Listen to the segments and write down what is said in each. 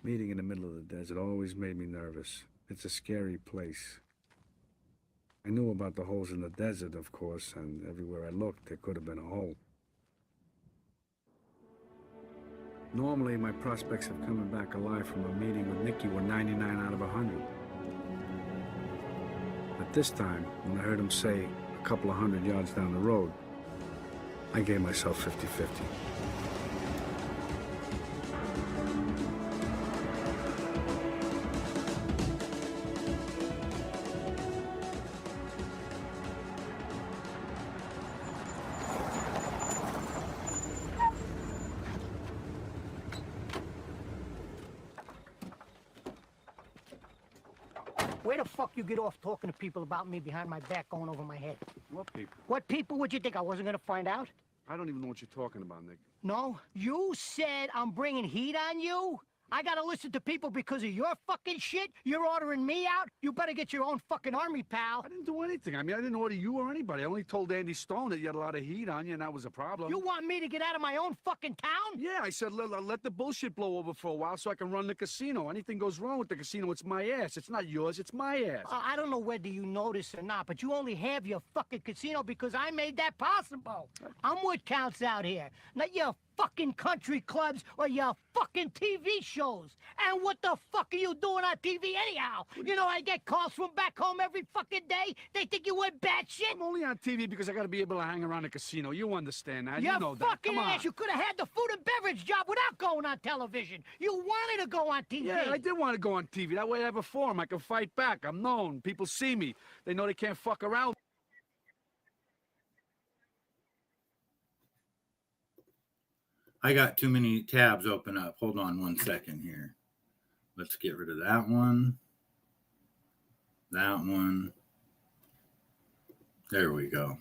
Meeting in the middle of the desert always made me nervous. It's a scary place. I knew about the holes in the desert, of course, and everywhere I looked, there could have been a hole. Normally, my prospects of coming back alive from a meeting with Nicky were 99 out of 100. But this time, when I heard him say a couple of 100 yards down the road, I gave myself 50-50. Where the fuck you get off talking to people about me behind my back going over my head? What people? What people would you think I wasn't gonna find out? I don't even know what you're talking about, Nick. No? You said I'm bringing heat on you? I gotta listen to people because of your fucking shit? You're ordering me out? You better get your own fucking army, pal. I didn't do anything. I mean, I didn't order you or anybody. I only told Andy Stone that you had a lot of heat on you, and that was a problem. You want me to get out of my own fucking town? Yeah, I said let the bullshit blow over for a while so I can run the casino. Anything goes wrong with the casino, it's my ass. It's not yours, it's my ass. I don't know whether you know this or not, but you only have your fucking casino because I made that possible. I'm what counts out here, not your fucking country clubs or your fucking TV shows. And what the fuck are you doing on TV anyhow? You know I get calls from back home every fucking day. They think you went batshit. I'm only on TV because I gotta be able to hang around the casino. You understand that? You You know that. fucking Come on. ass. You could have had the food and beverage job without going on television. You wanted to go on TV. Yeah, I did want to go on TV. That way I have a forum. I can fight back. I'm known. People see me. They know they can't fuck around. I got too many tabs open up. Hold on 1 second here. Let's get rid of that one. That one. There we go.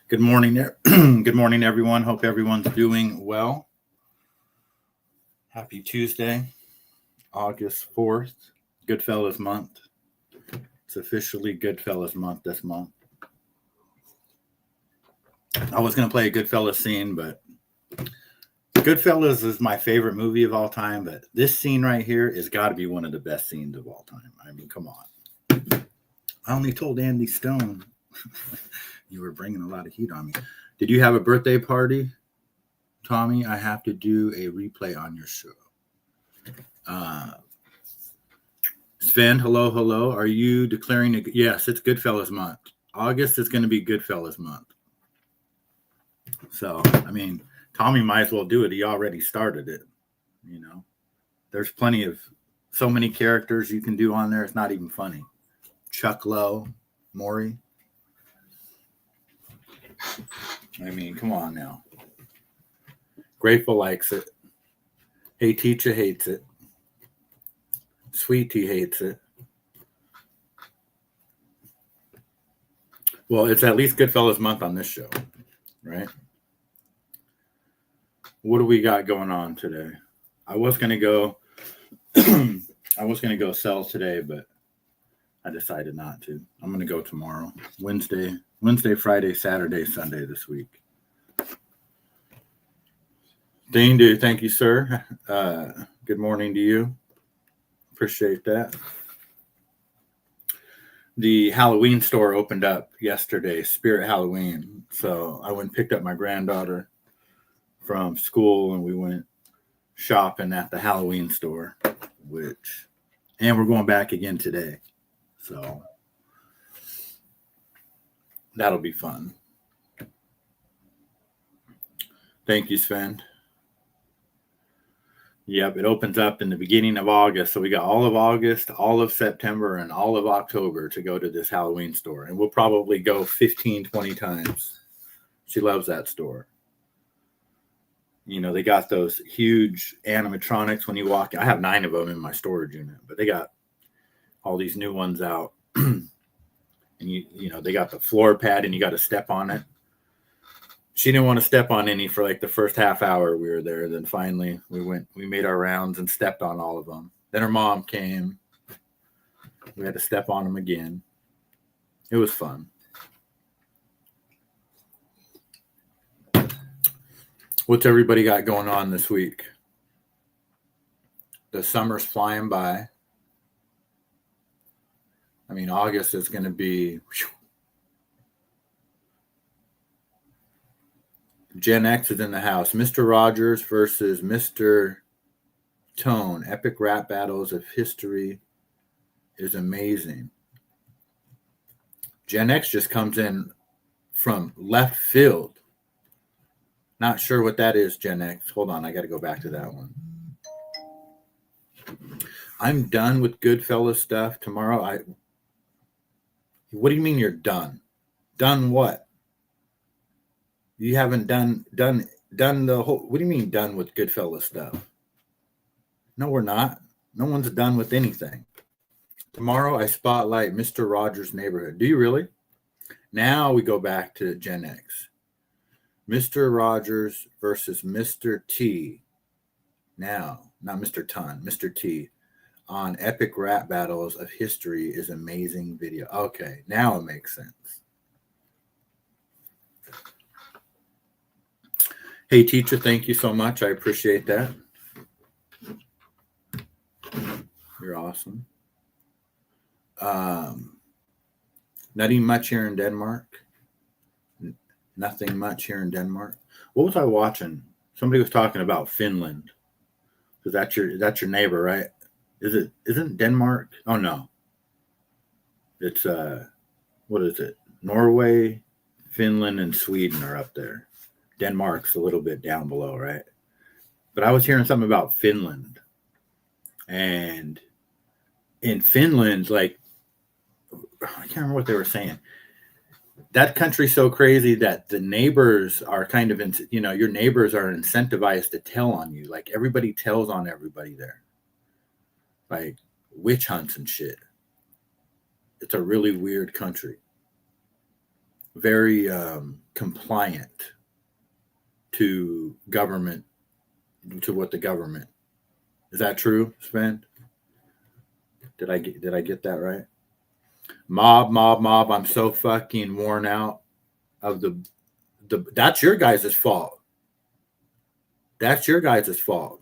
Good morning. Good morning, everyone. Hope everyone's doing well. Happy Tuesday, August 4th, Goodfellas month. It's officially Goodfellas month this month. I was going to play a Goodfellas scene, but Goodfellas is my favorite movie of all time, but this scene right here has got to be one of the best scenes of all time. I mean, come on. I only told Andy Stone you were bringing a lot of heat on me. Did you have a birthday party, Tommy? I have to do a replay on your show. Sven, hello. Are you declaring yes, it's Goodfellas month. August is going to be Goodfellas month. So, I mean, Tommy might as well do it. He already started it. You know, there's plenty of so many characters you can do on there. It's not even funny. Chuck Lowe, Maury. I mean, come on now. Grateful likes it. Hey Teacher hates it. Sweet Tea hates it. Well, it's at least Goodfellas month on this show, right? What do we got going on today? I was gonna go sell today, but I decided not to. I'm gonna go tomorrow. Wednesday, Friday, Saturday, Sunday this week. Dane, thank you, sir. Good morning to you. Appreciate that. The Halloween store opened up yesterday, Spirit Halloween. So I went and picked up my granddaughter from school, and we went shopping at the Halloween store, and we're going back again today. So that'll be fun. Thank you, Sven. Yep, it opens up in the beginning of August. So we got all of August, all of September, and all of October to go to this Halloween store. And we'll probably go 15, 20 times. She loves that store. You know, they got those huge animatronics when you walk. I have 9 of them in my storage unit, but they got all these new ones out. And you know, they got the floor pad and you got to step on it. She didn't want to step on any for like the first half hour we were there. Then finally we made our rounds and stepped on all of them. Then her mom came. We had to step on them again. It was fun. What's everybody got going on this week? The summer's flying by. I mean, August is going to be. Whew. Gen X is in the house. Mr. Rogers versus Mr. Tone. Epic rap battles of history is amazing. Gen X just comes in from left field. Not sure what that is, Gen X. Hold on, I got to go back to that one. I'm done with Goodfellas stuff. Tomorrow, What do you mean you're done? Done what? You haven't done the whole. What do you mean done with Goodfellas stuff? No, we're not. No one's done with anything. Tomorrow I spotlight Mr. Rogers' Neighborhood. Do you really? Now we go back to Gen X. Mr. Rogers versus Mr. T. Now, not Mr. Ton, Mr. T. On epic rap battles of history is amazing video. Okay, now it makes sense. Hey, teacher, thank you so much. I appreciate that. You're awesome. Nothing much here in Denmark. Nothing much here in Denmark. What was I watching? Somebody was talking about Finland. Because that's your neighbor, right? Isn't Denmark? Oh no. It's what is it? Norway, Finland, and Sweden are up there. Denmark's a little bit down below, right? But I was hearing something about Finland. And in Finland, like, I can't remember what they were saying. That country's so crazy that the neighbors are kind of, your neighbors are incentivized to tell on you. Like, everybody tells on everybody there. Like, witch hunts and shit. It's a really weird country. Very compliant to government, to what the government. Is that true, Sven? Did I get that right? Mob. I'm so fucking worn out of the that's your guys' fault. That's your guys' fault.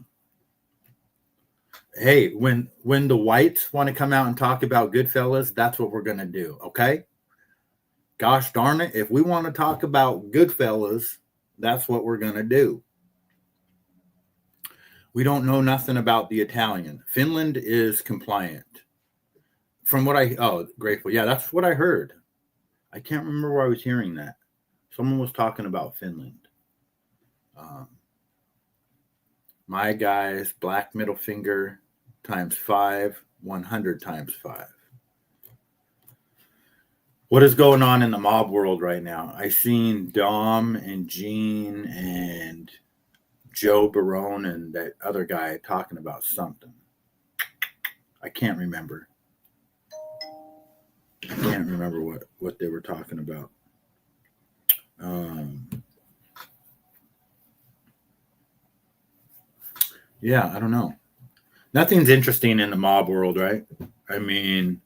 Hey, when the whites want to come out and talk about Goodfellas, that's what we're going to do, okay? Gosh darn it, if we want to talk about Goodfellas, that's what we're going to do. We don't know nothing about the Italian. Finland is compliant. From what grateful. Yeah, that's what I heard. I can't remember where I was hearing that. Someone was talking about Finland. My guys, black middle finger times 5, 100 times 5. What is going on in the mob world right now? I seen Dom and Gene and Joe Barone and that other guy talking about something. I can't remember. I can't remember what they were talking about. Yeah, I don't know. Nothing's interesting in the mob world, right? I mean,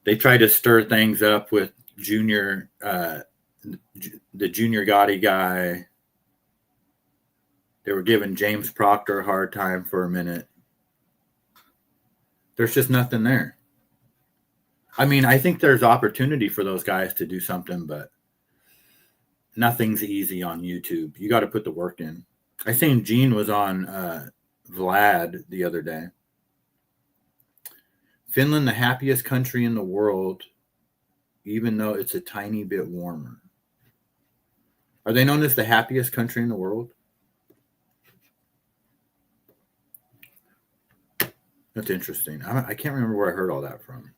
they try to stir things up with Junior, the Junior Gotti guy. They were giving James Proctor a hard time for a minute. There's just nothing there. I mean, I think there's opportunity for those guys to do something, but nothing's easy on YouTube. You got to put the work in. I seen Gene was on Vlad the other day. Finland, the happiest country in the world, even though it's a tiny bit warmer. Are they known as the happiest country in the world? That's interesting. I can't remember where I heard all that from.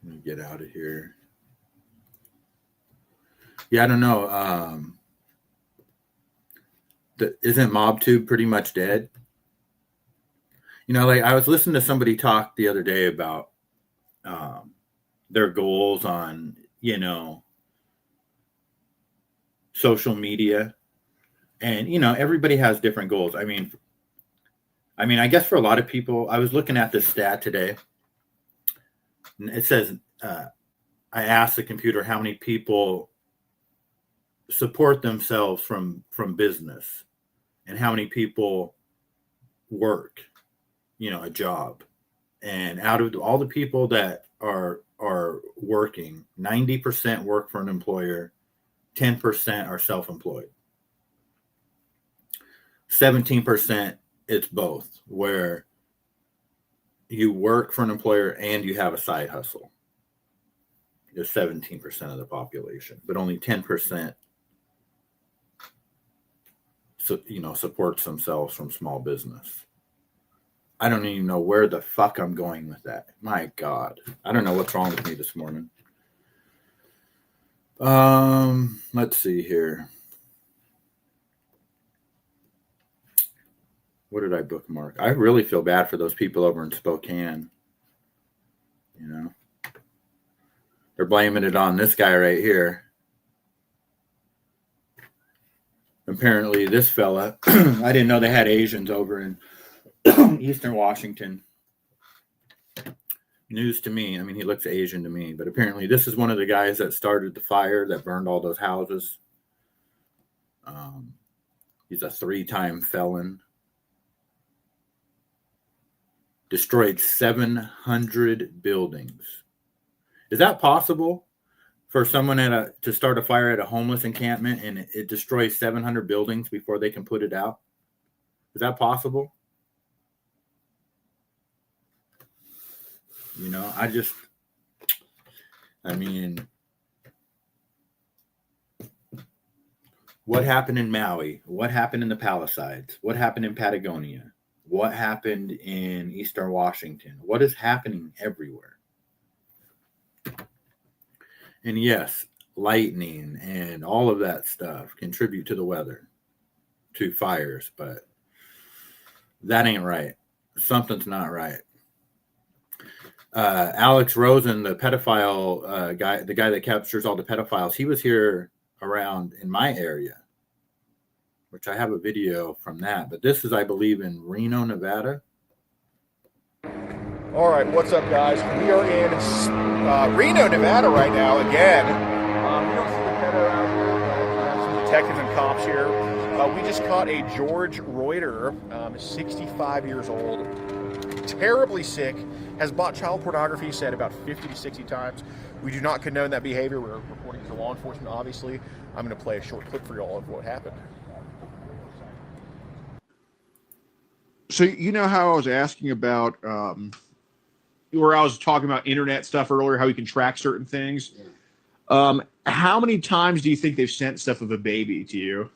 Let me get out of here. Yeah, I don't know. Isn't MobTube pretty much dead? You know, like I was listening to somebody talk the other day about their goals on, social media. And, everybody has different goals. I mean, I guess for a lot of people, I was looking at this stat today. It says, I asked the computer how many people support themselves from business, and how many people work, a job. And out of all the people that are working, 90% work for an employer, 10% are self-employed. 17% it's both, where you work for an employer and you have a side hustle. It's 17% of the population, but only 10% supports themselves from small business. I don't even know where the fuck I'm going with that. My God. I don't know what's wrong with me this morning. Let's see here. What did I bookmark? I really feel bad for those people over in Spokane. They're blaming it on this guy right here. Apparently this fella, I didn't know they had Asians over in Eastern Washington. News to me. I mean, he looks Asian to me, but apparently this is one of the guys that started the fire that burned all those houses. He's a 3-time felon. Destroyed 700 buildings. Is that possible for someone to start a fire at a homeless encampment and it destroys 700 buildings before they can put it out? Is that possible? What happened in Maui? What happened in the Palisades? What happened in Patagonia? What happened in Eastern Washington? What is happening everywhere? And yes, lightning and all of that stuff contribute to the weather, to fires, but that ain't right. Something's not right. Alex Rosen, the pedophile guy, the guy that captures all the pedophiles, he was here around in my area, which I have a video from that. But this is, I believe, in Reno, Nevada. All right, what's up, guys? We are in Reno, Nevada right now again. You don't see the pedo out here, but some detectives and cops here. We just caught a George Reuter, 65 years old, terribly sick, has bought child pornography, said about 50 to 60 times. We do not condone that behavior. We're reporting to law enforcement, obviously. I'm going to play a short clip for y'all of what happened. So you know how I was asking about where I was talking about internet stuff earlier, how we can track certain things. Yeah. How many times do you think they've sent stuff of a baby to you?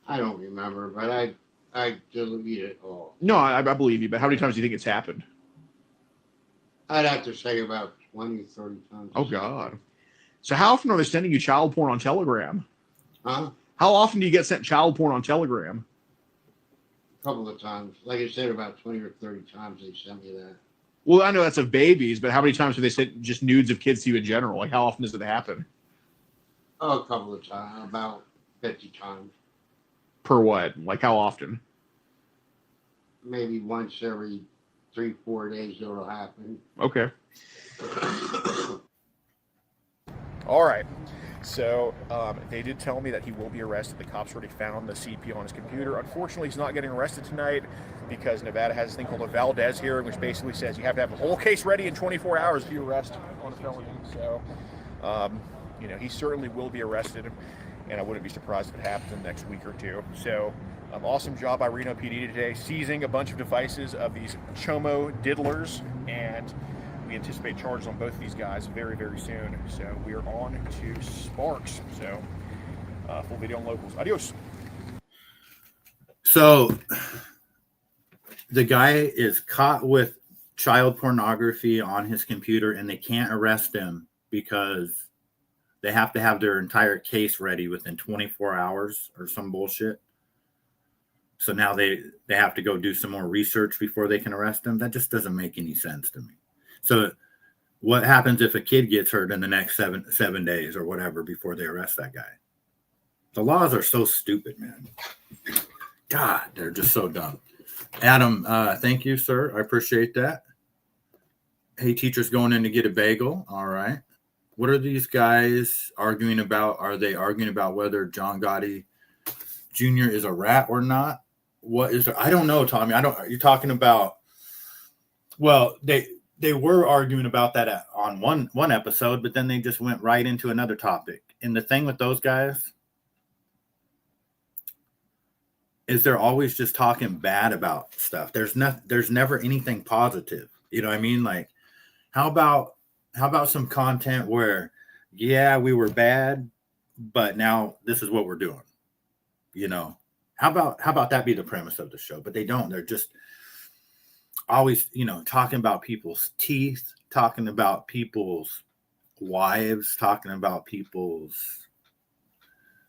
I don't remember, but I delete it all. No, I believe you, but how many times do you think it's happened? I'd have to say about 20, 30 times. Oh, God. So how often are they sending you child porn on Telegram? Huh? How often do you get sent child porn on Telegram? A couple of times. Like I said, about 20 or 30 times they sent me that. Well, I know that's of babies, but how many times have they sent just nudes of kids to you in general? Like, how often does it happen? Oh, a couple of times. About 50 times. Per what? Like, how often? Maybe once every 3-4 days it'll happen. Okay. All right. So they did tell me that he will be arrested. The cops already found the CP on his computer. Unfortunately, he's not getting arrested tonight because Nevada has this thing called a Valdez hearing, which basically says you have to have a whole case ready in 24 hours if you arrest on a felony. So, he certainly will be arrested, and I wouldn't be surprised if it happens in the next week or two. So, awesome job by Reno PD today, seizing a bunch of devices of these Chomo diddlers, and we anticipate charges on both of these guys very, very soon. So we are on to Sparks. So full video on locals. Adios. So the guy is caught with child pornography on his computer, and they can't arrest him because they have to have their entire case ready within 24 hours or some bullshit. So now they have to go do some more research before they can arrest him. That just doesn't make any sense to me. So what happens if a kid gets hurt in the next seven days or whatever before they arrest that guy? The laws are so stupid, man. God, they're just so dumb. Adam, thank you, sir. I appreciate that. Hey, teacher's going in to get a bagel. All right. What are these guys arguing about? Are they arguing about whether John Gotti Jr. is a rat or not? What is there? I don't know, Tommy. You're talking about, well, they were arguing about that on one episode, but then they just went right into another topic. And the thing with those guys is they're always just talking bad about stuff. There's never anything positive. You know what I mean? Like, how about some content where, yeah, we were bad, but now this is what we're doing. You know, how about that be the premise of the show? But they don't. They're just always, you know, talking about people's teeth, talking about people's wives, talking about people's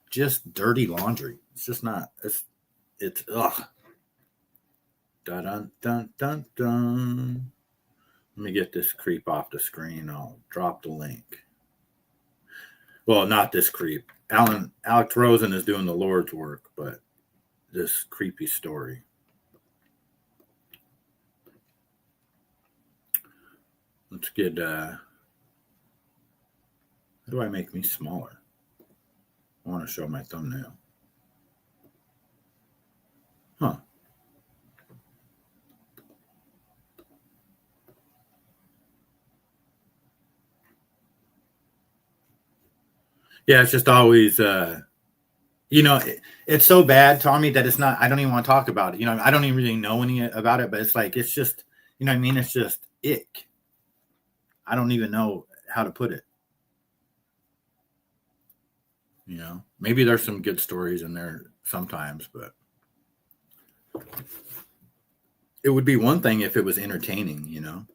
just dirty laundry. It's just not. It's ugh. Dun dun dun dun dun. Let me get this creep off the screen. I'll drop the link. Well, not this creep. Alex Rosen is doing the Lord's work, but this creepy story. Let's get, how do I make me smaller? I want to show my thumbnail. Huh. Yeah, it's just always, you know, it's so bad, Tommy, that it's not, I don't even want to talk about it. You know, I don't even really know any about it, but it's like, it's just, you know what I mean? It's just ick. I don't even know how to put it. You know, maybe there's some good stories in there sometimes, but it would be one thing if it was entertaining, you know?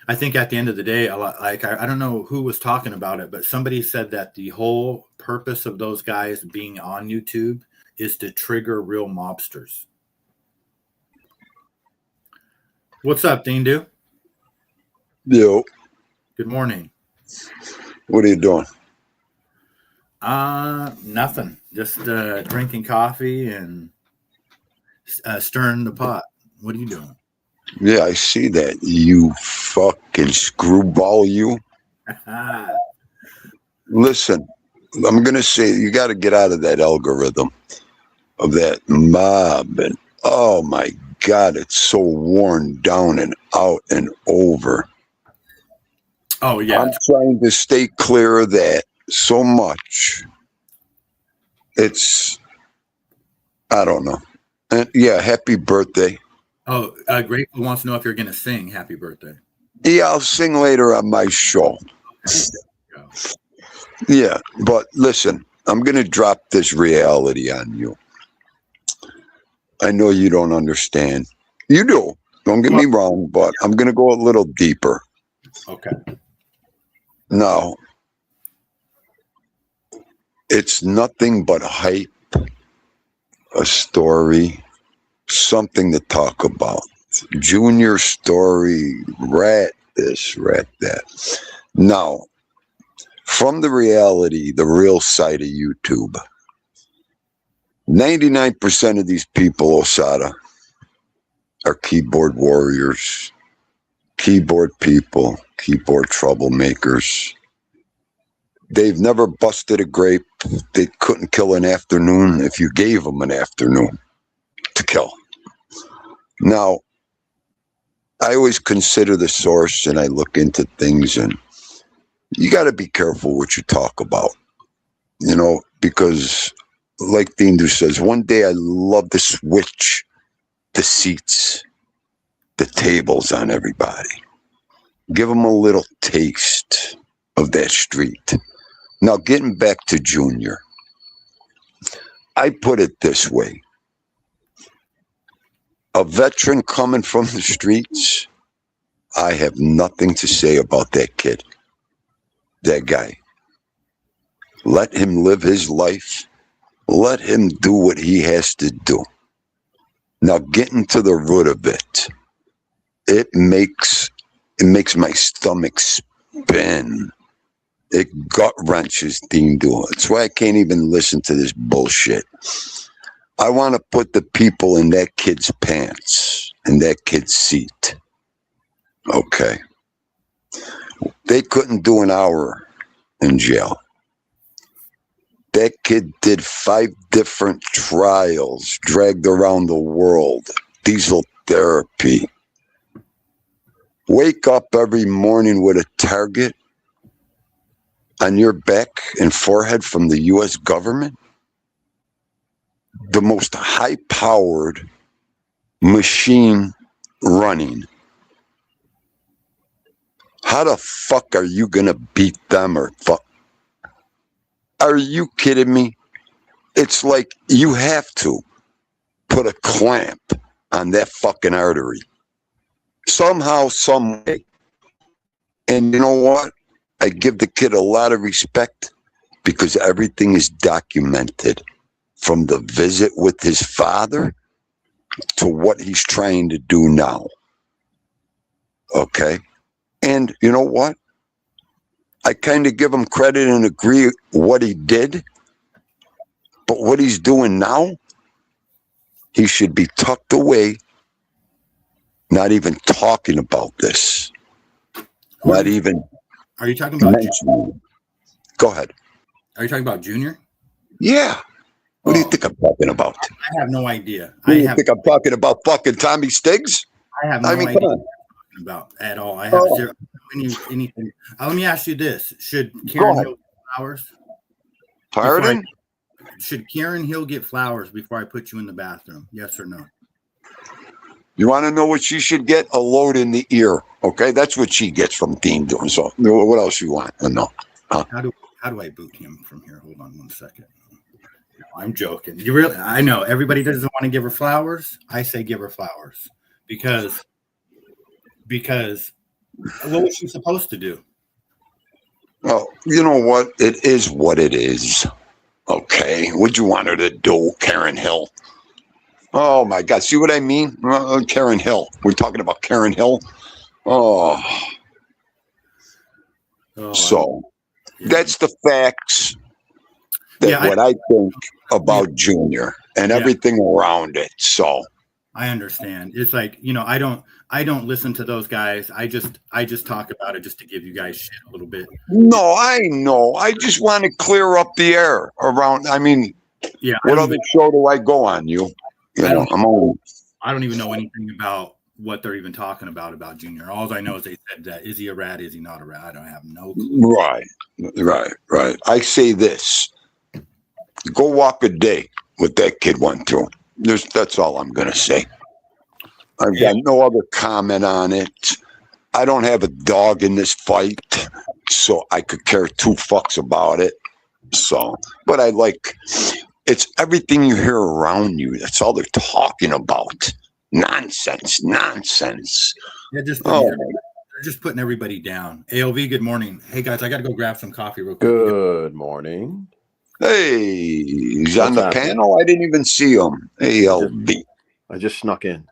I think at the end of the day, like I don't know who was talking about it, but somebody said that the whole purpose of those guys being on YouTube is to trigger real mobsters. What's up, Dean Do? Yo, Good morning. what are you doing? Nothing. Just drinking coffee and stirring the pot. What are you doing? Yeah, I see that. You fucking screwball, you. Listen, I'm going to say you got to get out of that algorithm of that mob. And oh my God, it's so worn down and out and over. Oh, yeah. I'm trying to stay clear of that so much. It's, I don't know. And yeah, happy birthday. Oh, Grateful wants to know if you're going to sing happy birthday. Yeah, I'll sing later on my show. Yeah, but listen, I'm going to drop this reality on you. I know you don't understand. You do. Don't get me wrong, but I'm going to go a little deeper. Okay. Now, it's nothing but hype, a story, something to talk about. Junior story, rat this, rat that. Now, from the reality, the real side of YouTube, 99% of these people, Osada, are keyboard warriors, keyboard people, keyboard troublemakers. They've never busted a grape. They couldn't kill an afternoon if you gave them an afternoon to kill. Now, I always consider the source and I look into things, and you got to be careful what you talk about, you know, because like Dindu says, one day I love to switch the seats, the tables on everybody. Give them a little taste of that street. Now, getting back to Junior, I put it this way. A veteran coming from the streets, I have nothing to say about that kid, that guy. Let him live his life. Let him do what he has to do. Now, getting to the root of it, it makes my stomach spin It gut wrenches Dean Doolin. That's why I can't even listen to this bullshit. I want to put the people in that kid's pants, in that kid's seat. Okay. They couldn't do an hour in jail. That kid did 5 different trials, dragged around the world, diesel therapy. Wake up every morning with a target on your back and forehead from the U.S. government. The most high-powered machine running. How the fuck are you going to beat them or fuck? Are you kidding me? It's like you have to put a clamp on that fucking artery. Somehow, some way. And you know what? I give the kid a lot of respect because everything is documented from the visit with his father to what he's trying to do now. Okay? And you know what? I kind of give him credit and agree what he did. But what he's doing now, he should be tucked away, not even talking about this. Not even. Are you talking about? Go ahead. Are you talking about Junior? Yeah. What do you think I'm talking about? I have no idea. Do you think I'm talking about fucking Tommy Stiggs? I have no idea what I'm talking about at all. I have zero anything. Let me ask you this: should Karen Hill get flowers? Pardon? Should Karen Hill get flowers before I put you in the bathroom? Yes or no? You want to know what she should get? A load in the ear. Okay, that's what she gets from Dean doing. So, what else you want? No. How do I boot him from here? Hold on 1 second. No, I'm joking. You really? I know everybody doesn't want to give her flowers. I say give her flowers because what was she supposed to do? Well, you know what? It is what it is. Okay, what'd you want her to do, Karen Hill? Oh my God! See what I mean? Karen Hill. We're talking about Karen Hill. Oh, so that's the facts. What I think about Junior and everything around it. So I understand. It's like, I don't listen to those guys. I just talk about it just to give you guys shit a little bit. No, I know. I just want to clear up the air around. I mean, what other show do I go on? I don't even know anything about what they're even talking about Junior. All I know is they said that is he a rat? Is he not a rat? I don't have no clue. Right. I say this: go walk a day with that kid one too. That's all I'm gonna say. I've got no other comment on it. I don't have a dog in this fight, so I could care 2 fucks about it. So, but it's everything you hear around you. That's all they're talking about. Nonsense. They're just putting everybody down. ALV, good morning. Hey guys, I got to go grab some coffee real quick. Good morning. Hey, he's on the panel. I didn't even see him. ALV. I just snuck in.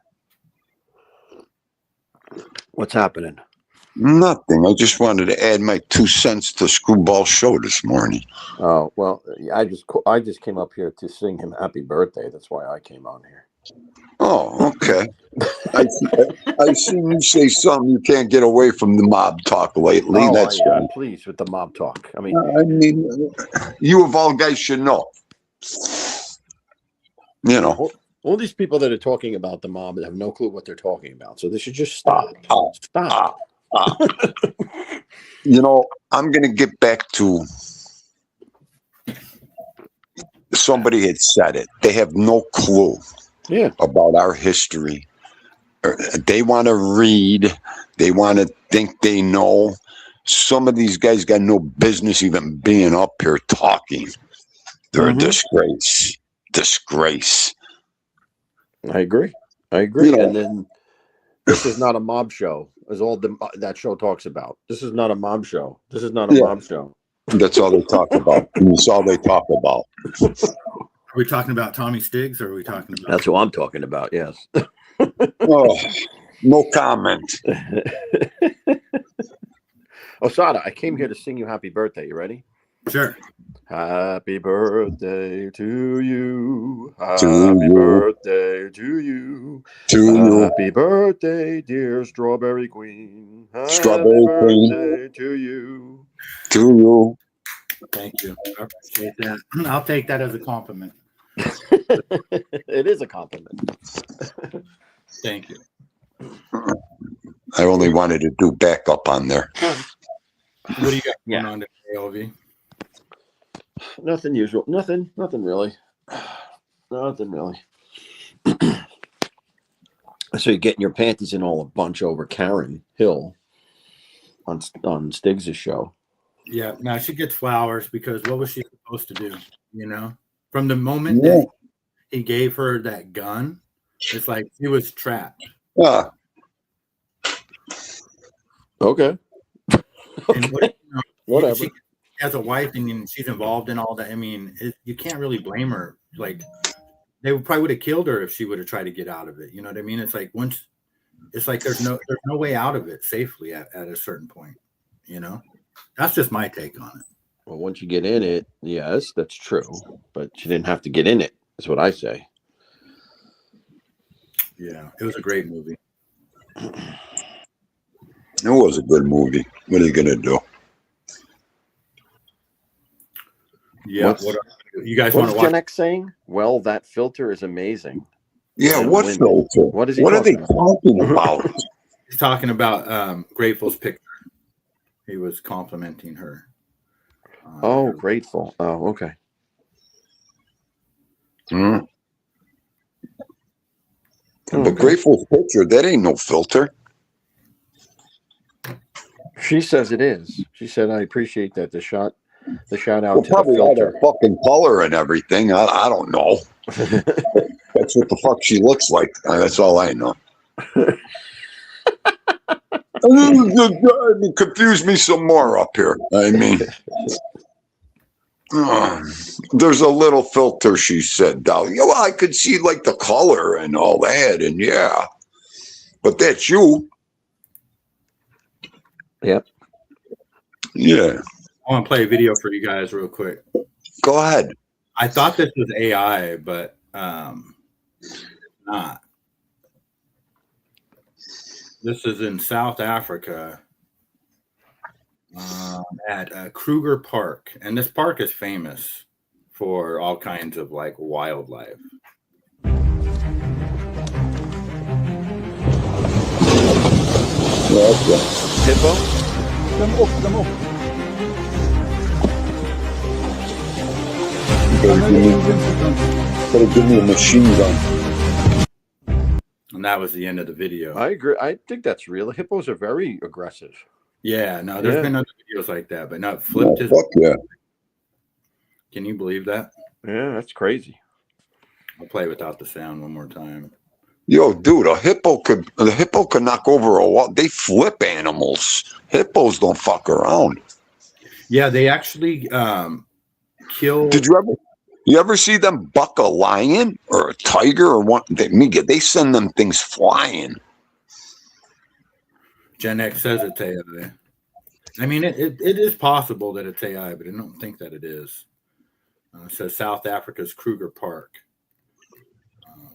What's happening? Nothing. I just wanted to add my 2 cents to Screwball Show this morning. Oh, well, I just came up here to sing him happy birthday. That's why I came on here. Oh, okay. I seen you say something. You can't get away from the mob talk lately. Oh, That's I'm pleased with the mob talk. I mean, you of all guys should know. All these people that are talking about the mob have no clue what they're talking about. So they should just stop. Stop. I'm going to get back to somebody had said it. They have no clue about our history. They want to read. They want to think they know. Some of these guys got no business even being up here talking. They're a disgrace. I agree. And then this is not a mob show, is all that show talks about. This is not a mob show. Mob show. That's all they talk about. That's all they talk about. Are we talking about Tommy Stiggs, or are we talking about? That's who I'm talking about. Yes. Oh, no comment. Osada, I came here to sing you happy birthday. You ready? Sure. Happy birthday to you. To Happy you. birthday to you. To you. Happy birthday, dear Strawberry Queen. Strawberry Happy Queen. birthday to you. To you. Thank you. I appreciate that. I'll take that as a compliment. It is a compliment. Thank you. I only wanted to do backup on there. What do you got Yeah. going on today, LV? Nothing usual. Nothing really. Nothing really. So you're getting your panties in all a bunch over Karen Hill on Stiggs' show. Yeah, now she gets flowers because what was she supposed to do? You know, from the moment Yeah. that he gave her that gun, it's like she was trapped. Ah, Okay. And Whatever. She, as a wife, and she's involved in all that. I mean, you can't really blame her. Like, they probably would have killed her if she would have tried to get out of it. You know what I mean? It's like there's no way out of it safely at a certain point. You know, that's just my take on it. Well, once you get in it, yes, that's true. But you didn't have to get in it. That's what I say. Yeah, it was a great movie. it was a good movie. What are you gonna do? Yeah, What's- you guys want What's to watch? Gen X saying? Well, that filter is amazing. Yeah, Yeah, what Wendy. filter? What is he What are they talking talking about? He's talking about Grateful's picture. He was complimenting her. Oh, grateful. Oh, okay. Hmm. Oh, But okay. Grateful's picture, that ain't no filter. She says it is. She said, "I appreciate that." The shout out Well, to the probably all filter. that fucking color and everything. I don't know. That's what the fuck she looks like. That's all I know. Confuse me some more up here. I mean, there's a little filter, she said, Dolly. Yeah, well, I could see like the color and all that, and yeah, but that's you. Yep. Yeah, I want to play a video for you guys real quick. go ahead. I thought this was AI, but not. This is in South Africa at Kruger Park, and this park is famous for all kinds of like wildlife. Hippo? Better give me a machine gun. And that was the end of the video. I agree. I think that's real. Hippos are very aggressive. Yeah, no, there's Yeah. been other videos like that, but not Oh, flipped his. fuck yeah. Can you believe that? Yeah, that's crazy. I'll play without the sound one more time. Yo, dude, the hippo could knock over a wall. They flip animals. Hippos don't fuck around. Yeah, they actually kill. Did you ever see them buck a lion or a tiger or what? They send them things flying. Gen X says it's AI. I mean, it is possible that it's AI, but I don't think that it is. It says South Africa's Kruger Park.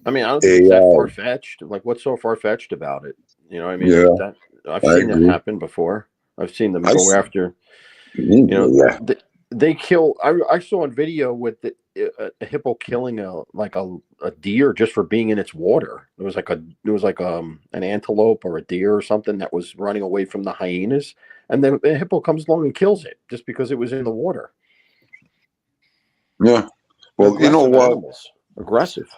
I mean, I don't think it's Yeah. that far fetched. Like, what's so far fetched about it? You know what I mean? Yeah. I've I seen agree. that happen before. I've seen them I go see. after, you know, Yeah. they kill. I saw a video with a hippo killing a deer just for being in its water. It was like an antelope or a deer or something that was running away from the hyenas, and then the hippo comes along and kills it just because it was in the water. Yeah. Well, you know Aggressive what? animals. Aggressive.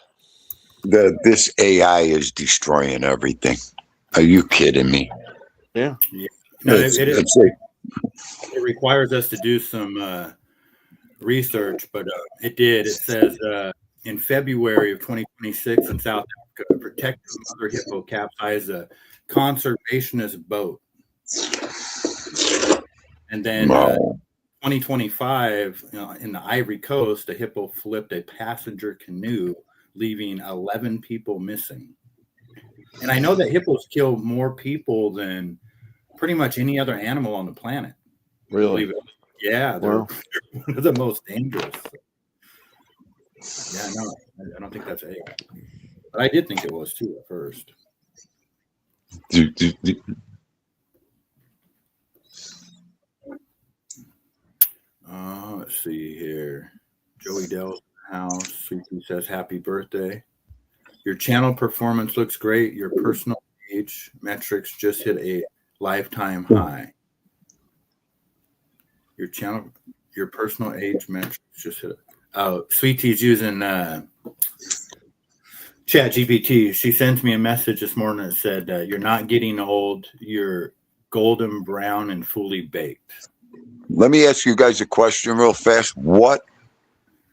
This AI is destroying everything. Are you kidding me? Yeah. No, It's- it it's like- it requires us to do some research, but it did. It says in February of 2026 in South Africa, a protected mother hippo capsized a conservationist boat. And then Wow. 2025 in the Ivory Coast, a hippo flipped a passenger canoe, leaving 11 people missing. And I know that hippos kill more people than pretty much any other animal on the planet. Really? Yeah, they're Wow. one of the most dangerous. Yeah, no, I don't think that's AI. But I did think it was too at first. Let's see here. Joey Dell's in the house. Sweetie says, happy birthday. Your channel performance looks great. Your personal age metrics just hit a lifetime high. Your personal age metrics just hit. Oh, Sweetie's using ChatGPT. She sent me a message this morning that said, "You're not getting old. You're golden brown and fully baked." Let me ask you guys a question real fast. What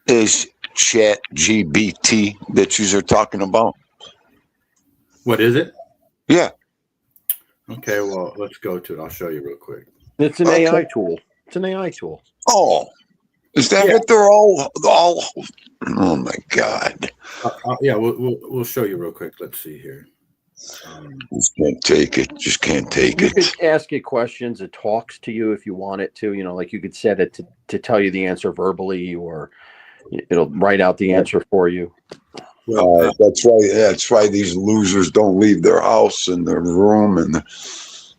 is ChatGPT that you are talking about? What is it? Yeah. Okay, well, let's go to it. I'll show you real quick. It's an Okay. AI tool. It's an AI tool. Oh, is that Yeah. what they're all? Oh my God! Yeah, we'll show you real quick. Let's see here. Just can't take it. Just can't take You it. could ask it questions. It talks to you if you want it to. You know, like you could set it to tell you the answer verbally, or it'll write out the answer for you. That's why. That's why these losers don't leave their house and their room, and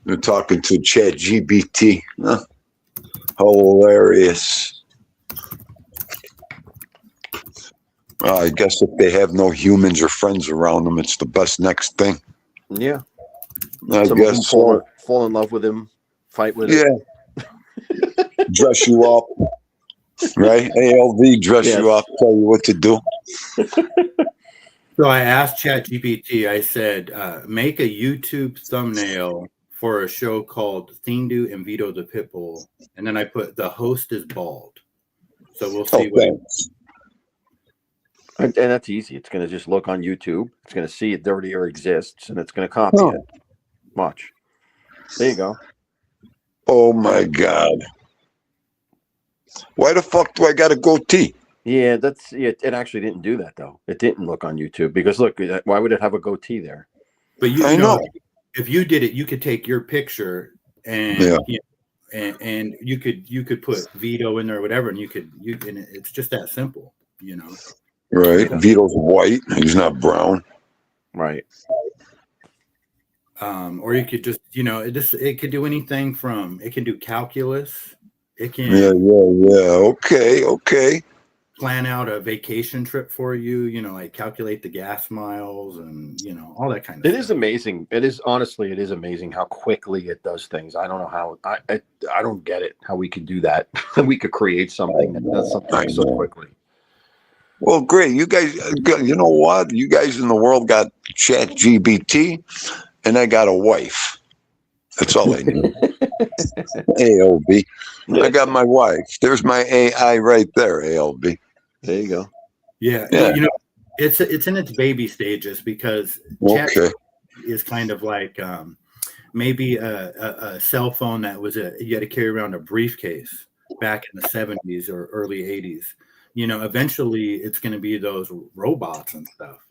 they're talking to ChatGPT. Huh? Hilarious. I guess if they have no humans or friends around them, it's the best next thing. Yeah. I Some of them guess so. fall in love with him, fight with Yeah. him. Dress you up. Right? ALV, dress Yes. you up, tell you what to do. So I asked ChatGPT, I said, make a YouTube thumbnail for a show called Thindu and Vito the Pitbull. And then I put the host is bald. So we'll see what Thanks. And that's easy. It's going to just look on YouTube. It's going to see it already exists, and it's going to copy it. Watch. There you go. Oh my God. Why the fuck do I got a goatee? Yeah, that's it. It actually didn't do that though. It didn't look on YouTube because look, why would it have a goatee there? But I you know, know. if you did it, you could take your picture and Yeah. you know, and you could put Vito in there or whatever, and and it's just that simple, you know. Right. Vito's white. He's not brown. Right. Or you could just, you know, it could do anything from it can do calculus, it can Yeah. Okay. plan out a vacation trip for you, you know, like calculate the gas miles and you know all that kind of It stuff. is amazing. It is honestly, it is amazing how quickly it does things. I don't know how I don't get it how we could do that. We could create something that does something so quickly. Well, great. You guys, you know what? You guys in the world got ChatGPT, and I got a wife. That's all I need. ALB. I got my wife. There's my AI right there, ALB. There you go. Yeah, Yeah. you know, it's in its baby stages because Okay. is kind of like maybe a cell phone that was you had to carry around a briefcase back in the 70s or early 80s. You know, eventually it's going to be those robots and stuff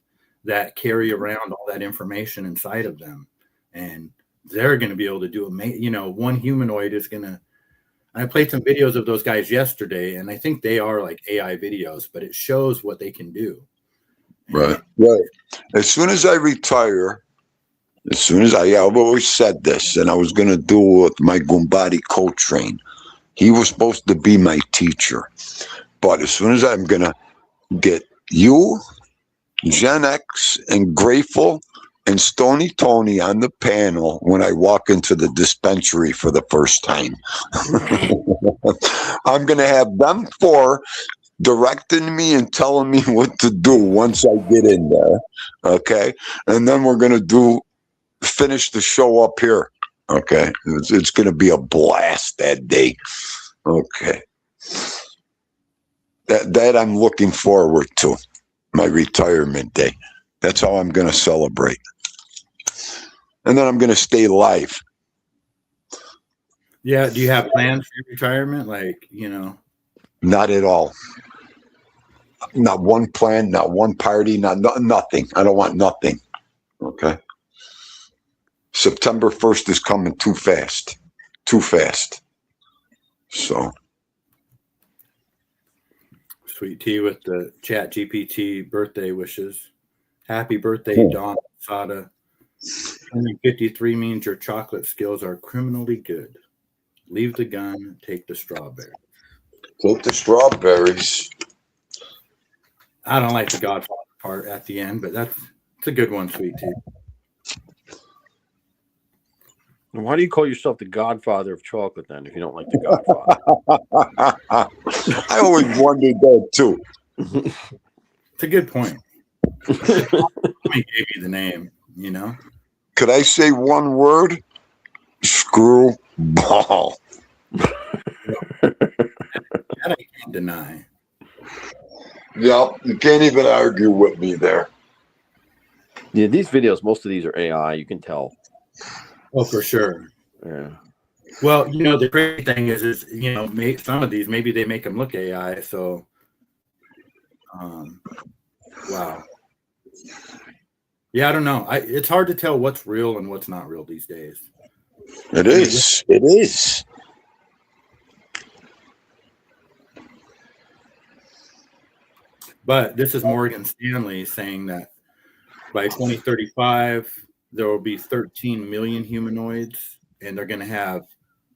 that carry around all that information inside of them, and they're going to be able to do you know, one humanoid is going to. I played some videos of those guys yesterday, and I think they are like AI videos, but it shows what they can do. Right. As soon as I retire, I've always said this, and I was going to do with my Gumbadi co-train. He was supposed to be my teacher. But as soon as I'm going to get you, Gen X, and Grateful, and Stony Tony on the panel when I walk into the dispensary for the first time. I'm going to have them four directing me and telling me what to do once I get in there. Okay. And then we're going to finish the show up here. Okay. It's going to be a blast that day. Okay. That I'm looking forward to, my retirement day. That's how I'm going to celebrate. And then I'm going to stay live. Yeah. Do you have plans for your retirement? Like, you know, Not at all. Not one plan, not one party, nothing. I don't want nothing. Okay. September 1st is coming too fast. Too fast. So Sweet tea with the Chat GPT birthday wishes. Happy birthday, Don Sada. Turning 53 means your chocolate skills are criminally good. Leave the gun, take the strawberry. take the strawberries. I don't like the Godfather part at the end, but it's a good one, Sweet tea. Why do you call yourself the Godfather of chocolate then? If you don't like the Godfather, I always wondered that too. It's a good point. Somebody gave you the name, you know? Could I say one word? Screw ball. That I can't deny. Yep, you can't even argue with me there. yeah, these videos, most of these are AI. You can tell. Oh, for sure. Yeah. Well, you know, the great thing is you know, some of these maybe they make them look AI. So, wow. Yeah, I don't know. It's hard to tell what's real and what's not real these days. It is. It is. But this is Morgan Stanley saying that by 2035 there will be 13 million humanoids, and they're going to have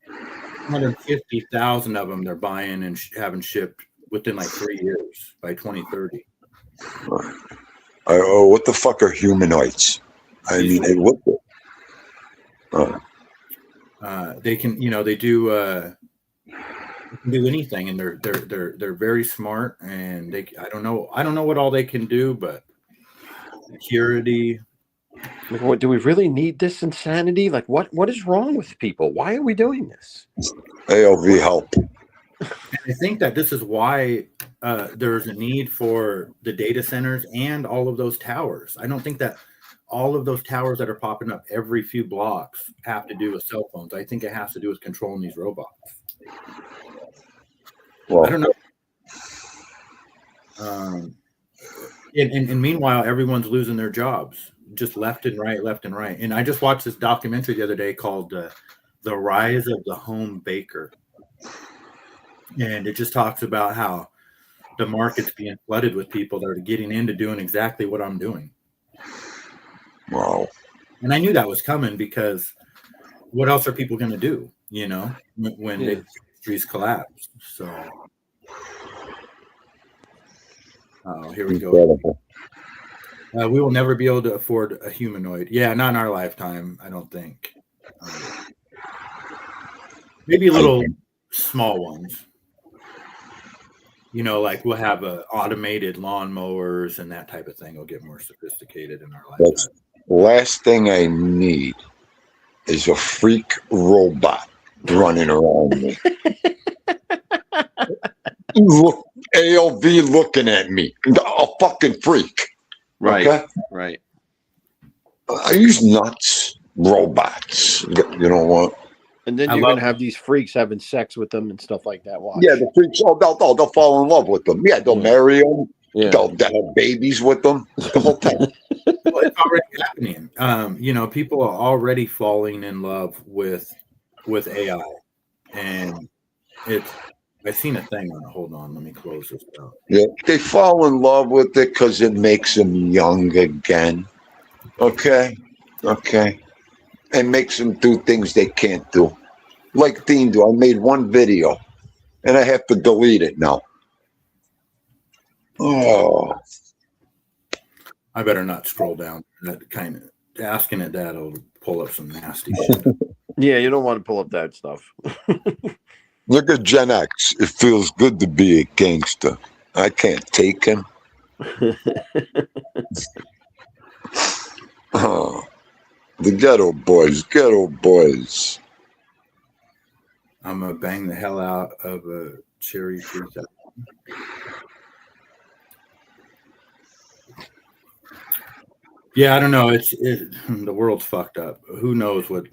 150,000 of them they're buying and having shipped within like 3 years by 2030. Oh, what the fuck are humanoids? I mean, hey, what the? They can, you know, they can do anything, and they're very smart, and I don't know what all they can do, but security. Like, what do we really need this insanity? Like, what is wrong with people? Why are we doing this? ALV help. I think that this is why there's a need for the data centers and all of those towers. I don't think that all of those towers that are popping up every few blocks have to do with cell phones. I think it has to do with controlling these robots. Well, I don't know. And meanwhile, everyone's losing their jobs just left and right. And I just watched this documentary the other day called The Rise of the Home Baker. And it just talks about how the market's being flooded with people that are getting into doing exactly what I'm doing. wow. And I knew that was coming, because what else are people going to do, you know, when the industries collapse? So, here we go. Incredible. We will never be able to afford a humanoid. Yeah, not in our lifetime, I don't think. Maybe a little small ones. You know, like we'll have automated lawnmowers and that type of thing. Will get more sophisticated in our lifetime. That's the last thing I need is a freak robot running around me. Look, ALV looking at me. A fucking freak. Right. Okay? Right. Are you nuts? Robots. You know what? And then I you're love gonna have these freaks having sex with them and stuff like that. Watch. Yeah, the freaks. Oh, they'll fall in love with them. Yeah, they'll marry them. Yeah. They'll have babies with them. The whole time. Well, it's already happening. You know, people are already falling in love with AI, and I've seen a thing on it. Hold on, let me close this out. Yeah, they fall in love with it because it makes them young again. Okay, and makes them do things they can't do. Like Dean do. I made one video, and I have to delete it now. Oh, I better not scroll down. That kind of asking it that'll pull up some nasty shit. Yeah, you don't want to pull up that stuff. look at Gen X. It feels good to be a gangster. I can't take him. Oh, the ghetto boys. I'm gonna bang the hell out of a cherry 3000. Yeah, I don't know. The world's fucked up. Who knows what's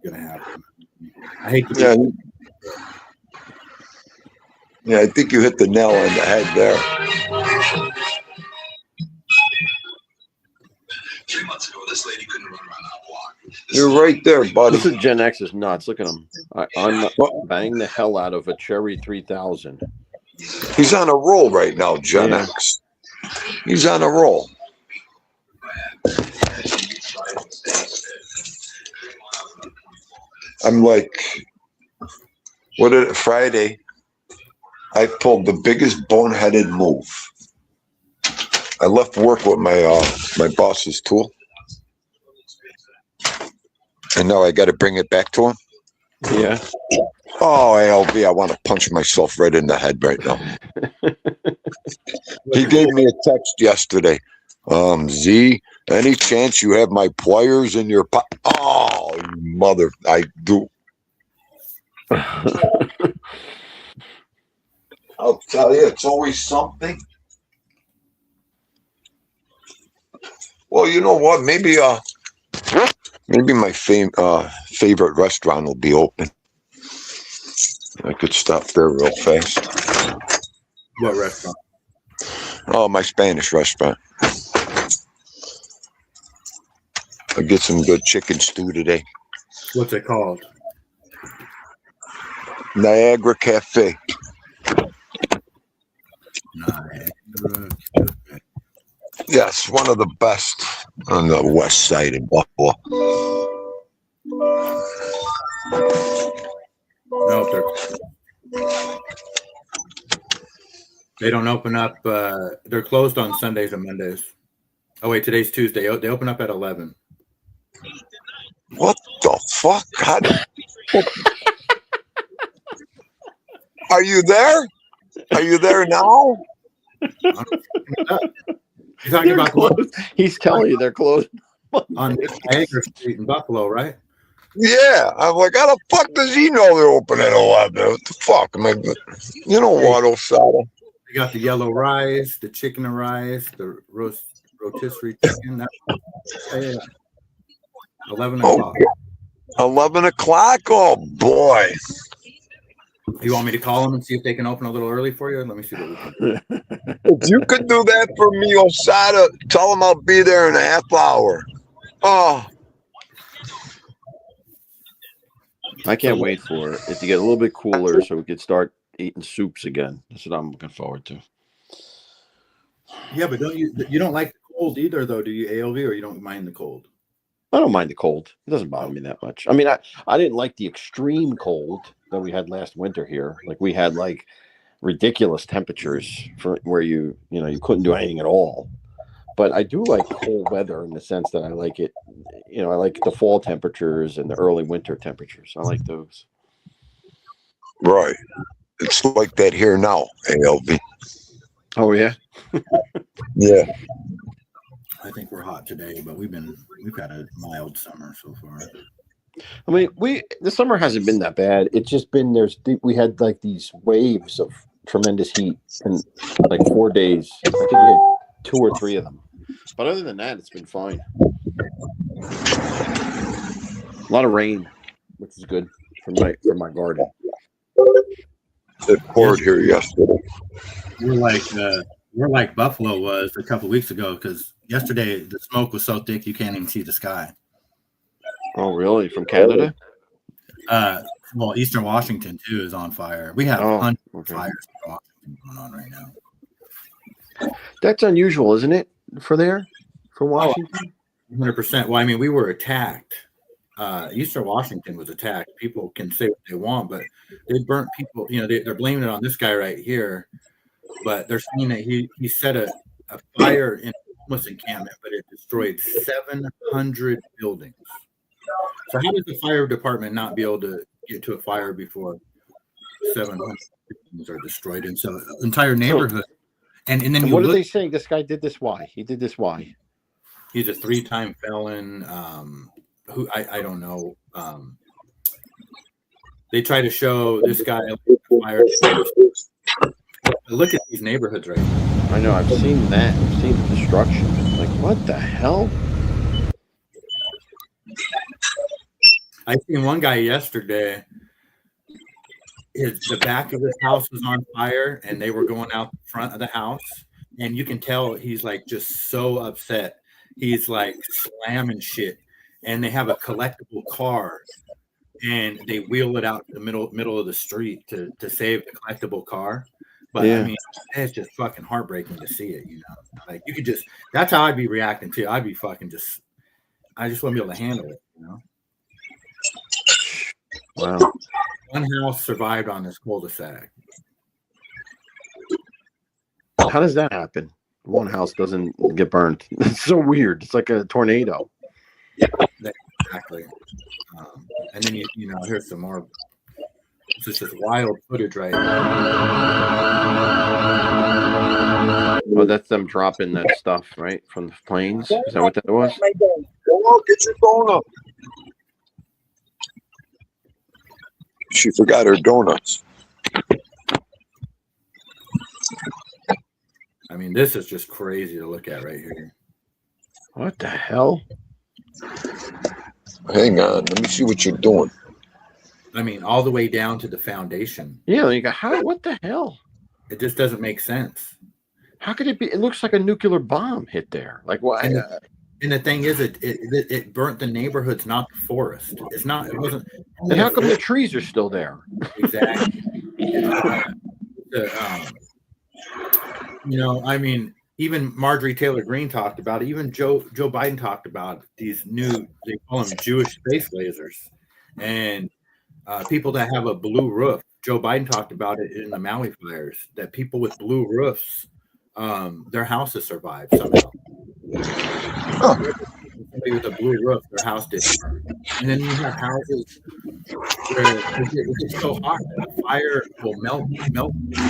gonna happen? I hate to Yeah, I think you hit the nail on the head there. 3 months ago, this lady couldn't run around our block. You're right there, buddy. This is Gen X is nuts. Look at him. I'm bang the hell out of a Cherry 3000. He's on a roll right now, Gen Yeah. X. He's on a roll. I'm like, Friday, I pulled the biggest boneheaded move. I left work with my boss's tool. And now I got to bring it back to him. Yeah. Oh, ALV, I want to punch myself right in the head right now. He gave me a text yesterday. Z, any chance you have my pliers in your pocket? Oh, mother, I do. I'll tell you, it's always something. Well, you know what? Maybe my favorite restaurant will be open. I could stop there real fast. What restaurant? Oh, my Spanish restaurant. I'll get some good chicken stew today. What's it called? Niagara Cafe. Niagara. Yes, one of the best on the west side of Buffalo. No, they don't open up. They're closed on Sundays and Mondays. Oh wait, today's Tuesday. They open up at 11. What the fuck? Are you there? Are you there now? You're talking about closed. He's telling you they're closed on Niagara Street in Buffalo, right? Yeah, I'm like, how the fuck does he know they're open at 11? What the fuck? You know what, Osada? You got the yellow rice, the chicken and rice, the rotisserie chicken. Yeah. 11 o'clock. 11 o'clock? Oh, boy. You want me to call them and see if they can open a little early for you? Let me see what we can do. If you could do that for me, Osada, tell them I'll be there in a half hour. Oh. I can't wait for it to get a little bit cooler so we could start eating soups again. That's what I'm looking forward to. Yeah, but you don't like the cold either, though, do you, ALV, or you don't mind the cold? I don't mind the cold. It doesn't bother me that much. I mean, I didn't like the extreme cold that we had last winter here. Like we had like ridiculous temperatures for where you couldn't do anything at all. But I do like cold weather in the sense that I like it. I like the fall temperatures and the early winter temperatures. I like those. Right. It's like that here now, ALV. Oh yeah. Yeah. I think we're hot today, but we've got a mild summer so far. I mean, the summer hasn't been that bad. It's just been we had like these waves of tremendous heat in like 4 days. I think we had 2 or 3 of them. But other than that, it's been fine. A lot of rain, which is good for my garden. It poured here yesterday. We're like Buffalo was a couple weeks ago, because yesterday the smoke was so thick you can't even see the sky. Oh, really? From Canada? Well, Eastern Washington too is on fire. We have hundreds of fires in Washington going on right now. That's unusual, isn't it? For Washington? 100%. Well, I mean, we were attacked. Eastern Washington was attacked. People can say what they want, but they burnt people. They're blaming it on this guy right here, but they're saying that he set a fire in a homeless encampment, but it destroyed 700 buildings. So how does the fire department not be able to get to a fire before 700 buildings are destroyed? And so entire neighborhood. And then what are they saying? This guy did this. Why? He did this. Why? He's a 3-time felon. Who I don't know. They try to show this guy fire. Look at these neighborhoods right now. I know. I've seen that. I've seen the destruction. Like, what the hell? I seen one guy yesterday. The back of his house was on fire, and they were going out the front of the house, and you can tell he's like just so upset. he's like slamming shit, and they have a collectible car, and they wheel it out to the middle of the street to save the collectible car. But Yeah. I mean, it's just fucking heartbreaking to see it, you know. Like you could just that's how I'd be reacting too. I'd be fucking just I just want to be able to handle it, you know. Wow. One house survived on this cul-de-sac. How does that happen? One house doesn't get burned. It's so weird. It's like a tornado. Exactly. And then you know, here's some more. This is just wild footage right now. Oh, that's them dropping that stuff, right? From the planes. Is that what that was? Go on, get your donut. She forgot her donuts. I mean, this is just crazy to look at right here. What the hell? Hang on, let me see what you're doing. I mean, all the way down to the foundation. Yeah, you go, how? What the hell? It just doesn't make sense. How could it be? It looks like a nuclear bomb hit there. Like what? And the thing is, it burnt the neighborhoods, not the forest. It's not. It wasn't. And how come the trees are still there? Exactly. You know, I mean, even Marjorie Taylor Greene talked about it. Even Joe Biden talked about these new, they call them Jewish space lasers, and people that have a blue roof. Joe Biden talked about it in the Maui fires, that people with blue roofs, their houses survived somehow. Somebody with a blue roof, their house didn't burn. And then you have houses where it's so hot that a fire will melt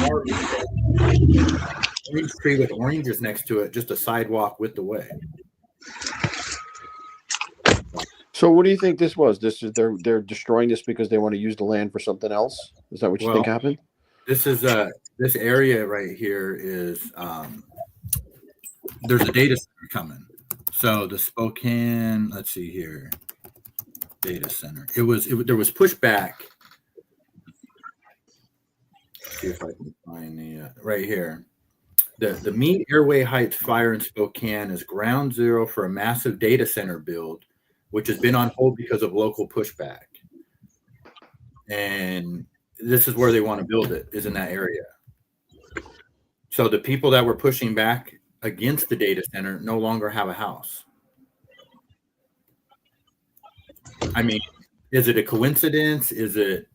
orange tree with oranges next to it, just a sidewalk width away. So what do you think this was? This is they're destroying this because they want to use the land for something else? Is that what you think happened? This is this area right here is there's a data center coming. So the Spokane, let's see here, data center. There was pushback. Let's see if I can find the right here. The Meade Airway Heights fire in Spokane is ground zero for a massive data center build, which has been on hold because of local pushback. And this is where they want to build it, is in that area. So the people that were pushing back against the data center no longer have a house. I mean, is it a coincidence? Is it?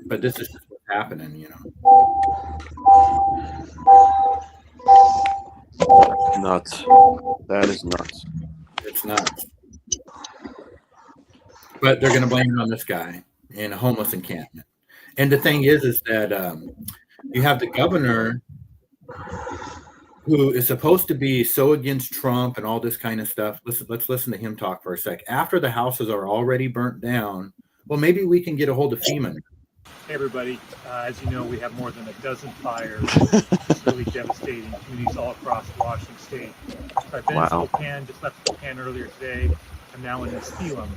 But this is just what's happening, you know. Nuts. That is nuts. It's nuts. But they're going to blame it on this guy in a homeless encampment. And the thing is that you have the governor who is supposed to be so against Trump and all this kind of stuff. Let's listen to him talk for a sec. After the houses are already burnt down, well, maybe we can get a hold of FEMA. Hey everybody, as you know, we have more than a dozen fires. It's really devastating communities all across Washington State. So I've been in Spokane, just left Spokane earlier today. I'm now in Estelum,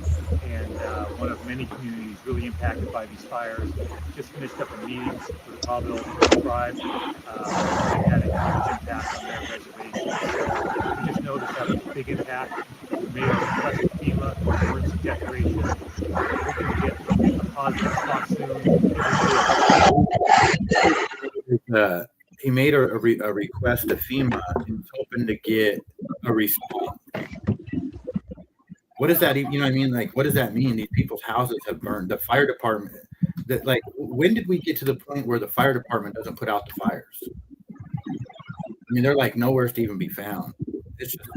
and one of many communities really impacted by these fires. Just finished up a meeting with the Powell tribe. They had a huge impact on their reservation. We just know this has a big impact. We made a request to FEMA for emergency declaration. We're going to get a positive spot soon. He made a request to FEMA and was hoping to get a response. What does that even, you know what I mean? Like, what does that mean? These people's houses have burned. The fire department, like, when did we get to the point where the fire department doesn't put out the fires? I mean, they're like nowhere to even be found. It's just.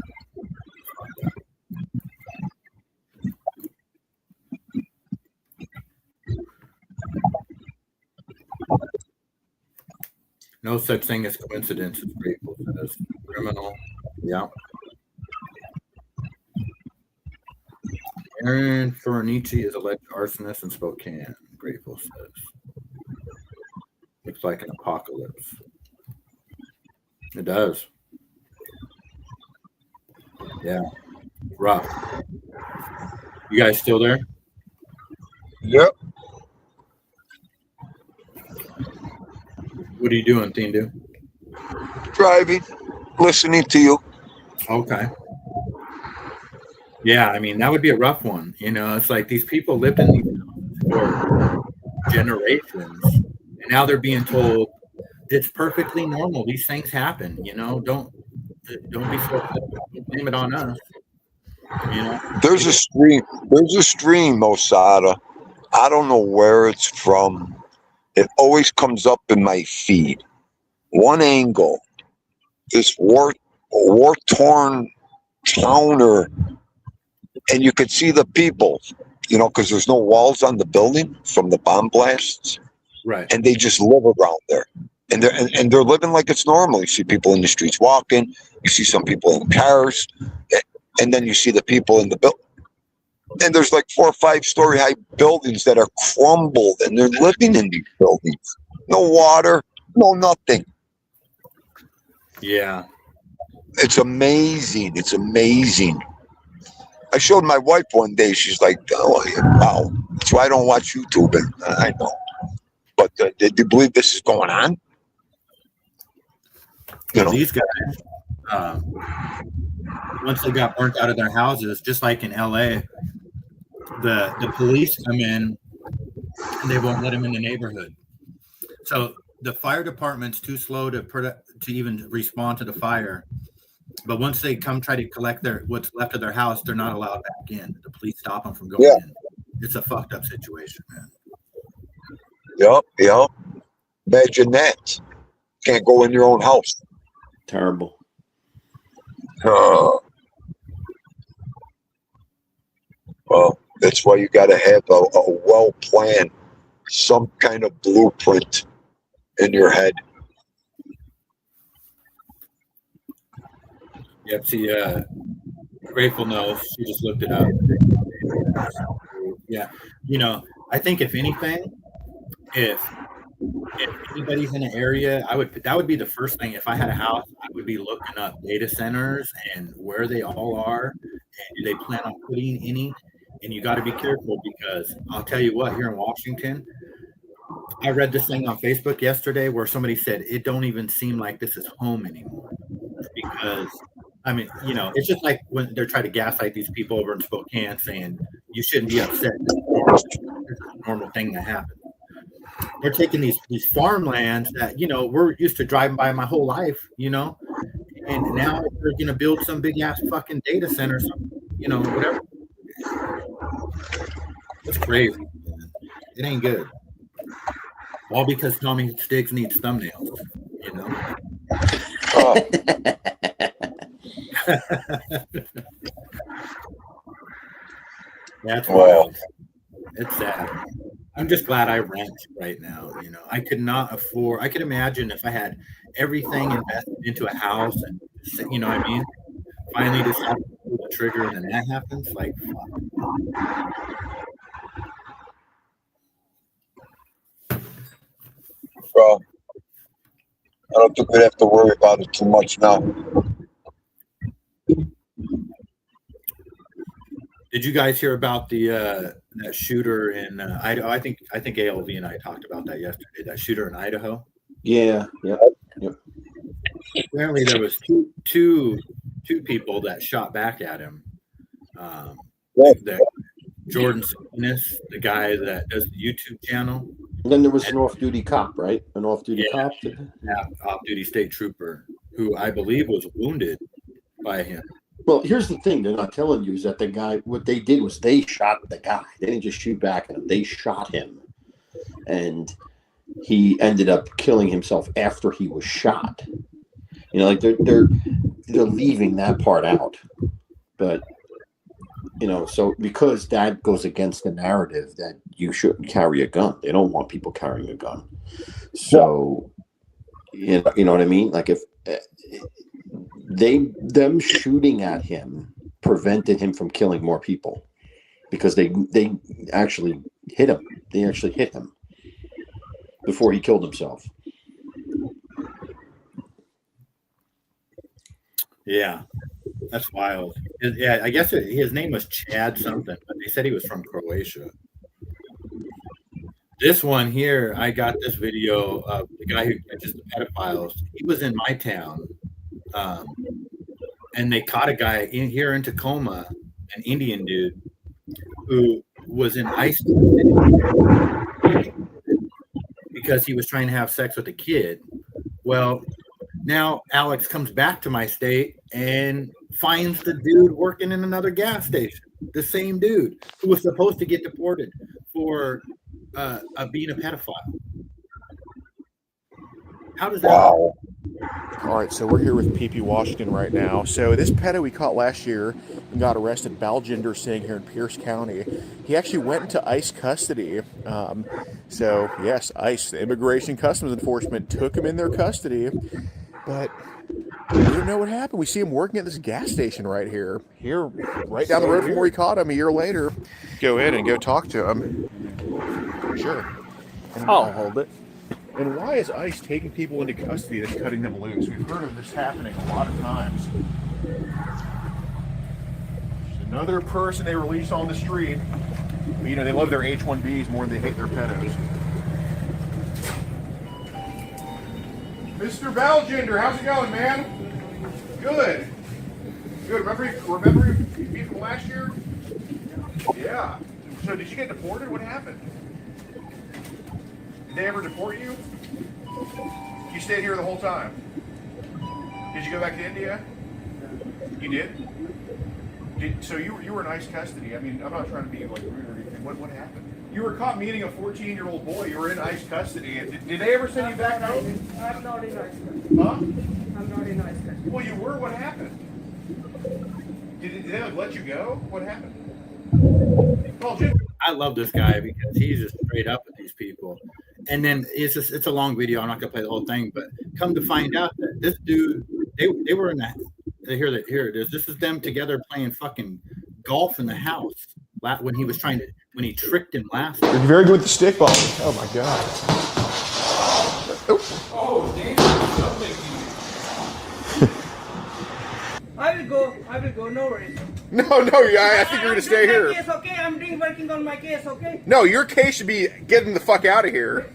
No such thing as coincidence, as Grateful says. Criminal. Yeah. Aaron Ferranici is alleged arsonist in Spokane, Grateful says. Looks like an apocalypse. It does. Yeah. Rough. You guys still there? Yep. What are you doing, Tindu? Driving, listening to you. Okay. Yeah, I mean, that would be a rough one. You know, it's like these people lived in these houses for generations, and now they're being told it's perfectly normal. These things happen. You know, don't be so blame it on us. You know, There's a stream. There's a stream, Osada. I don't know where it's from. It always comes up in my feed. One angle, this war-torn town, and you could see the people, you know, because there's no walls on the building from the bomb blasts, right? And they just live around there, and they're living like it's normal. You see people in the streets walking. You see some people in cars, and then you see the people in the building. And there's like 4 or 5 story high buildings that are crumbled, and they're living in these buildings. No water, no nothing. Yeah. It's amazing. It's amazing. I showed my wife one day. She's like, oh, wow. That's why I don't watch YouTube. And I know. But did you believe this is going on? You know, these guys, once they got burnt out of their houses, just like in LA, the police come in and they won't let them in the neighborhood. So the fire department's too slow to even respond to the fire. But once they come try to collect what's left of their house, they're not allowed back in. The police stop them from going in. It's a fucked up situation, man. Yep. Imagine that. Can't go in your own house. Terrible. Well, that's why you got to have a well-planned, some kind of blueprint in your head. Yep. See, Grateful knows. She just looked it up. Yeah. You know, I think if anything, if anybody's in an area, that would be the first thing. If I had a house, I would be looking up data centers and where they all are, and do they plan on putting any? And you got to be careful, because I'll tell you what, here in Washington, I read this thing on Facebook yesterday where somebody said it don't even seem like this is home anymore, because I mean, you know, it's just like when they're trying to gaslight these people over in Spokane, saying you shouldn't be upset. This is a normal thing that happens. They're taking these farmlands that, you know, we're used to driving by my whole life, you know, and now they're gonna build some big ass fucking data center, you know, whatever. It's crazy, man. It ain't good. All because Tommy Stiggs needs thumbnails, you know. That's wild. It's sad. I'm just glad I rent right now. You know, I could not afford. I could imagine if I had everything invested into a house, and you know what I mean. Finally, just have to pull the trigger, and then that happens. Like, Well, I don't think we'd have to worry about it too much now. did you guys hear about the that shooter in Idaho? I think ALV and I talked about that yesterday. That shooter in Idaho. Yeah. Yep. Apparently, there was two people that shot back at him. Jordan Salinas, the guy that does the YouTube channel. And then there was an off-duty cop, right? An off-duty cop. Off-duty state trooper, who I believe was wounded by him. Well, here's the thing they're not telling you is that the guy, what they did was they shot the guy. They didn't just shoot back at him. They shot him. And he ended up killing himself after he was shot. You know, like they're leaving that part out. But, you know, so because that goes against the narrative that you shouldn't carry a gun. They don't want people carrying a gun. So, you know what I mean? Like if them shooting at him prevented him from killing more people because they actually hit him. They actually hit him before he killed himself. Yeah, that's wild. Yeah, I guess his name was Chad something, but they said he was from Croatia. This one here, I got this video of the guy who catches the pedophiles. He was in my town, and they caught a guy in here in Tacoma an Indian dude who was in ICE because he was trying to have sex with a kid. Well, now Alex comes back to my state and finds the dude working in another gas station. The same dude who was supposed to get deported for being a pedophile. How does that? Wow. All right, so we're here with PP Washington right now. So this pedo we caught last year and got arrested, Baljinder Singh, here in Pierce County. He actually went into ICE custody. So yes, ICE, the Immigration Customs Enforcement, took him in their custody, but we don't know what happened. We see him working at this gas station right here, right down the road from where we caught him a year later. Go in and go talk to him. Sure. I'll hold it. And why is ICE taking people into custody and cutting them loose? We've heard of this happening a lot of times. There's another person they release on the street. But, you know, they love their H-1Bs more than they hate their pedos. Mr. Baljinder, how's it going, man? Good. Good. Remember me from last year? Yeah. So did you get deported? What happened? Did they ever deport you? You stayed here the whole time. Did you go back to India? You did? So you were in ICE custody. I mean, I'm not trying to be like rude or anything. What happened? You were caught meeting a 14-year-old boy. You were in ICE custody. Did they ever send you back home? I'm not in ICE custody. Huh? I'm not in ICE custody. Well, you were. What happened? Did they let you go? What happened? Oh, Jim. I love this guy because he's just straight up with these people. And then it's a long video. I'm not gonna play the whole thing, but come to find out that this dude, they were in that. Here it is. This is them together playing fucking golf in the house when he tricked him last time. You're very good with the stick ball. Oh my god. Oh, damn. I will go, no worries. No, I think you're gonna stay here. Case, okay? I'm working on my case, okay? No, your case should be getting the fuck out of here.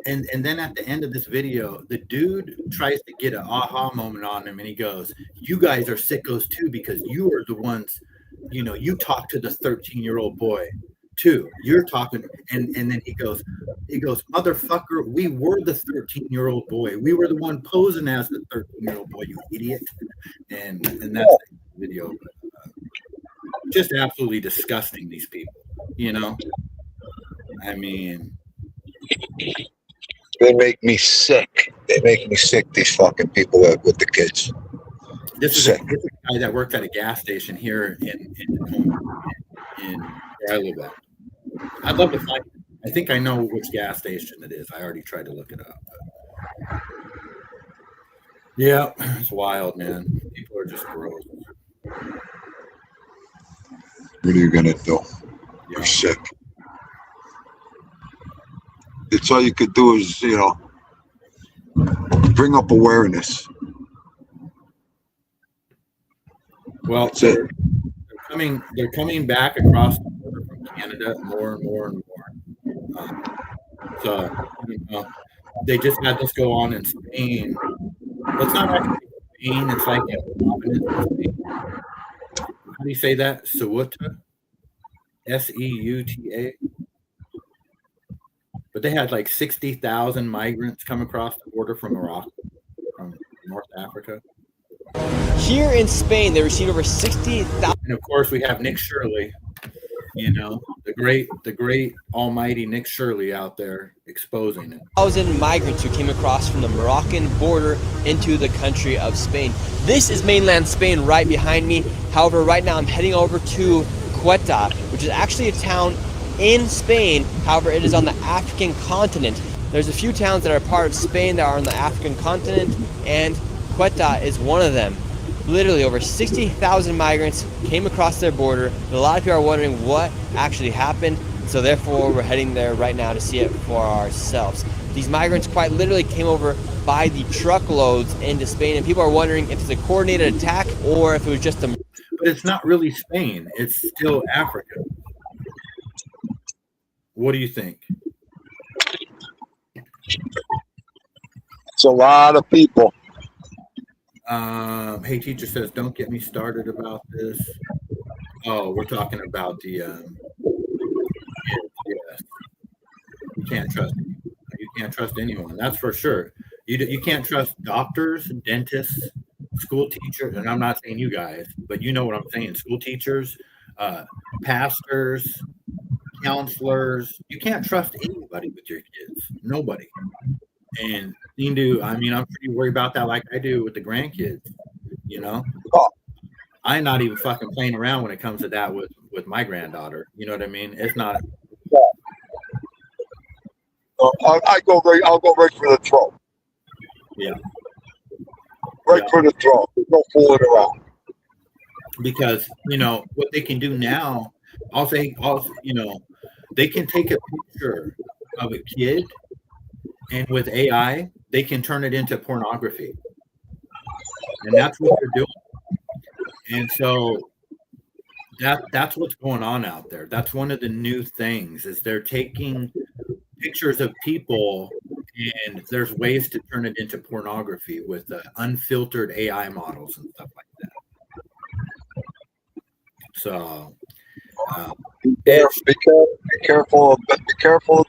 And then at the end of this video, the dude tries to get an aha moment on him, and he goes, "You guys are sickos too because you are the ones, you talk to the 13-year-old boy too. You're talking." And then he goes, "Motherfucker, we were the 13-year-old boy. We were the one posing as the 13-year-old boy, you idiot." And that's the video. Just absolutely disgusting, these people. I mean, they make me sick. These fucking people with the kids. This is a guy that worked at a gas station here in where I live at. I'd love to find. I think I know which gas station it is. I already tried to look it up. But yeah, it's wild, man. People are just gross. What are you gonna do? You're sick. It's all you could do is, bring up awareness. Well, that's it. They're coming back across the border from Canada more and more and more. So they just had this go on in Spain. Well, it's not actually Spain. It's like how do you say that? Ceuta, Seuta. But they had like 60,000 migrants come across the border from Morocco, from North Africa. Here in Spain, they received over 60,000. And of course, we have Nick Shirley, the great almighty Nick Shirley out there exposing it. 1,000 migrants who came across from the Moroccan border into the country of Spain. This is mainland Spain right behind me. However, right now I'm heading over to Ceuta, which is actually a town in Spain. However, it is on the African continent. There's a few towns that are part of Spain that are on the African continent, and Ceuta is one of them. Literally over 60,000 migrants came across their border. And a lot of people are wondering what actually happened. So therefore, we're heading there right now to see it for ourselves. These migrants quite literally came over by the truckloads into Spain, and people are wondering if it's a coordinated attack or if it was just a... But it's not really Spain. It's still Africa. What do you think? It's a lot of people. Hey, teacher says, don't get me started about this. Oh, we're talking about the. Yes. You can't trust. You can't trust anyone. That's for sure. You can't trust doctors, dentists, school teachers, and I'm not saying you guys, but you know what I'm saying. School teachers, pastors, counselors. You can't trust anybody with your kids. Nobody. And I mean, I'm pretty worried about that, like I do with the grandkids. You know, I'm not even fucking playing around when it comes to that with my granddaughter. You know what I mean? It's not. I'll go right for the throat. Yeah. Right for the throat. There's no fooling around. Because what they can do now, they can take a picture of a kid, and with AI, they can turn it into pornography, and that's what they're doing. And so that's what's going on out there. That's one of the new things is they're taking pictures of people, and there's ways to turn it into pornography with unfiltered AI models and stuff like that. So be careful of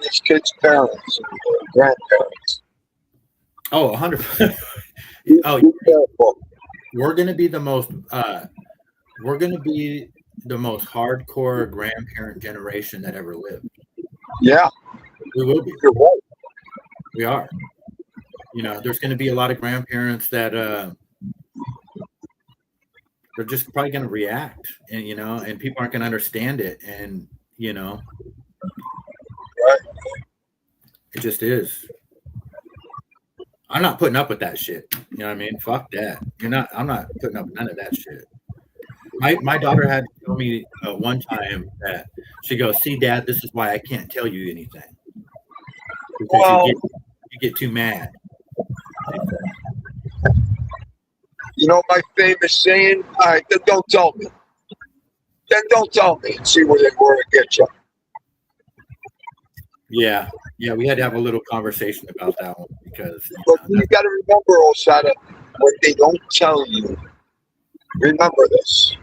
these kids' parents and grandparents. Oh, 100%. Oh, Be careful. we're gonna be the most hardcore grandparent generation that ever lived. Yeah, We will be. you're right. We are. There's going to be a lot of grandparents that they're just probably going to react, and people aren't going to understand it, and Right. it just is. I'm not putting up with that shit. You know what I mean? Fuck that. I'm not putting up with none of that shit. My daughter had to tell me one time that she goes, "See, Dad, this is why I can't tell you anything because Well, you get too mad." you know my famous saying? All right, then don't tell me. Then don't tell me and see where it gets you. Yeah, we had to have a little conversation about that one because But you got to remember, Osada, what they don't tell you. Remember this.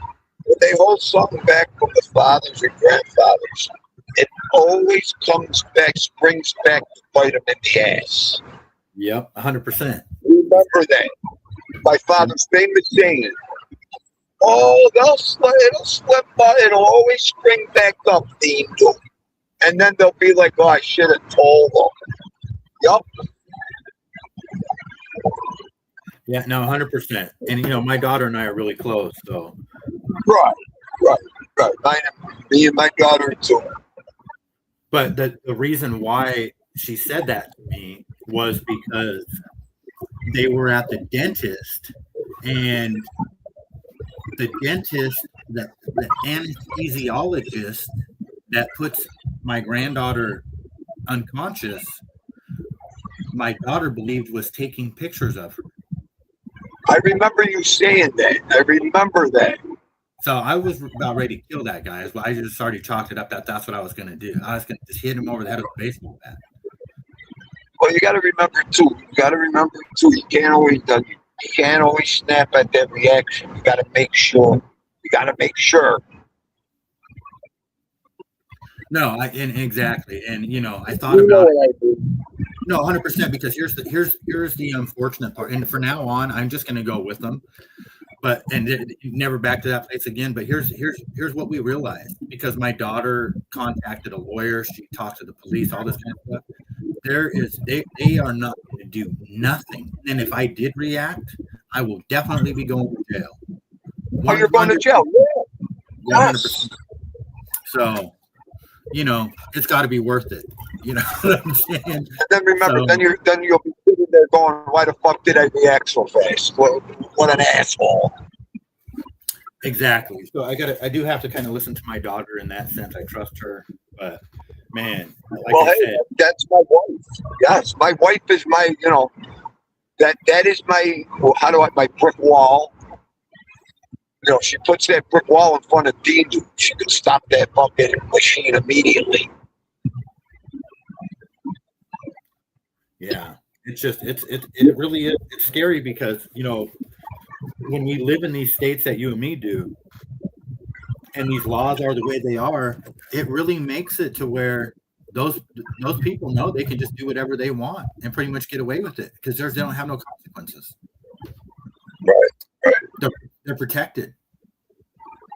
When they hold something back from the fathers and grandfathers, it always springs back to bite them in the ass. Yep, 100%. Remember that. My father's famous saying. Oh, it'll slip, but it'll always spring back up, Dean. And then they'll be like, oh, I should have told them. Yup. Yeah, no, 100%. And my daughter and I are really close, so. Right. Me and my daughter too. But the reason why she said that to me was because they were at the dentist, and the dentist, the anesthesiologist that puts my granddaughter unconscious, my daughter believed was taking pictures of her. I remember you saying that. I remember that. So I was about ready to kill that guy. But I just already chalked it up that's what I was going to do. I was going to just hit him over the head with a baseball bat. Well, you got to remember too. You can't always snap at that reaction. You got to make sure. No, exactly. And I thought about it. No, 100%. Because here's the unfortunate part. And for now on, I'm just going to go with them. But never back to that place again. But here's what we realized, because my daughter contacted a lawyer, she talked to the police, all this kind of stuff. They are not going to do nothing. And if I did react, I will definitely be going to jail. Oh, you're going to jail? Yeah. 100%. So, it's got to be worth it. You know what I'm saying? And then remember, then you'll be sitting there going, "Why the fuck did I react so fast? What an asshole!" Exactly. So I do have to kind of listen to my daughter in that sense. I trust her, but man, I said, that's my wife. Yes, my wife is my, that is my. My brick wall. She puts that brick wall in front of Dean. She could stop that fucking machine immediately. Yeah, it's just it really is. It's scary because when we live in these states that you and me do, and these laws are the way they are, it really makes it to where those people know they can just do whatever they want and pretty much get away with it because they don't have no consequences. Right. They're protected.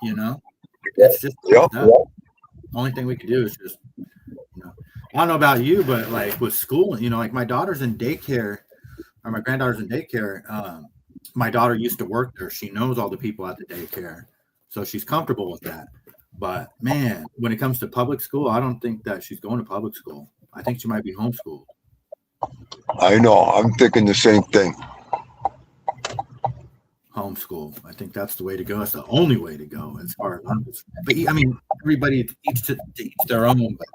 You know, it's just the only thing we can do is just, you know, I don't know about you, but like with school, you know, like my daughter's in daycare or my granddaughter's in daycare. My daughter used to work there. She knows all the people at the daycare, so she's comfortable with that. But man, when it comes to public school, I don't think that she's going to public school. I think she might be homeschooled. I know. I'm thinking the same thing. Homeschool. I think that's the way to go. It's the only way to go as far as I'm concerned. But I mean, everybody each to each their own. But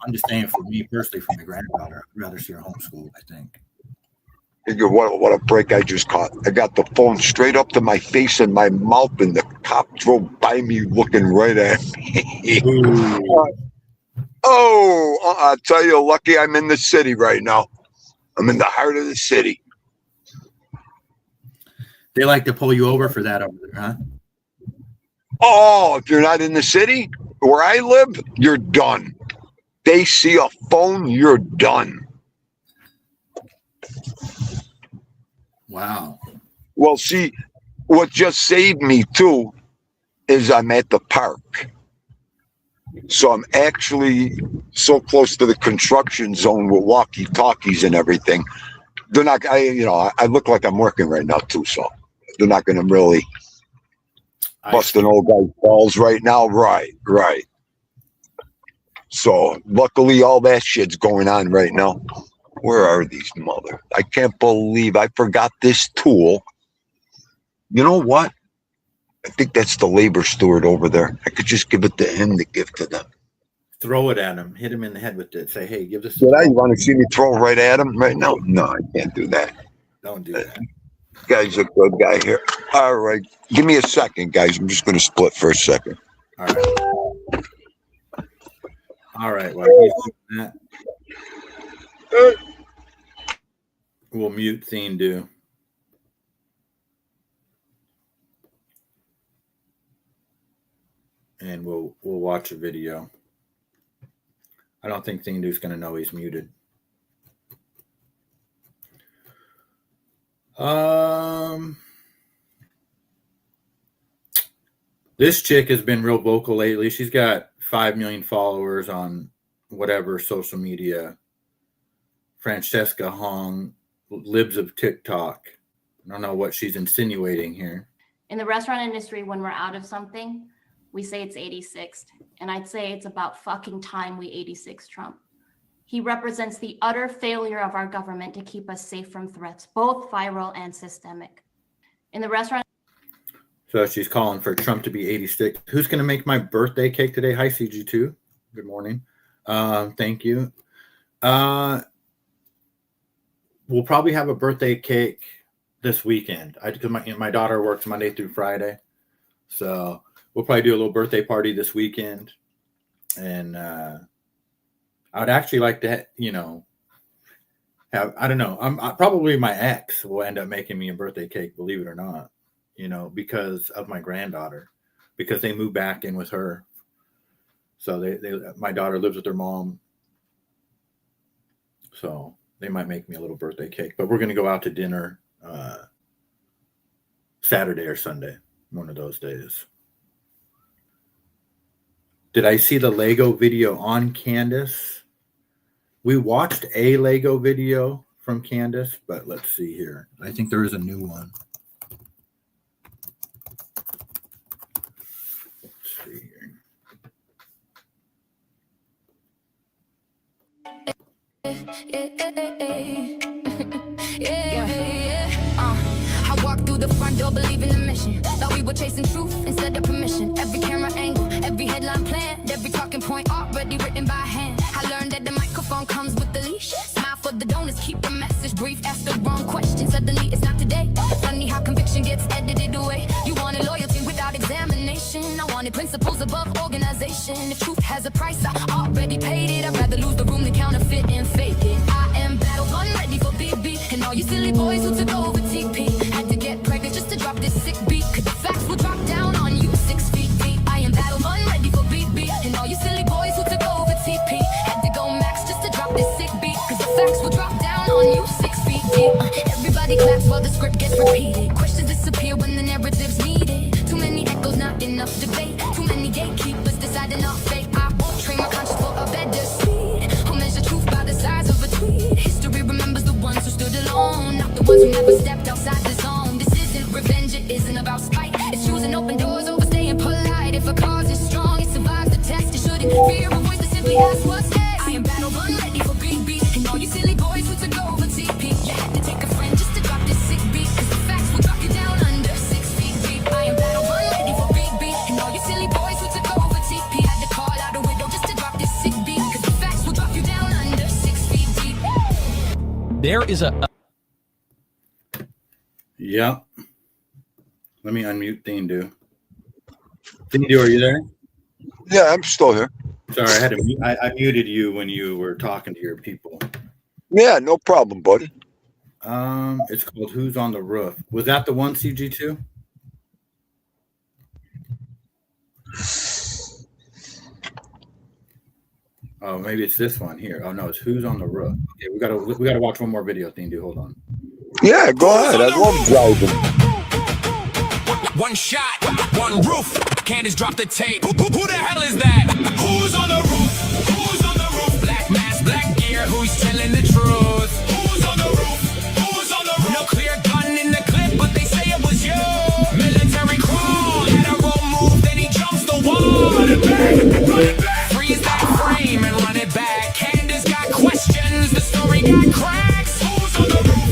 I'm just saying, for me personally, for my granddaughter, I'd rather see her homeschooled. I think. What a break I just caught. I got the phone straight up to my face and my mouth, and the cop drove by me looking right at me. I tell you, lucky I'm in the city right now. I'm in the heart of the city. They like to pull you over for that over there, huh? Oh, if you're not in the city where I live, you're done. They see a phone, you're done. Wow. Well, see, what just saved me too is I'm at the park. So I'm actually so close to the construction zone with walkie-talkies and everything. They're not, I look like I'm working right now too, so they're not going to really bust an old guy's balls right now. Right. So luckily all that shit's going on right now. Where are these mother? I can't believe I forgot this tool. You know what? I think that's the labor steward over there. I could just give it to him to give to them. Throw it at him. Hit him in the head with it. Say, hey, give this. You want to see me throw right at him right now? No, I can't do that. Don't do that. Guy's a good guy here. All right. Give me a second, guys. I'm just going to split for a second. All right. Well, he's doing that. We'll mute Thien Do. And we'll watch a video. I don't think Thien Do's going to know he's muted. This chick has been real vocal lately. She's got 5 million followers on whatever social media. Francesca Hong, libs of TikTok. I don't know what she's insinuating here. In the restaurant industry, when we're out of something, we say it's 86th. And I'd say it's about fucking time we 86 Trump. He represents the utter failure of our government to keep us safe from threats, both viral and systemic. In the restaurant. So she's calling for Trump to be 86. Who's going to make my birthday cake today? Hi, CG2. Good morning. Thank you. We'll probably have a birthday cake this weekend. Because my daughter works Monday through Friday. So we'll probably do a little birthday party this weekend. And I would actually like to, have, I don't know, probably my ex will end up making me a birthday cake, believe it or not, because of my granddaughter, because they moved back in with her. So my daughter lives with her mom. So they might make me a little birthday cake, but we're going to go out to dinner Saturday or Sunday, one of those days. Did I see the Lego video on Candace? We watched a Lego video from Candace, but let's see here. I think there is a new one. Let's see here. I walked through the front door believing the mission. Thought we were chasing truth instead of permission. Every camera angle, every headline planned, every talking point already written by hand. I learned that the microphone comes with the leash. Smile for the donors, keep the message brief. Ask the wrong question, suddenly it's not today. Funny how conviction gets edited away. You wanted loyalty without examination. I wanted principles above organization. If truth has a price, I already paid it. I'd rather lose the room than counterfeit and fake it. I am battle gun ready for BB. And all you silly boys who took over TP had to get pregnant just to drop this sick beat. Cause the facts will drop down on you 6 feet deep. I am battle gun script gets repeated. Questions disappear when the narrative's needed. Too many echoes, not enough debate. Too many gatekeepers deciding our fate. I won't train my conscience for a better speed. I'll measure truth by the size of a tweet. History remembers the ones who stood alone, not the ones who never stepped outside the zone. This isn't revenge, it isn't about spite. It's choosing open doors over staying polite. If a cause is strong, it survives the test. It shouldn't fear a voice that simply asks what's next. I am battle run, ready for big beat. And all you silly boys who took over TP, you had to take a friend just to drop this sick beat. Cause the facts will drop you down under 6 feet deep. I am battle run, ready for big beat. And all you silly boys who took over TP, had to call out a window just to drop this sick beat. Cause the facts will drop you down under 6 feet deep. There is a Yep. Let me unmute Thindu. Thindu, are you there? Yeah, I'm still here. Sorry, I had to mute. I muted you when you were talking to your people. Yeah, no problem, buddy. It's called Who's on the Roof. Was that the one, CG2? Oh, maybe it's this one here. Oh no, it's Who's on the Roof. Okay, we gotta watch one more video, Thindu. Hold on. Yeah, go ahead. I love driving. One shot, one roof. Candace dropped the tape. Who the hell is that? Who's on the roof? Who's on the roof? Black mask, black gear. Who's telling the truth? Who's on the roof? Who's on the roof? No clear gun in the clip, but they say it was you. Military crawl, lateral move, then he jumps the wall. Run it back, run it back. Freeze that frame and run it back. Candace got questions, the story got cracks. Who's on the roof?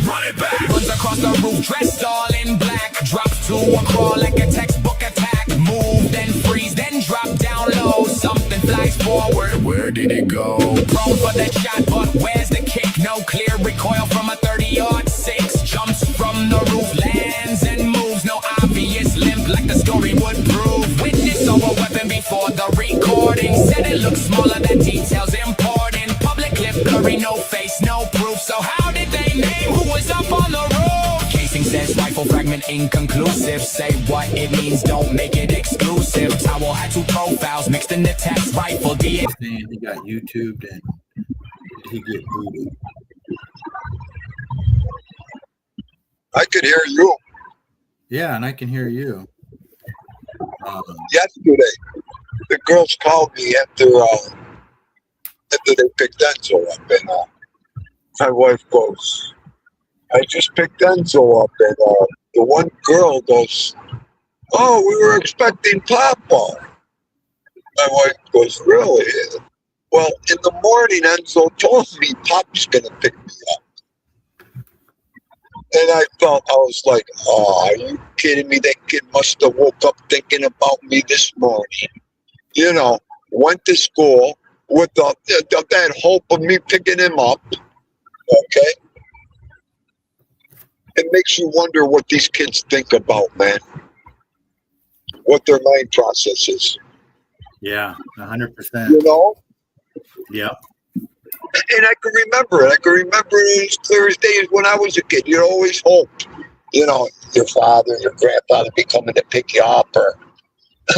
Run it back. Runs across the roof, dressed all in black. Drops to a crawl like a textbook attack. Move, then freeze, then drop down low. Something flies forward. Where did it go? Prone for the shot, but where's the kick? No clear recoil from a 30-06. Jumps from the roof, lands and moves. No obvious limp like the story would prove. Witness over weapon before the recording. Said it looks smaller, that details important. Public clip blurry, no face, no proof. So how did they name who was up on the roof? Casing says rifle fragment inconclusive. Say what it means, don't make it exclusive. Towel had 2 profiles mixed in the text. Rifle DNA. He got YouTubed and he get booted. I could hear you. Yeah, and I can hear you. Yesterday, the girls called me after they picked Enzo up, and my wife goes, I just picked Enzo up, and the one girl goes, oh, we were expecting Papa. My wife goes, really? Well, in the morning, Enzo told me Papa's going to pick me up. And I was like, oh, are you kidding me? That kid must have woke up thinking about me this morning. You know, went to school with that hope of me picking him up. Okay? It makes you wonder what these kids think about, man. What their mind process is. Yeah, 100%. You know? Yep. And I can remember it. I can remember it as clear as day as when I was a kid. You always hoped, you know, your father, your grandfather be coming to pick you up, or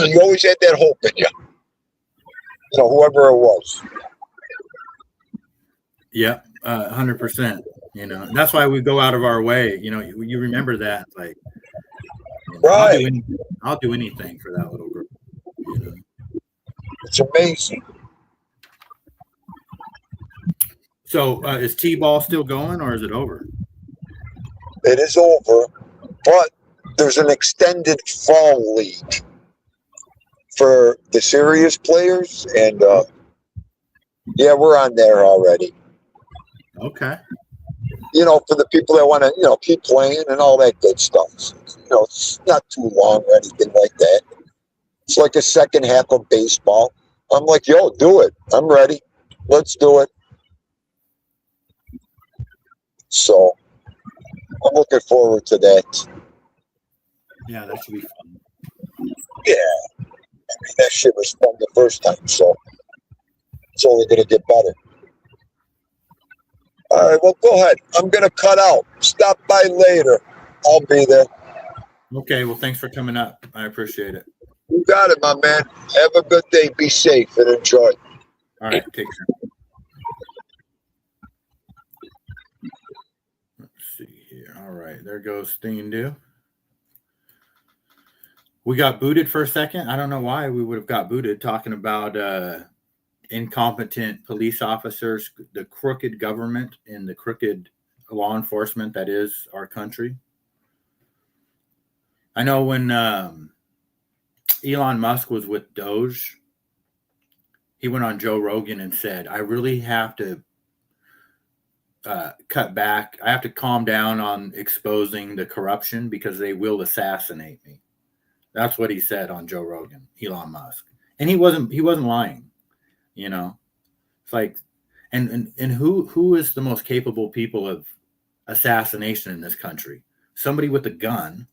you always had that hope in you. You know, whoever it was. Yep, 100%. You know, and that's why we go out of our way. You know, you remember that, like, you know, right? I'll do anything for that little girl. You know? It's amazing. So, is T-ball still going, or is it over? It is over, but there's an extended fall league for the serious players, and yeah, we're on there already. Okay. You know, for the people that want to, you know, keep playing and all that good stuff. You know, it's not too long or anything like that. It's like a second half of baseball. I'm like, yo, do it. I'm ready. Let's do it. So I'm looking forward to that. Yeah, that should be fun. Yeah. I mean, that shit was fun the first time, so it's only going to get better. All right, well, go ahead. I'm going to cut out. Stop by later. I'll be there. Okay, well, thanks for coming up. I appreciate it. You got it, my man. Have a good day. Be safe and enjoy. All right, take care. Let's see. All right, there goes Steen Do. We got booted for a second. I don't know why we would have got booted talking about incompetent police officers, the crooked government, and the crooked law enforcement that is our country. I know when Elon Musk was with Doge, he went on Joe Rogan and said, I really have to cut back. I have to calm down on exposing the corruption because they will assassinate me. That's what he said on Joe Rogan, Elon Musk. And he wasn't lying, you know. It's like, and who is the most capable people of assassination in this country? Somebody with a gun.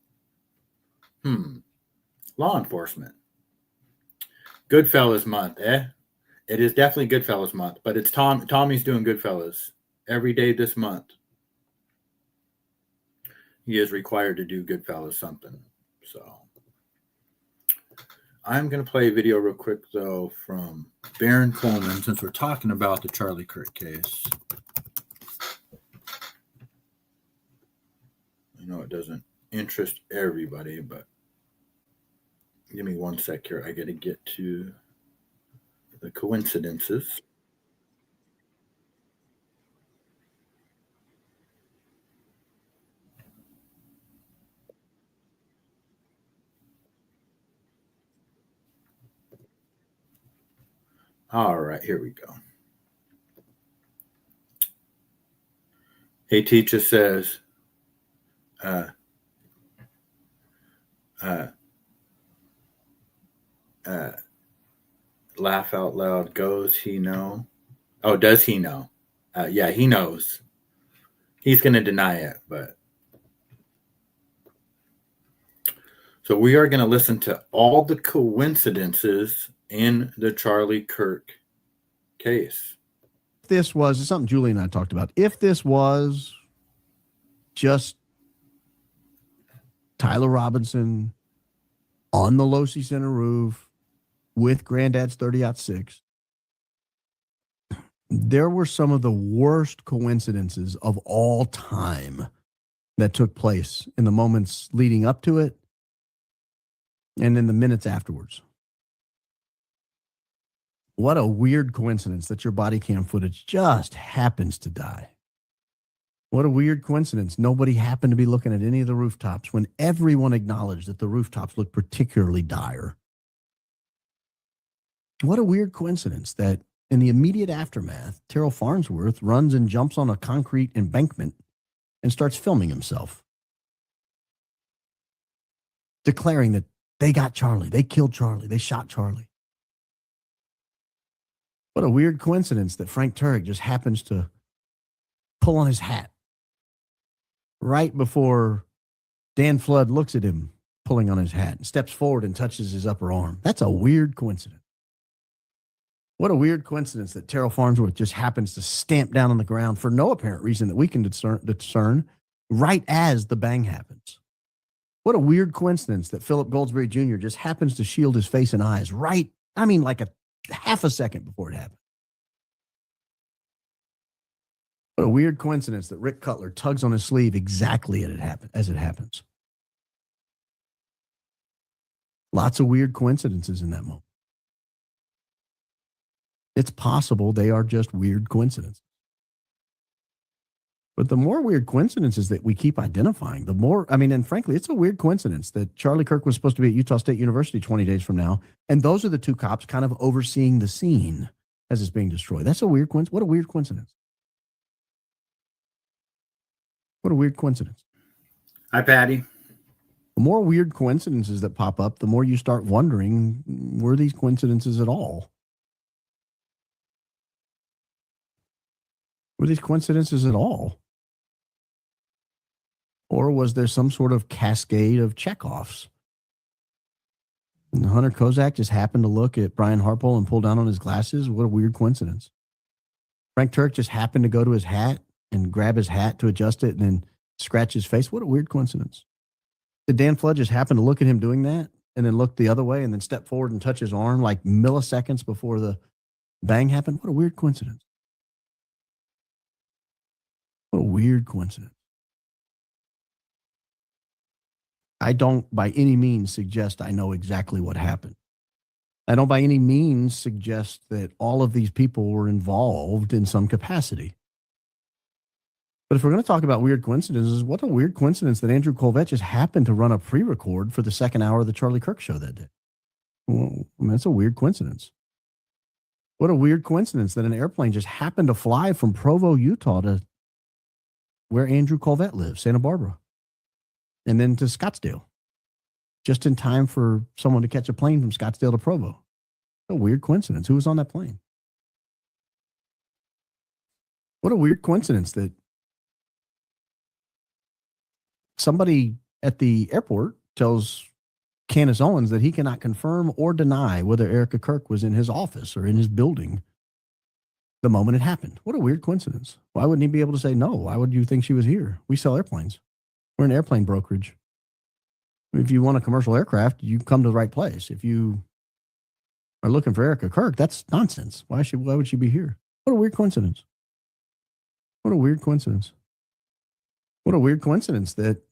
Law enforcement. Goodfellas month, eh? It is definitely Goodfellas month, but it's Tommy's doing Goodfellas every day this month. He is required to do Goodfellas something. So I'm going to play a video real quick, though, from Baron Coleman, since we're talking about the Charlie Kirk case. I know it doesn't interest everybody, but give me one sec here. I got to get to the coincidences. All right, here we go. Hey, teacher says, laugh out loud, goes he know? Oh, does he know? Yeah, he knows. He's going to deny it, but. So we are going to listen to all the coincidences in the Charlie Kirk case. This was something Julie and I talked about. If this was just Tyler Robinson on the Losi Center roof with Granddad's 30-06, there were some of the worst coincidences of all time that took place in the moments leading up to it and in the minutes afterwards. What a weird coincidence that your body cam footage just happens to die. What a weird coincidence. Nobody happened to be looking at any of the rooftops when everyone acknowledged that the rooftops looked particularly dire. What a weird coincidence that in the immediate aftermath, Terrell Farnsworth runs and jumps on a concrete embankment and starts filming himself, declaring that they got Charlie, they killed Charlie, they shot Charlie. What a weird coincidence that Frank Turek just happens to pull on his hat right before Dan Flood looks at him pulling on his hat and steps forward and touches his upper arm. That's a weird coincidence. What a weird coincidence that Terrell Farnsworth just happens to stamp down on the ground for no apparent reason that we can discern right as the bang happens. What a weird coincidence that Philip Goldsberry Jr. just happens to shield his face and eyes right, I mean, like a half a second before it happened. What a weird coincidence that Rick Cutler tugs on his sleeve exactly as it happens. Lots of weird coincidences in that moment. It's possible they are just weird coincidences. But the more weird coincidences that we keep identifying, the more, I mean, and frankly, it's a weird coincidence that Charlie Kirk was supposed to be at Utah State University 20 days from now, and those are the two cops kind of overseeing the scene as it's being destroyed. That's a weird coincidence. What a weird coincidence. What a weird coincidence. Hi, Patty. The more weird coincidences that pop up, the more you start wondering, were these coincidences at all? Were these coincidences at all? Or was there some sort of cascade of checkoffs? And Hunter Kozak just happened to look at Brian Harpole and pull down on his glasses? What a weird coincidence. Frank Turek just happened to go to his hat and grab his hat to adjust it and then scratch his face? What a weird coincidence. Did Dan Flood just happen to look at him doing that and then look the other way and then step forward and touch his arm like milliseconds before the bang happened? What a weird coincidence. What a weird coincidence. I don't by any means suggest I know exactly what happened. I don't by any means suggest that all of these people were involved in some capacity. But if we're going to talk about weird coincidences, what a weird coincidence that Andrew Colvett just happened to run a pre-record for the second hour of the Charlie Kirk show that day. Well, I mean, that's a weird coincidence. What a weird coincidence that an airplane just happened to fly from Provo, Utah to where Andrew Colvett lives, Santa Barbara, and then to Scottsdale, just in time for someone to catch a plane from Scottsdale to Provo. What a weird coincidence. Who was on that plane? What a weird coincidence that somebody at the airport tells Candace Owens that he cannot confirm or deny whether Erica Kirk was in his office or in his building the moment it happened. What a weird coincidence. Why wouldn't he be able to say no? Why would you think she was here? We sell airplanes. We're an airplane brokerage. If you want a commercial aircraft, you come to the right place. If you are looking for Erica Kirk, that's nonsense. Why would she be here? What a weird coincidence. What a weird coincidence. What a weird coincidence that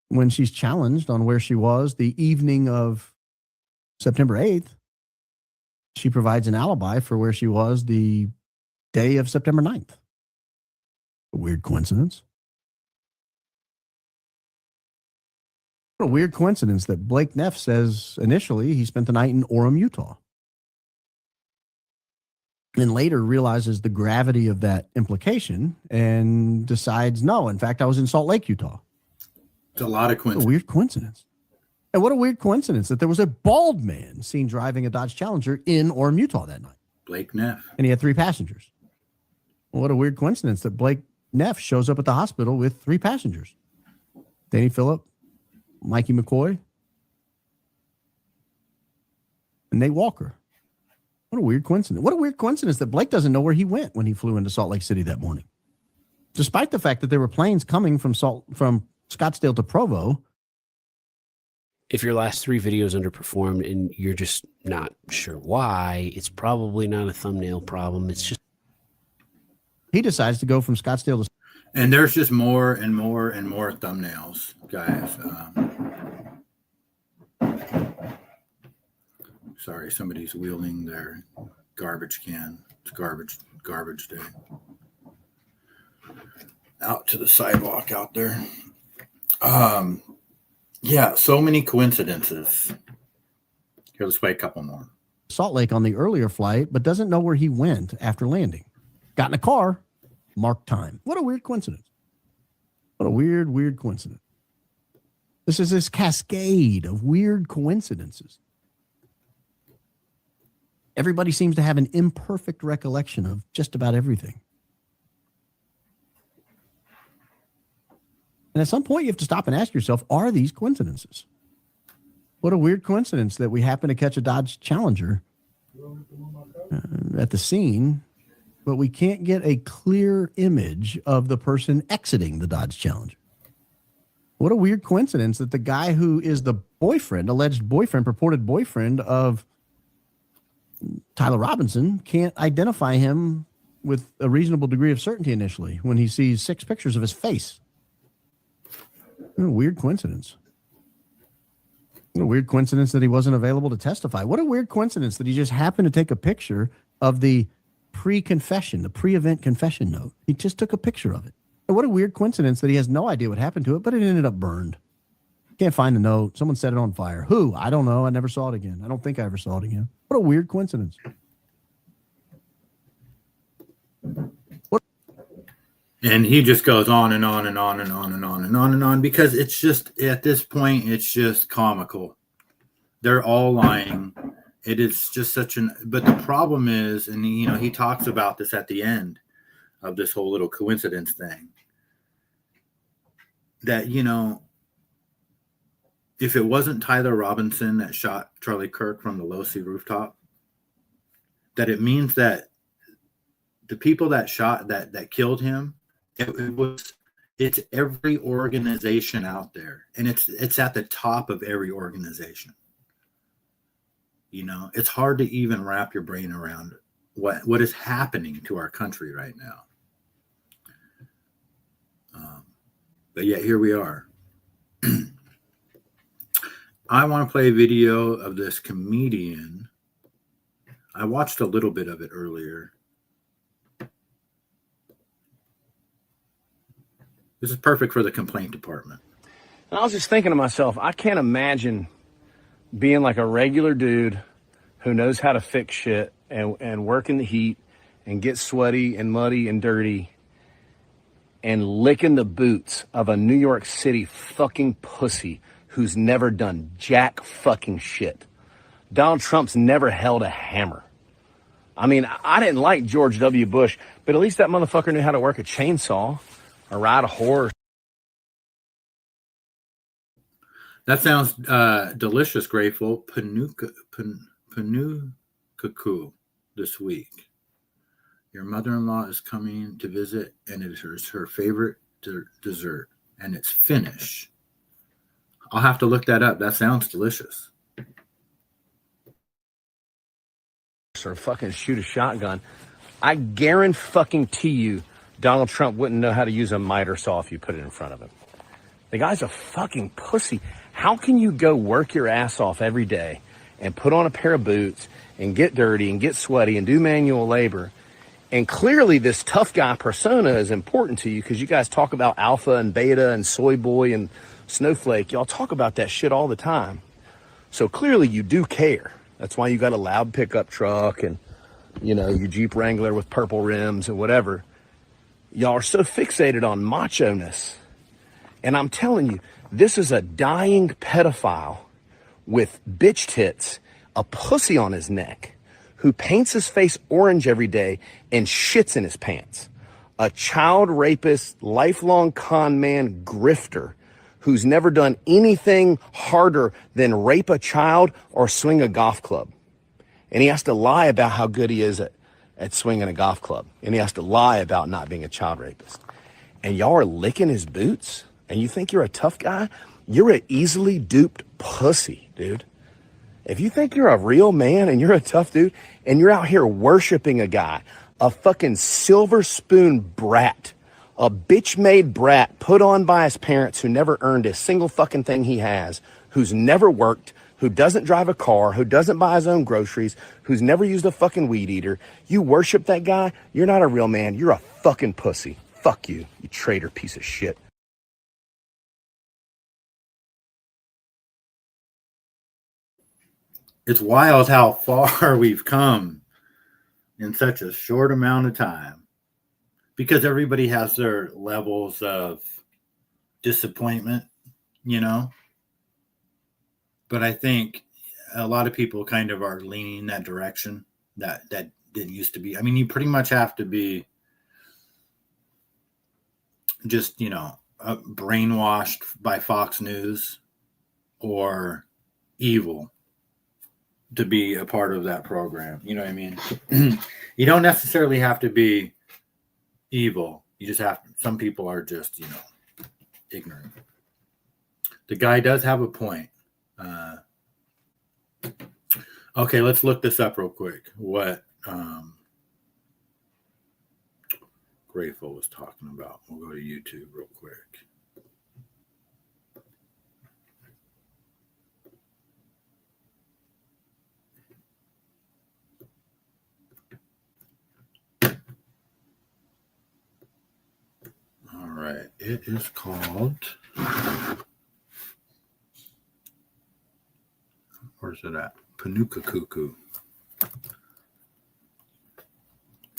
when she's challenged on where she was the evening of September 8th, she provides an alibi for where she was the day of September 9th. A weird coincidence. What a weird coincidence that Blake Neff says initially he spent the night in Orem, Utah. And later realizes the gravity of that implication and decides, no, in fact, I was in Salt Lake, Utah. It's a lot of coincidence. What a weird coincidence. And what a weird coincidence that there was a bald man seen driving a Dodge Challenger in Orem, Utah that night. Blake Neff. And he had 3 passengers. Well, what a weird coincidence that Blake Neff shows up at the hospital with 3 passengers. Danny Phillip, Mikey McCoy, and Nate Walker. What a weird coincidence. What a weird coincidence that Blake doesn't know where he went when he flew into Salt Lake City that morning. Despite the fact that there were planes coming from Scottsdale to Provo. If your last 3 videos underperformed and you're just not sure why, it's probably not a thumbnail problem. It's just he decides to go from Scottsdale to. And there's just more and more and more thumbnails, guys. Sorry, somebody's wielding their garbage can. It's garbage day. Out to the sidewalk out there. Yeah, so many coincidences. Here, let's play a couple more. Salt Lake on the earlier flight, but doesn't know where he went after landing. Got in a car, marked time. What a weird coincidence. What a weird coincidence. This is this cascade of weird coincidences. Everybody seems to have an imperfect recollection of just about everything. And at some point, you have to stop and ask yourself, are these coincidences? What a weird coincidence that we happen to catch a Dodge Challenger at the scene, but we can't get a clear image of the person exiting the Dodge Challenger. What a weird coincidence that the guy who is the boyfriend, alleged boyfriend, purported boyfriend of Tyler Robinson can't identify him with a reasonable degree of certainty initially when he sees 6 pictures of his face. What a weird coincidence. What a weird coincidence that he wasn't available to testify. What a weird coincidence that he just happened to take a picture of the pre-confession, the pre-event confession note. He just took a picture of it. And what a weird coincidence that he has no idea what happened to it, but it ended up burned. Can't find the note. Someone set it on fire. Who? I don't know. I never saw it again. I don't think I ever saw it again. What a weird coincidence. And he just goes on and on and on and on and on and on and on because it's just, at this point, it's just comical. They're all lying. It is just but the problem is, and he talks about this at the end of this whole little coincidence thing, that, if it wasn't Tyler Robinson that shot Charlie Kirk from the Losi rooftop, that it means that the people that shot, that killed him, it's every organization out there, and it's at the top of every organization. It's hard to even wrap your brain around what is happening to our country right now. But yet here we are. I want to play a video of this comedian. I watched a little bit of it earlier. This is perfect for the complaint department. And I was just thinking to myself, I can't imagine being like a regular dude who knows how to fix shit and work in the heat and get sweaty and muddy and dirty and licking the boots of a New York City fucking pussy who's never done jack fucking shit. Donald Trump's never held a hammer. I mean, I didn't like George W. Bush, but at least that motherfucker knew how to work a chainsaw or ride a horse. That sounds delicious, Grateful. Panukaku this week. Your mother-in-law is coming to visit, and it is her favorite dessert, and it's Finnish. I'll have to look that up. That sounds delicious. Or fucking shoot a shotgun. I guarantee you Donald Trump wouldn't know how to use a miter saw if you put it in front of him. The guy's a fucking pussy. How can you go work your ass off every day and put on a pair of boots and get dirty and get sweaty and do manual labor? And clearly this tough guy persona is important to you because you guys talk about alpha and beta and soy boy and snowflake. Y'all talk about that shit all the time. So clearly you do care. That's why you got a loud pickup truck and, you know, your Jeep Wrangler with purple rims and whatever. Y'all are so fixated on macho-ness. And I'm telling you, this is a dying pedophile with bitch tits, a pussy on his neck, who paints his face orange every day and shits in his pants. A child rapist, lifelong con man grifter who's never done anything harder than rape a child or swing a golf club. And he has to lie about how good he is at swinging a golf club. And he has to lie about not being a child rapist. And y'all are licking his boots? And you think you're a tough guy? You're an easily duped pussy, dude. If you think you're a real man and you're a tough dude and you're out here worshiping a guy, a fucking silver spoon brat, a bitch-made brat put on by his parents who never earned a single fucking thing he has, who's never worked, who doesn't drive a car, who doesn't buy his own groceries, who's never used a fucking weed eater. You worship that guy, you're not a real man. You're a fucking pussy. Fuck you, you traitor piece of shit. It's wild how far we've come in such a short amount of time. Because everybody has their levels of disappointment, you know. But I think a lot of people kind of are leaning in that direction that didn't used to be. I mean, you pretty much have to be just, you know, brainwashed by Fox News or evil to be a part of that program. You know what I mean? You don't necessarily have to be evil. You just have to, some people are just, you know, ignorant. The guy does have a point. Okay, let's look this up real quick. What Grateful was talking about. We'll go to YouTube real quick. All right, it is called, where's it at? Panukaku.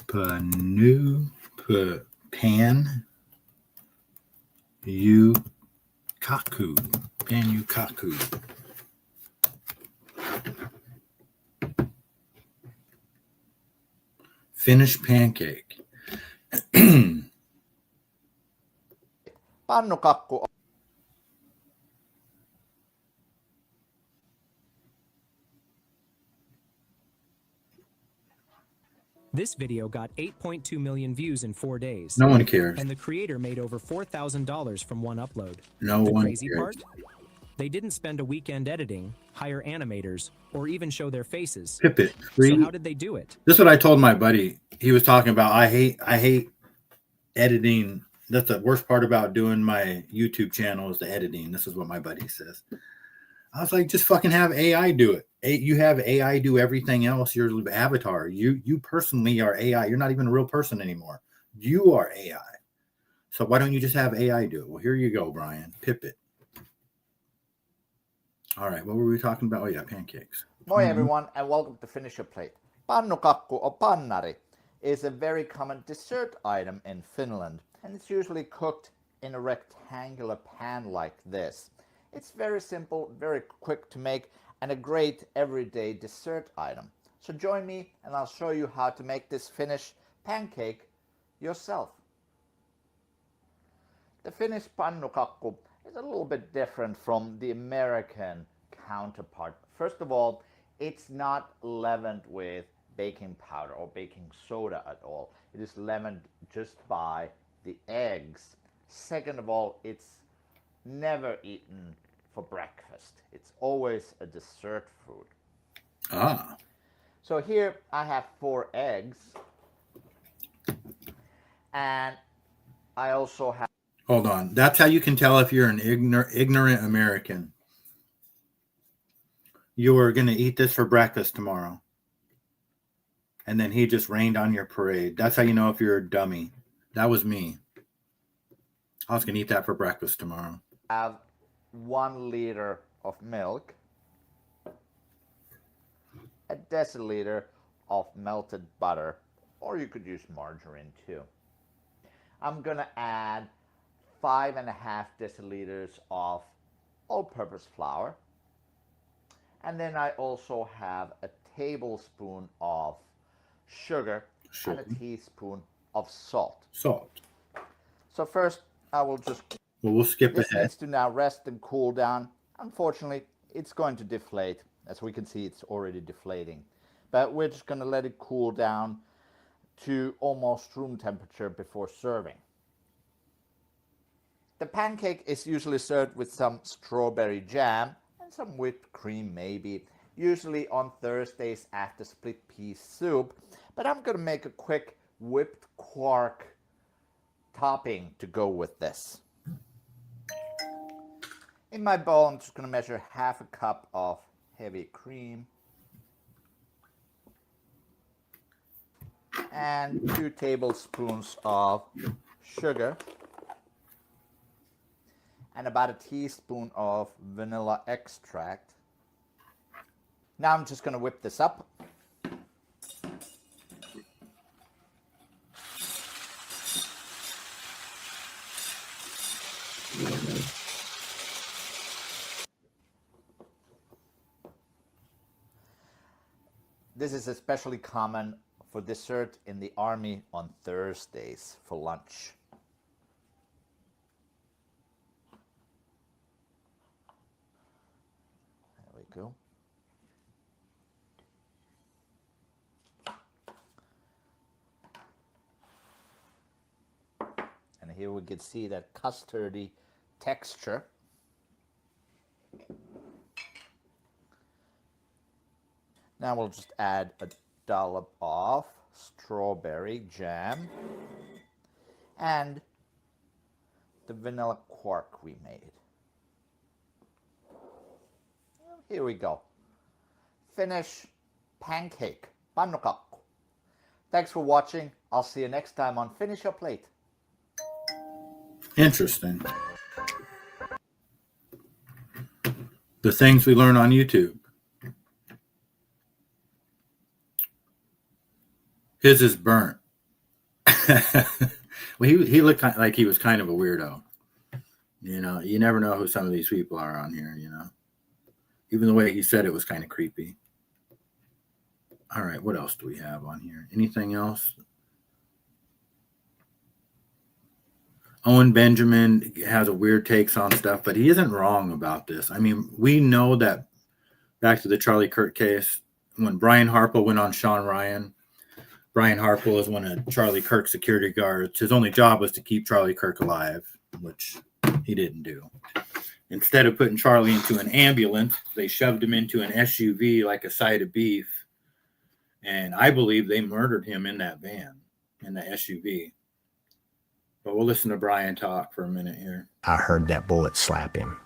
Panukaku. Finnish pancake. Pannukakku. This video got 8.2 million views in 4 days. No one cares. And the creator made over $4,000 from one upload. No the one crazy cares. part? They didn't spend a weekend editing, hire animators, or even show their faces. Pip it. So how did they do it? This is what I told my buddy. He was talking about, I hate editing. That's the worst part about doing my YouTube channel is the editing. This is what my buddy says. I was like, just fucking have AI do it. You have AI do everything else. Your avatar. You personally are AI. You're not even a real person anymore. You are AI. So why don't you just have AI do it? Well, here you go, Brian. Pip it. All right, what were we talking about? Oh yeah, pancakes. Moi everyone, and welcome to Finish Your Plate. Pannukakku or pannari is a very common dessert item in Finland, and it's usually cooked in a rectangular pan like this. It's very simple, very quick to make, and a great everyday dessert item. So join me and I'll show you how to make this Finnish pancake yourself. The Finnish pannukakku is a little bit different from the American counterpart. First of all, it's not leavened with baking powder or baking soda at all. It is leavened just by the eggs. Second of all, it's never eaten for breakfast. It's always a dessert food. Ah. So here I have 4 eggs. And I also have... Hold on. That's how you can tell if you're an ignorant American. You are going to eat this for breakfast tomorrow. And then he just rained on your parade. That's how you know if you're a dummy. That was me. I was going to eat that for breakfast tomorrow. I have 1 liter of milk, a deciliter of melted butter, or you could use margarine too. I'm going to add 5.5 deciliters of all-purpose flour. And then I also have a tablespoon of sugar and a teaspoon of salt. Salt. So first, I will just... Well, we'll skip this ahead. needs to now rest and cool down. Unfortunately, it's going to deflate. As we can see, it's already deflating. But we're just going to let it cool down to almost room temperature before serving. The pancake is usually served with some strawberry jam and some whipped cream maybe, usually on Thursdays after split pea soup. But I'm going to make a quick whipped quark topping to go with this. In my bowl, I'm just going to measure 1/2 cup of heavy cream and 2 tablespoons of sugar and about a teaspoon of vanilla extract. Now I'm just going to whip this up. This is especially common for dessert in the army on Thursdays for lunch. There we go. And here we can see that custardy texture. Now we'll just add a dollop of strawberry jam and the vanilla quark we made. Here we go. Finnish pancake, pannukakku. Thanks for watching. I'll see you next time on Finish Your Plate. Interesting. The things we learn on YouTube. His is burnt. Well, he looked like he was kind of a weirdo. You know, you never know who some of these people are on here, you know. Even the way he said it was kind of creepy. All right, what else do we have on here? Anything else? Owen Benjamin has a weird takes on stuff, but he isn't wrong about this. I mean, we know that back to the Charlie Kirk case, when Brian Harple went on Sean Ryan, Brian Harple is one of Charlie Kirk's security guards. His only job was to keep Charlie Kirk alive, which he didn't do. Instead of putting Charlie into an ambulance, they shoved him into an SUV like a side of beef. And I believe they murdered him in that van, in the SUV. But we'll listen to Brian talk for a minute here. I heard that bullet slap him.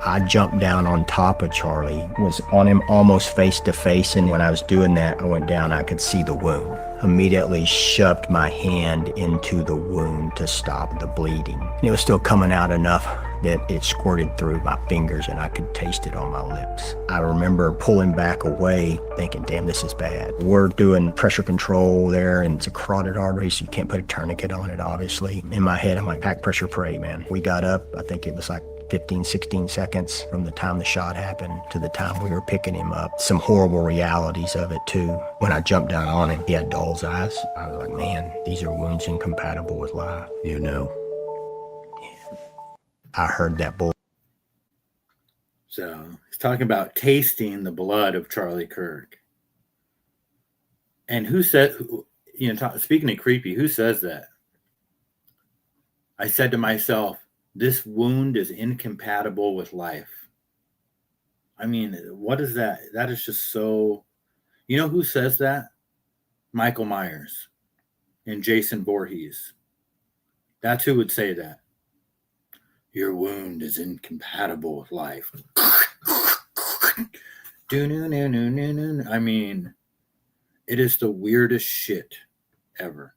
I jumped down on top of Charlie, was on him almost face to face, and when I was doing that, I went down, I could see the wound. Immediately shoved my hand into the wound to stop the bleeding. And it was still coming out enough that it squirted through my fingers and I could taste it on my lips. I remember pulling back away thinking, damn, this is bad. We're doing pressure control there and it's a carotid artery, so you can't put a tourniquet on it, obviously. In my head, I'm like, pack pressure, pray, man. We got up, I think it was like 15, 16 seconds from the time the shot happened to the time we were picking him up. Some horrible realities of it too. When I jumped down on him, he had doll's eyes. I was like, man, these are wounds incompatible with life, you know. I heard that bull. So he's talking about tasting the blood of Charlie Kirk. And who said, speaking of creepy, who says that? I said to myself, this wound is incompatible with life. I mean, what is that? That is just so... You know who says that? Michael Myers and Jason Voorhees. That's who would say that. Your wound is incompatible with life. I mean, it is the weirdest shit ever.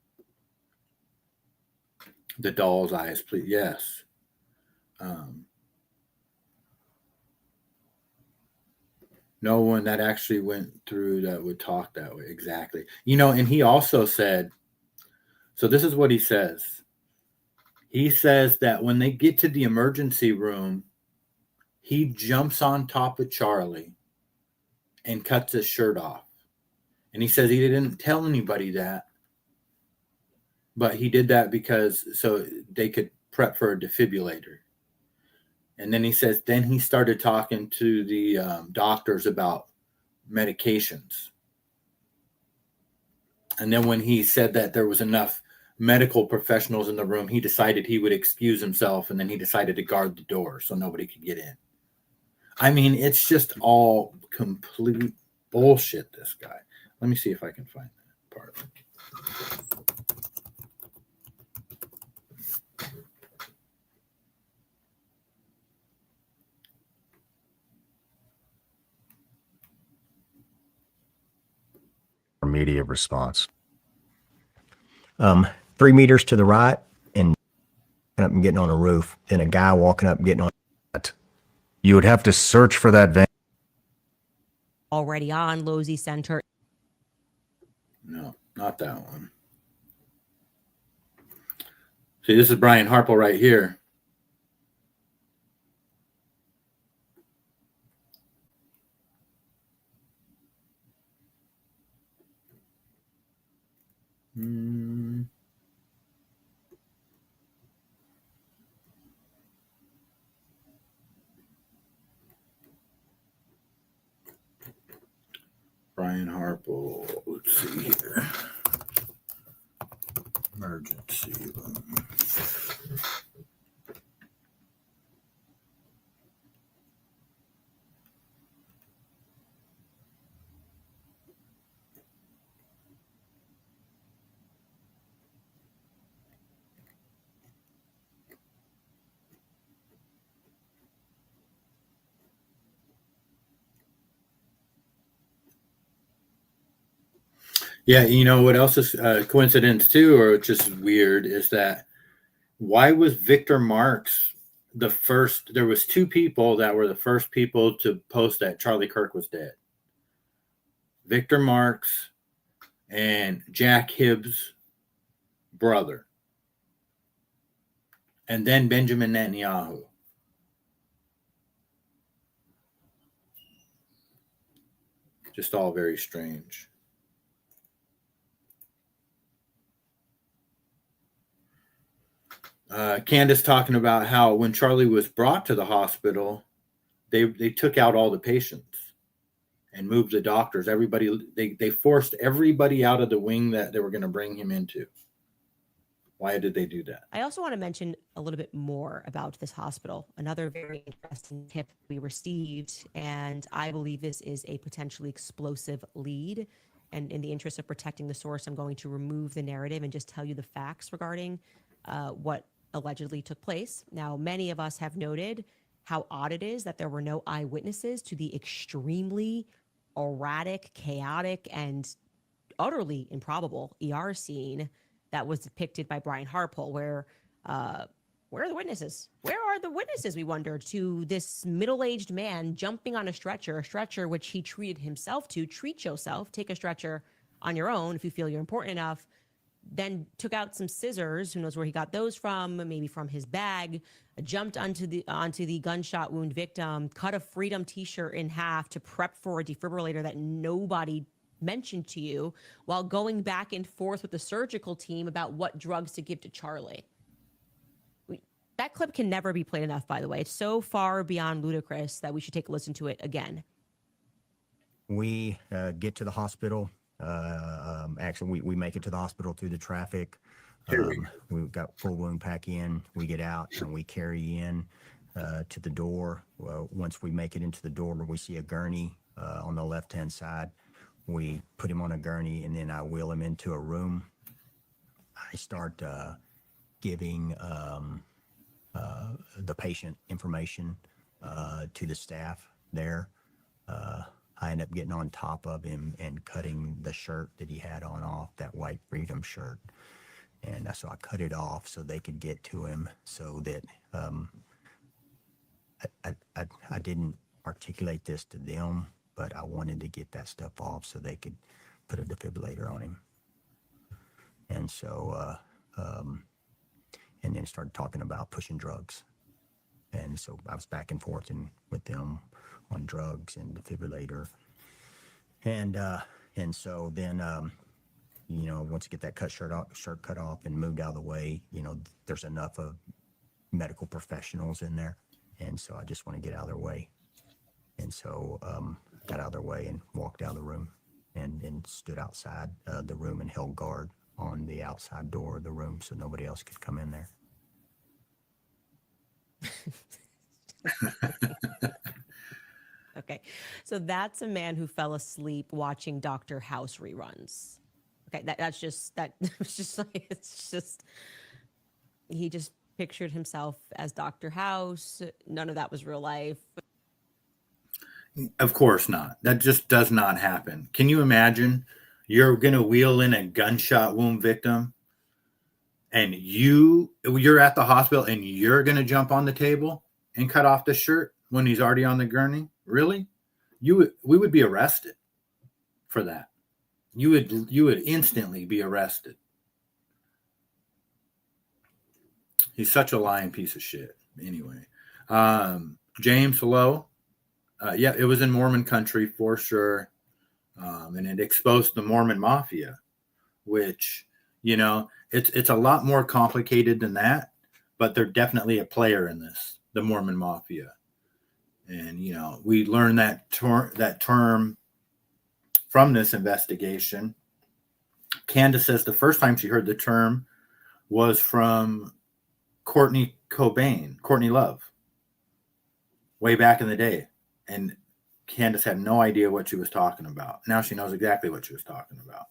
The doll's eyes, please. Yes. No one that actually went through that would talk that way. Exactly. And he also said, so this is what he says. He says that when they get to the emergency room, he jumps on top of Charlie and cuts his shirt off. And he says he didn't tell anybody that, but he did that because so they could prep for a defibrillator. And then he says, then he started talking to the doctors about medications. And then when he said that there was enough medical professionals in the room, he decided he would excuse himself, and then he decided to guard the door so nobody could get in. I mean, it's just all complete bullshit, this guy. Let me see if I can find that part. Immediate response. 3 meters to the right and up and getting on a roof. Then a guy walking up and getting on. You would have to search for that van. Already on Losey Center. No, not that one. See, this is Brian Harple right here. Brian Harple, let's see here. Emergency room. Yeah, you know what else is coincidence too, or just weird, is that why was Victor Marks the first? There was 2 people that were the first people to post that Charlie Kirk was dead. Victor Marks and Jack Hibbs' brother. And then Benjamin Netanyahu. Just all very strange. Candace talking about how when Charlie was brought to the hospital, they took out all the patients and moved the doctors. Everybody, they forced everybody out of the wing that they were going to bring him into. Why did they do that? I also want to mention a little bit more about this hospital. Another very interesting tip we received, and I believe this is a potentially explosive lead. And in the interest of protecting the source, I'm going to remove the narrative and just tell you the facts regarding what allegedly took place. Now, many of us have noted how odd it is that there were no eyewitnesses to the extremely erratic, chaotic, and utterly improbable ER scene that was depicted by Brian Harpole, where are the witnesses? Where are the witnesses, we wonder, to this middle-aged man jumping on a stretcher which he treated himself to. Treat yourself, take a stretcher on your own if you feel you're important enough. Then took out some scissors, who knows where he got those from, maybe from his bag, jumped onto the gunshot wound victim, cut a Freedom t-shirt in half to prep for a defibrillator that nobody mentioned to you, while going back and forth with the surgical team about what drugs to give to Charlie. That clip can never be played enough, by the way. It's so far beyond ludicrous that we should take a listen to it again. We get to the hospital. Actually, we make it to the hospital through the traffic. We've got full wound pack in. We get out and we carry in to the door. Well, once we make it into the door, we see a gurney on the left-hand side. We put him on a gurney, and then I wheel him into a room. I start giving the patient information to the staff there. I end up getting on top of him and cutting the shirt that he had on off, that white Freedom shirt. And so I cut it off so they could get to him, so that I didn't articulate this to them, but I wanted to get that stuff off so they could put a defibrillator on him. And so, and then started talking about pushing drugs. And so I was back and forth with them on drugs and defibrillator. And so then, once you get that shirt cut off and moved out of the way, there's enough of medical professionals in there. And so I just want to get out of their way. And so got out of their way and walked out of the room and stood outside the room and held guard on the outside door of the room so nobody else could come in there. Okay, so that's a man who fell asleep watching Dr. House reruns. Okay, that's just he just pictured himself as Dr. House. None of that was real life. Of course not. That just does not happen. Can you imagine you're going to wheel in a gunshot wound victim and you're at the hospital and you're going to jump on the table and cut off the shirt when he's already on the gurney? Really? We would be arrested for that. You would instantly be arrested. He's such a lying piece of shit. Anyway, James, hello. Yeah, it was in Mormon country for sure. And it exposed the Mormon mafia, which, it's a lot more complicated than that, but they're definitely a player in this, the Mormon mafia. And, we learned that term from this investigation. Candace says the first time she heard the term was from Courtney Love, way back in the day. And Candace had no idea what she was talking about. Now she knows exactly what she was talking about.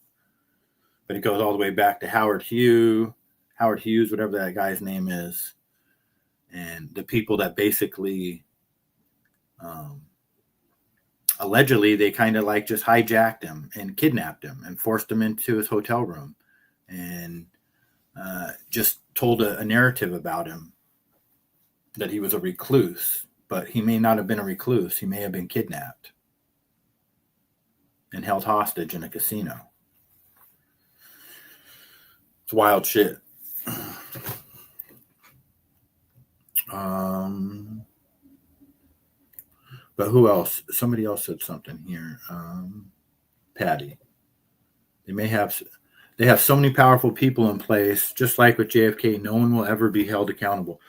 But it goes all the way back to Howard Hughes, whatever that guy's name is. And the people that basically, allegedly, they kind of like just hijacked him and kidnapped him and forced him into his hotel room and just told a narrative about him that he was a recluse. But he may not have been a recluse. He may have been kidnapped and held hostage in a casino. It's wild shit. But who else? Somebody else said something here. Patty. They have so many powerful people in place, just like with JFK, no one will ever be held accountable.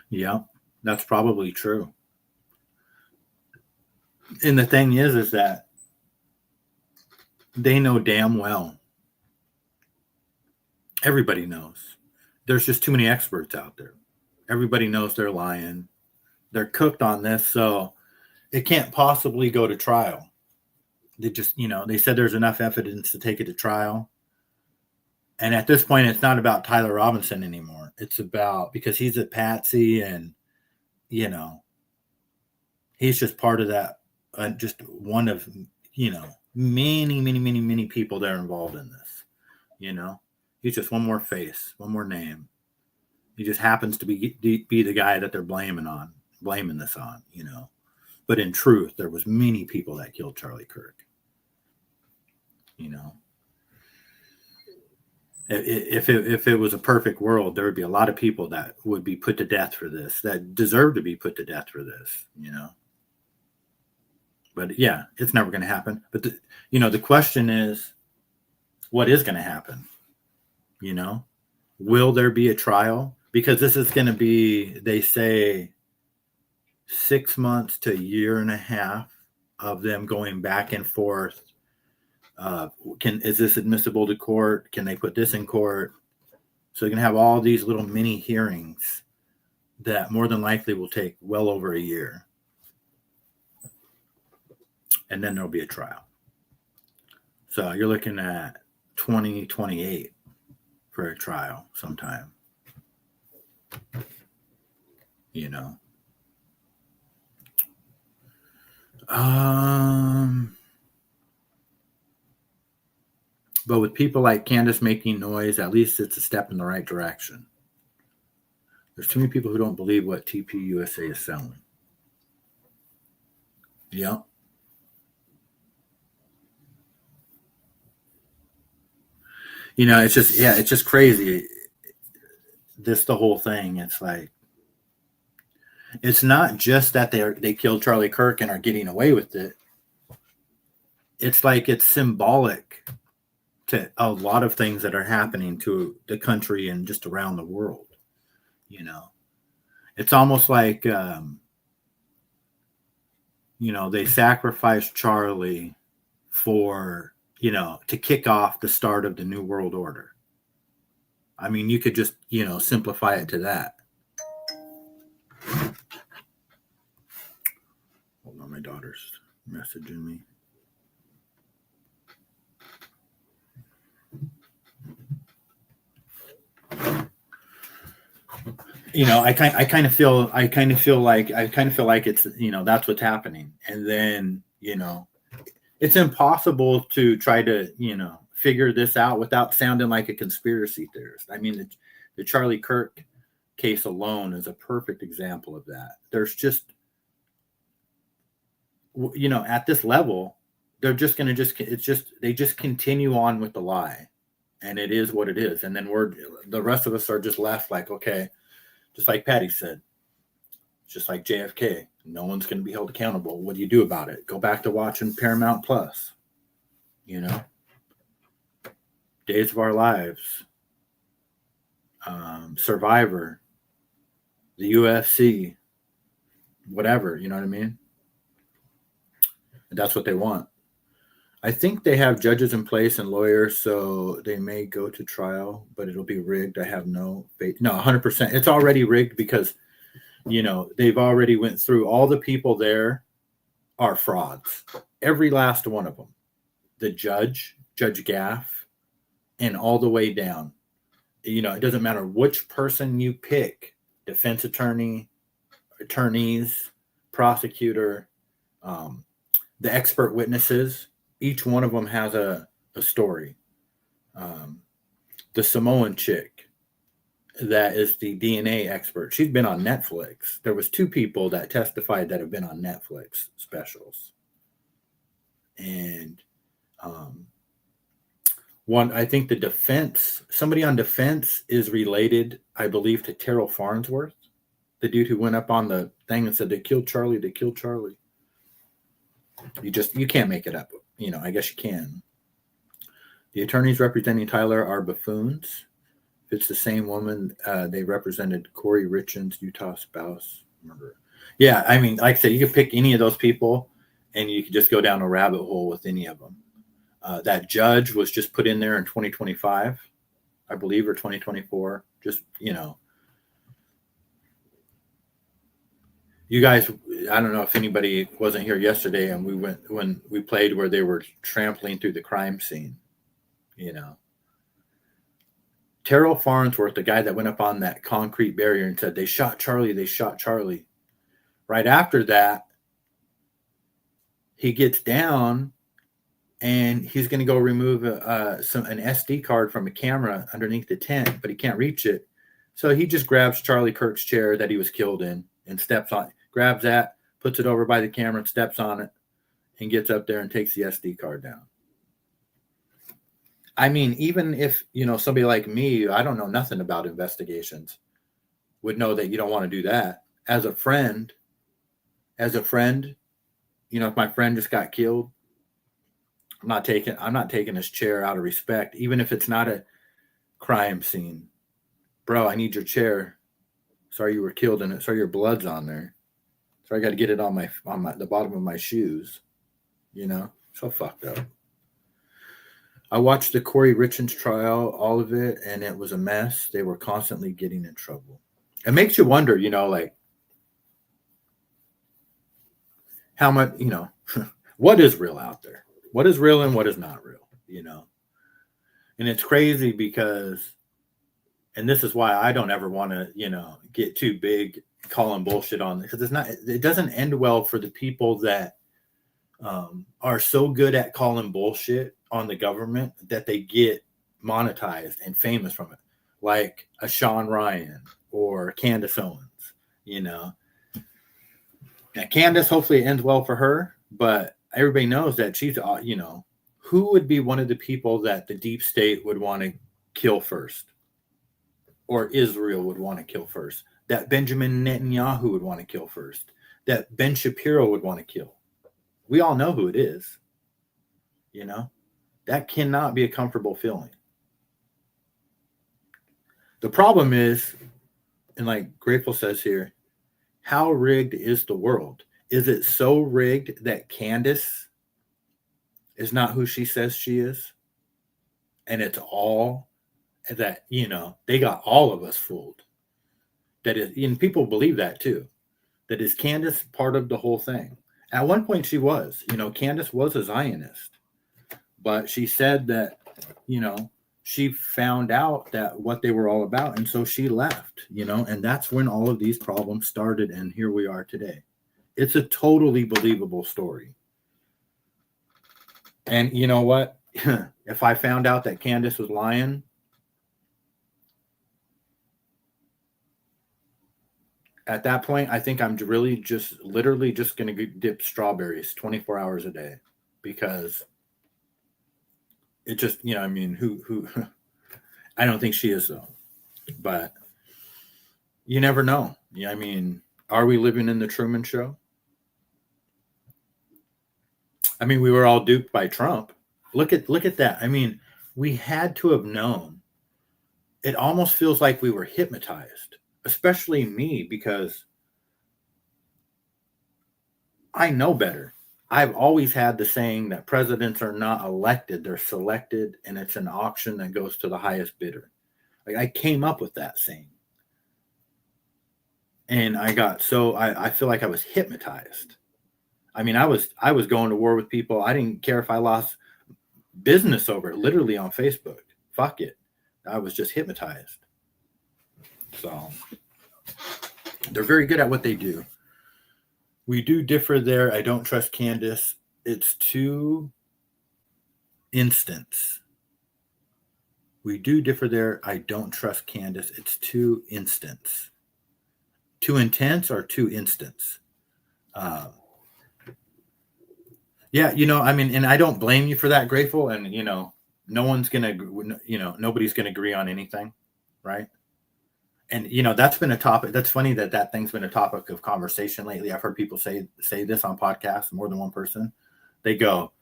Yeah, that's probably true. And the thing is that they know damn well. Everybody knows. There's just too many experts out there. Everybody knows they're lying. They're cooked on this, so it can't possibly go to trial. They just, they said there's enough evidence to take it to trial. And at this point, it's not about Tyler Robinson anymore. It's about, because he's a patsy, and you know, he's just part of that, just one of, you know, many people that are involved in this. You know, he's just one more face, one more name. He just happens to be the guy that they're blaming this on, you know. But in truth, there was many people that killed Charlie Kirk. You know, if it was a perfect world, there would be a lot of people that would be put to death for this, that deserve to be put to death for this, you know. But yeah, it's never going to happen. But the question is, what is going to happen? You know, will there be a trial? Because this is going to be, they say, 6 months to a year and a half of them going back and forth. Is this admissible to court? Can they put this in court? So you're going to have all these little mini hearings that more than likely will take well over a year. And then there'll be a trial. So you're looking at 2028 for a trial sometime. You know. But with people like Candace making noise, at least it's a step in the right direction. There's too many people who don't believe what TPUSA is selling. Yeah. You know, it's just crazy. The whole thing. It's like, it's not just that they killed Charlie Kirk and are getting away with it. It's like it's symbolic to a lot of things that are happening to the country and just around the world. You know, it's almost like, you know, they sacrificed Charlie for, you know, to kick off the start of the New World Order. I mean, you could just, you know, simplify it to that. Hold on, my daughter's messaging me. You know, I kind of feel like it's, you know, that's what's happening. And then, you know, it's impossible to try to, you know, figure this out without sounding like a conspiracy theorist. I mean, the Charlie Kirk case alone is a perfect example of that. There's just, you know, at this level, they're just going to they just continue on with the lie, and it is what it is. And then the rest of us are just left like, okay, just like Patty said, just like JFK, no one's going to be held accountable. What do you do about it? Go back to watching Paramount Plus, you know, Days of Our Lives, Survivor, the UFC, whatever, you know what I mean? And that's what they want. I think they have judges in place and lawyers, so they may go to trial, but it'll be rigged. I have no faith. No, 100%. It's already rigged because, you know, they've already went through all the people there are frauds. Every last one of them. The Judge Gaff, and all the way down. You know, it doesn't matter which person you pick, defense attorney, attorneys, prosecutor, the expert witnesses, each one of them has a story. The Samoan chick that is the DNA expert, she's been on Netflix. There was 2 people that testified that have been on Netflix specials. And one, I think the defense, somebody on defense is related, I believe, to Terrell Farnsworth, the dude who went up on the thing and said, they killed Charlie. You can't make it up. You know, I guess you can. The attorneys representing Tyler are buffoons. If it's the same woman, they represented Corey Richins, Utah spouse murderer. Yeah, I mean, like I said, you could pick any of those people and you could just go down a rabbit hole with any of them. That judge was just put in there in 2025, I believe, or 2024. Just, you know, you guys, I don't know if anybody wasn't here yesterday, and when we played where they were trampling through the crime scene, you know, Terrell Farnsworth, the guy that went up on that concrete barrier and said, they shot Charlie, they shot Charlie. Right after that, he gets down and he's going to go remove an SD card from a camera underneath the tent, but he can't reach it. So he just grabs Charlie Kirk's chair that he was killed in and steps on, grabs that, puts it over by the camera, and steps on it, and gets up there and takes the SD card down. I mean, even if, somebody like me, I don't know nothing about investigations, would know that you don't want to do that. As a friend, if my friend just got killed, I'm not taking his chair out of respect, even if it's not a crime scene. Bro, I need your chair. Sorry you were killed in it. Sorry your blood's on there. Sorry I got to get it on the bottom of my shoes. So fucked up. I watched the Corey Richards trial, all of it, and it was a mess. They were constantly getting in trouble. It makes you wonder, how much, what is real out there? What is real and what is not real, And it's crazy because, and this is why I don't ever want to, get too big calling bullshit on this, because it doesn't end well for the people that are so good at calling bullshit on the government that they get monetized and famous from it, like a Sean Ryan or Candace Owens. Now, Candace, hopefully it ends well for her, but everybody knows that she's, who would be one of the people that the deep state would want to kill first, or Israel would want to kill first, that Benjamin Netanyahu would want to kill first, that Ben Shapiro would want to kill. We all know who it is. That cannot be a comfortable feeling. The problem is, and like Grateful says here, how rigged is the world? Is it so rigged that Candace is not who she says she is? And it's all that, they got all of us fooled. That is, and people believe that too. That is Candace part of the whole thing? At one point she was, Candace was a Zionist, but she said that, she found out that what they were all about. And so she left, and that's when all of these problems started. And here we are today. It's a totally believable story. And you know what? If I found out that Candace was lying, at that point, I think I'm really literally just going to dip strawberries 24 hours a day, because it just, who, I don't think she is though, but you never know. Are we living in the Truman Show? We were all duped by Trump. Look at that. We had to have known. It almost feels like we were hypnotized, especially me, because I know better. I've always had the saying that presidents are not elected, they're selected, and it's an auction that goes to the highest bidder. Like, I came up with that saying. And I feel like I was hypnotized. I was going to war with people. I didn't care if I lost business over it, literally on Facebook. Fuck it. I was just hypnotized. So they're very good at what they do. We do differ there. I don't trust Candace. It's too instant. We do differ there. I don't trust Candace. It's too instant. Too intense or too instance? Yeah, and I don't blame you for that, Grateful. And, no one's going to, nobody's going to agree on anything, right? And, that's been a topic. That's funny that thing's been a topic of conversation lately. I've heard people say this on podcasts, more than one person. They go,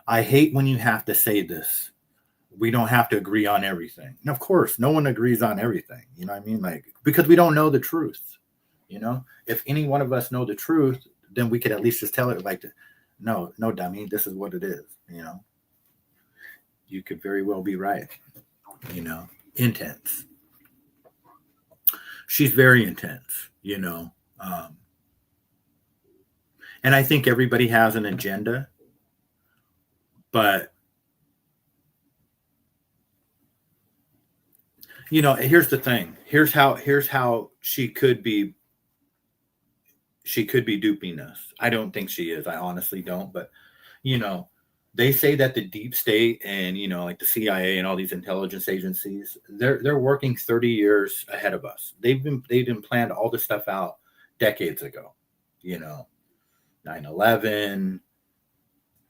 I hate when you have to say this. We don't have to agree on everything. And of course, no one agrees on everything. You know what I mean? Like, because we don't know the truth. If any one of us know the truth, then we could at least just tell it like, no, dummy, this is what it is. You could very well be right. Intense. She's very intense, and I think everybody has an agenda, but You know, here's the thing. Here's how she could be duping us. I don't think she is. I honestly don't. But, you know, they say that the deep state and, you know, like the CIA and all these intelligence agencies, they're working 30 years ahead of us. They've been planned all this stuff out decades ago. You know, 9/11,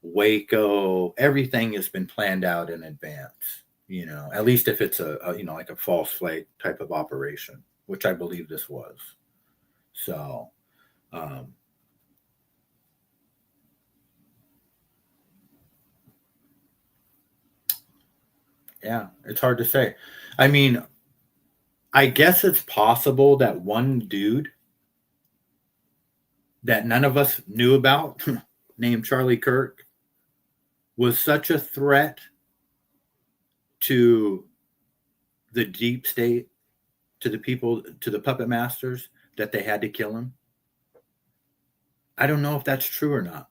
Waco, everything has been planned out in advance. You know, at least if it's a you know, like a false flag type of operation, which I believe this was. So, yeah, it's hard to say. I mean, I guess it's possible that one dude that none of us knew about, named Charlie Kirk, was such a threat to the deep state, to the people, to the puppet masters, that they had to kill him. I don't know if that's true or not.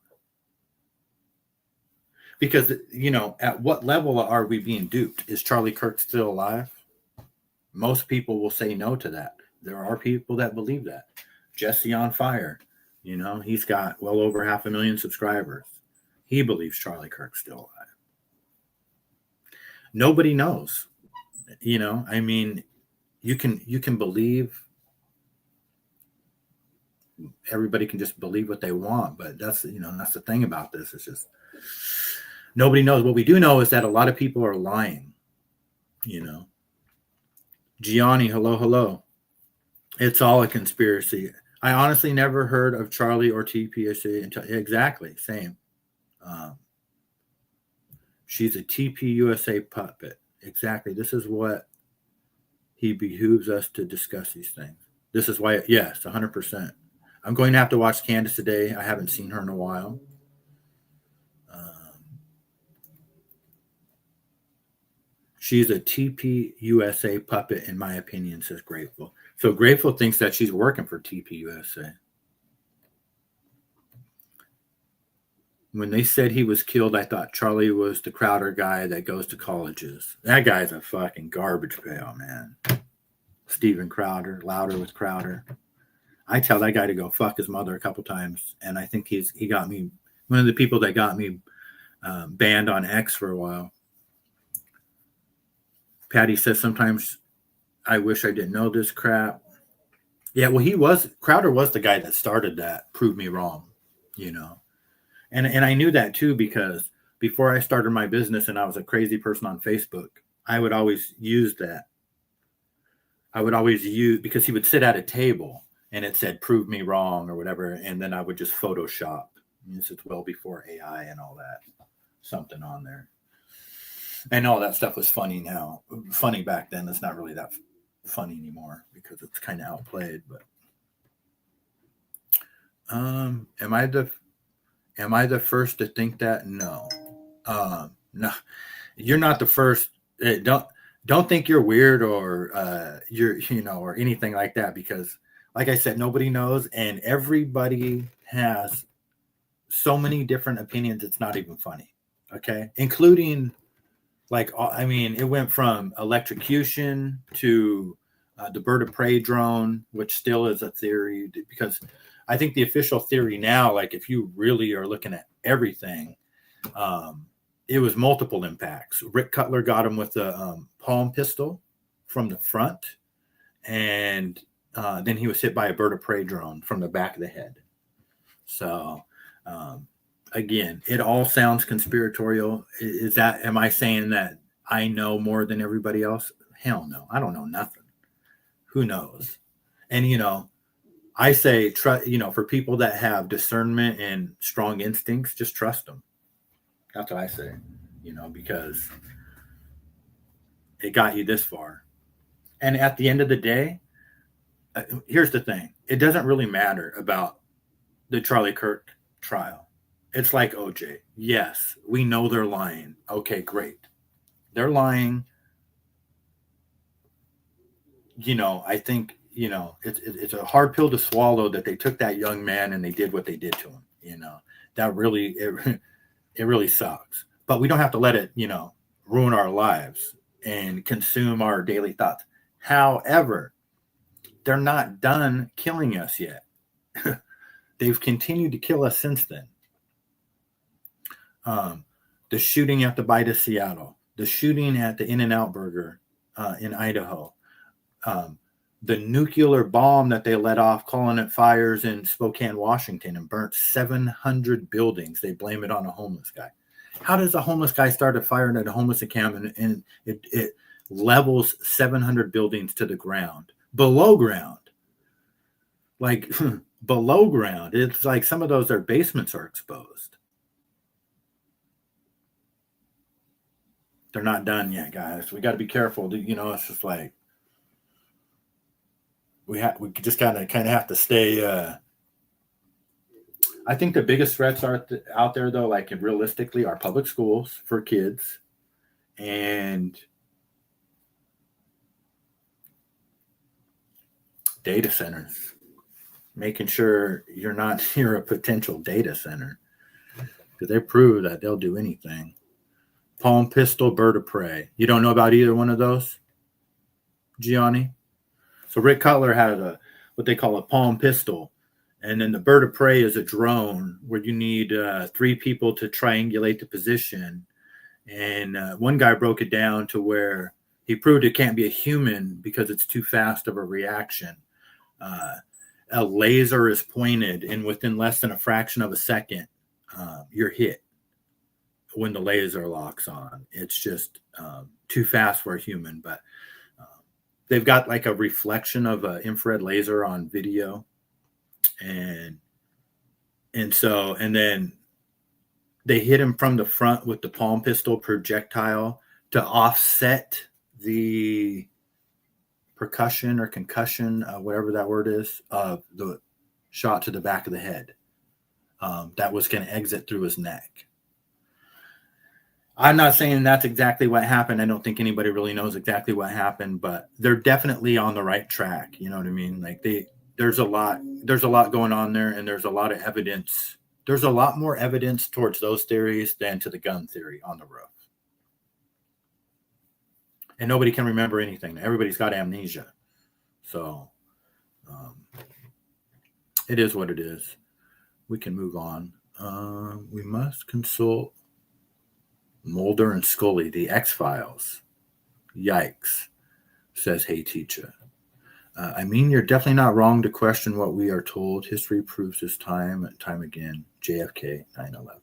Because, you know, at what level are we being duped? Is Charlie Kirk still alive? Most people will say no to that. There are people that believe that. Jesse on Fire, you know, he's got well over 500,000 subscribers. He believes Charlie Kirk's still alive. Nobody knows. You know, I mean, you can believe. Everybody can just believe what they want, but that's, you know, that's the thing about this. It's just nobody knows. What we do know is that a lot of people are lying. You know, Gianni, hello. It's all a conspiracy. I honestly never heard of Charlie or TPUSA until exactly same. She's a TPUSA puppet. Exactly. This is what he behooves us to discuss these things. This is why, yes, 100%. I'm going to have to watch Candace today. I haven't seen her in a while. She's a TPUSA puppet, in my opinion, says Grateful. So Grateful thinks that she's working for TPUSA. When they said he was killed, I thought Charlie was the Crowder guy that goes to colleges. That guy's a fucking garbage pail, man. Steven Crowder, Louder with Crowder. I tell that guy to go fuck his mother a couple times, and I think he got me, one of the people that got me banned on X for a while. Patty says sometimes I wish I didn't know this crap. Yeah, well, Crowder was the guy that started that, Prove Me Wrong, you know. And I knew that too, because before I started my business and I was a crazy person on Facebook, I would always use that. Because he would sit at a table and it said, Prove Me Wrong or whatever. And then I would just Photoshop. This is well before AI and all that, something on there. And all that stuff was funny now. Funny back then. It's not really that funny anymore because it's kind of outplayed. But am I the first to think that? No. No. You're not the first. Don't think you're weird or or anything like that, because like I said, nobody knows, and everybody has so many different opinions. It's not even funny. Okay. Including, it went from electrocution to the bird of prey drone, which still is a theory, because I think the official theory now, like if you really are looking at everything, it was multiple impacts. Rick Cutler got him with the palm pistol from the front, and then he was hit by a bird of prey drone from the back of the head. So, again, it all sounds conspiratorial. Am I saying that I know more than everybody else? Hell no. I don't know nothing. Who knows? And, I say, for people that have discernment and strong instincts, just trust them. That's what I say, because it got you this far. And at the end of the day, here's the thing. It doesn't really matter about the Charlie Kirk trial. It's like OJ. Yes, we know they're lying. Okay, great. They're lying. I think, it's a hard pill to swallow that they took that young man and they did what they did to him. That really, it really sucks. But we don't have to let it, ruin our lives and consume our daily thoughts. However, they're not done killing us yet. They've continued to kill us since then. The shooting at the Bite of Seattle, the shooting at the In-N-Out Burger in Idaho, the nuclear bomb that they let off, calling it fires in Spokane, Washington, and burnt 700 buildings. They blame it on a homeless guy. How does a homeless guy start a fire at a homeless encampment and it levels 700 buildings to the ground, below ground? Like below ground. It's like some of those, their basements are exposed. They're not done yet, guys. We got to be careful. It's just like we just kind of have to stay. I think the biggest threats are out there, though, like realistically, are public schools for kids and data centers. Making sure you're not near a potential data center, because they prove that they'll do anything. Palm pistol, bird of prey. You don't know about either one of those, Gianni? So Rick Cutler had what they call a palm pistol, and then the bird of prey is a drone where you need 3 people to triangulate the position. And one guy broke it down to where he proved it can't be a human because it's too fast of a reaction. A laser is pointed, and within less than a fraction of a second, you're hit when the laser locks on. It's just too fast for a human. But they've got like a reflection of an infrared laser on video, and then they hit him from the front with the palm pistol projectile to offset the percussion or concussion, whatever that word is, of the shot to the back of the head that was going to exit through his neck. I'm not saying that's exactly what happened. I don't think anybody really knows exactly what happened, but they're definitely on the right track. You know what I mean? Like there's a lot going on there, and there's a lot of evidence. There's a lot more evidence towards those theories than to the gun theory on the roof. And nobody can remember anything. Everybody's got amnesia. So it is what it is. We can move on. We must consult Mulder and Scully, the X-Files. Yikes, says Hey Teacher. I mean, you're definitely not wrong to question what we are told. History proves this time and time again. JFK, 9/11.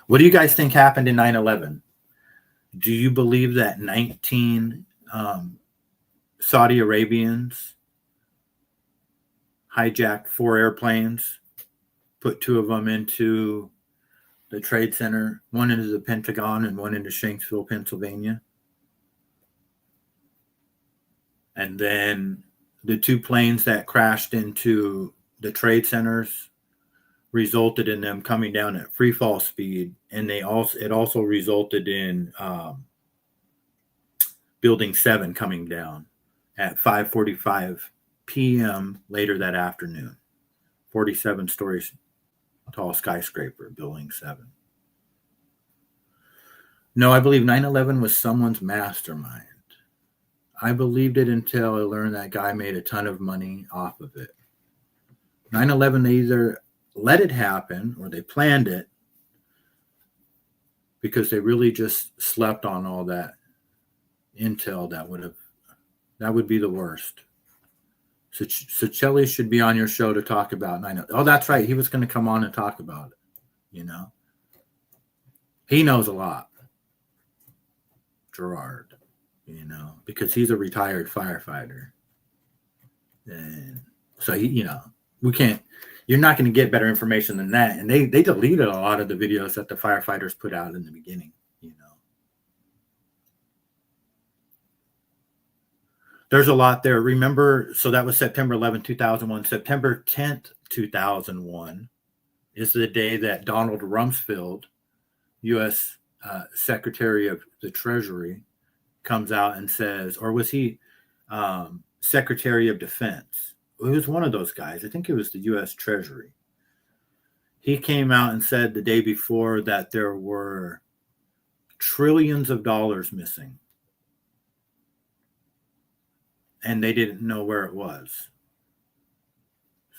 What do you guys think happened in 9/11? Do you believe that 19 Saudi Arabians hijacked 4 airplanes, put 2 of them into the Trade Center, one into the Pentagon and one into Shanksville, Pennsylvania? And then the 2 planes that crashed into the trade centers resulted in them coming down at free fall speed, and it also resulted in Building 7 coming down at 5:45 p.m. later that afternoon. 47 stories tall skyscraper, Building 7. No, I believe 9/11 was someone's mastermind. I believed it until I learned that guy made a ton of money off of it. 9/11, they either let it happen or they planned it because they really just slept on all that intel. That would be the worst. So Chelly should be on your show to talk about 9/11. Oh, that's right. He was going to come on and talk about it. You know, he knows a lot. Gerard, you know, because he's a retired firefighter. And so, you're not going to get better information than that. And they deleted a lot of the videos that the firefighters put out in the beginning, you know. There's a lot there. Remember, so that was September 11, 2001. September 10th, 2001 is the day that Donald Rumsfeld, U.S. Secretary of the Treasury, comes out and says, or was he Secretary of Defense? It was one of those guys. I think it was the U.S. Treasury. He came out and said the day before that there were trillions of dollars missing. and they didn't know where it was.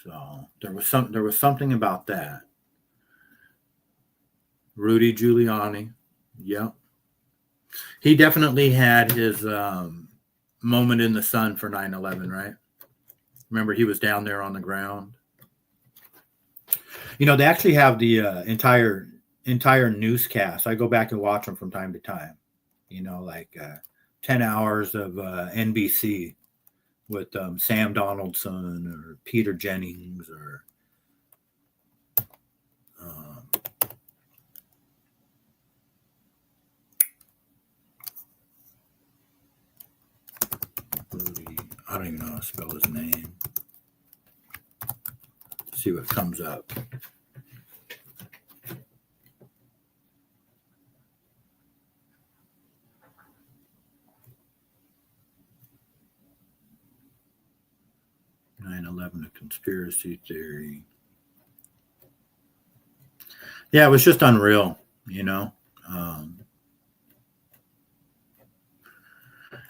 So there was something about that. Rudy Giuliani, yep. He definitely had his moment in the sun for 9/11, right? Remember, he was down there on the ground. You know, they actually have the entire newscast. I go back and watch them from time to time. You know, like 10 hours of NBC with Sam Donaldson or Peter Jennings or I don't even know how to spell his name. See what comes up. A conspiracy theory. Yeah, it was just unreal, you know.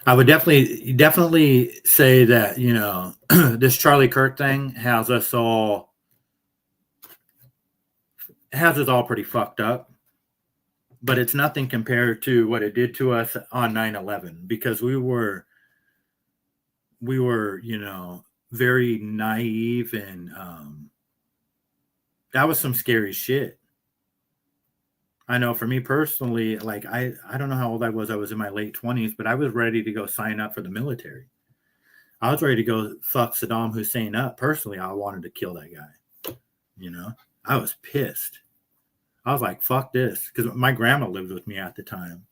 I would definitely say that, you know, this Charlie Kirk thing has us all pretty fucked up, but it's nothing compared to what it did to us on 9/11, because we were, you know, very naive, and that was some scary shit. I know for me personally, like I don't know how old I was in my late 20s, but I was ready to go sign up for the military. I was ready to go fuck Saddam Hussein up. Personally, I wanted to kill that guy. You know, I was pissed. I was like, fuck this, because my grandma lived with me at the time.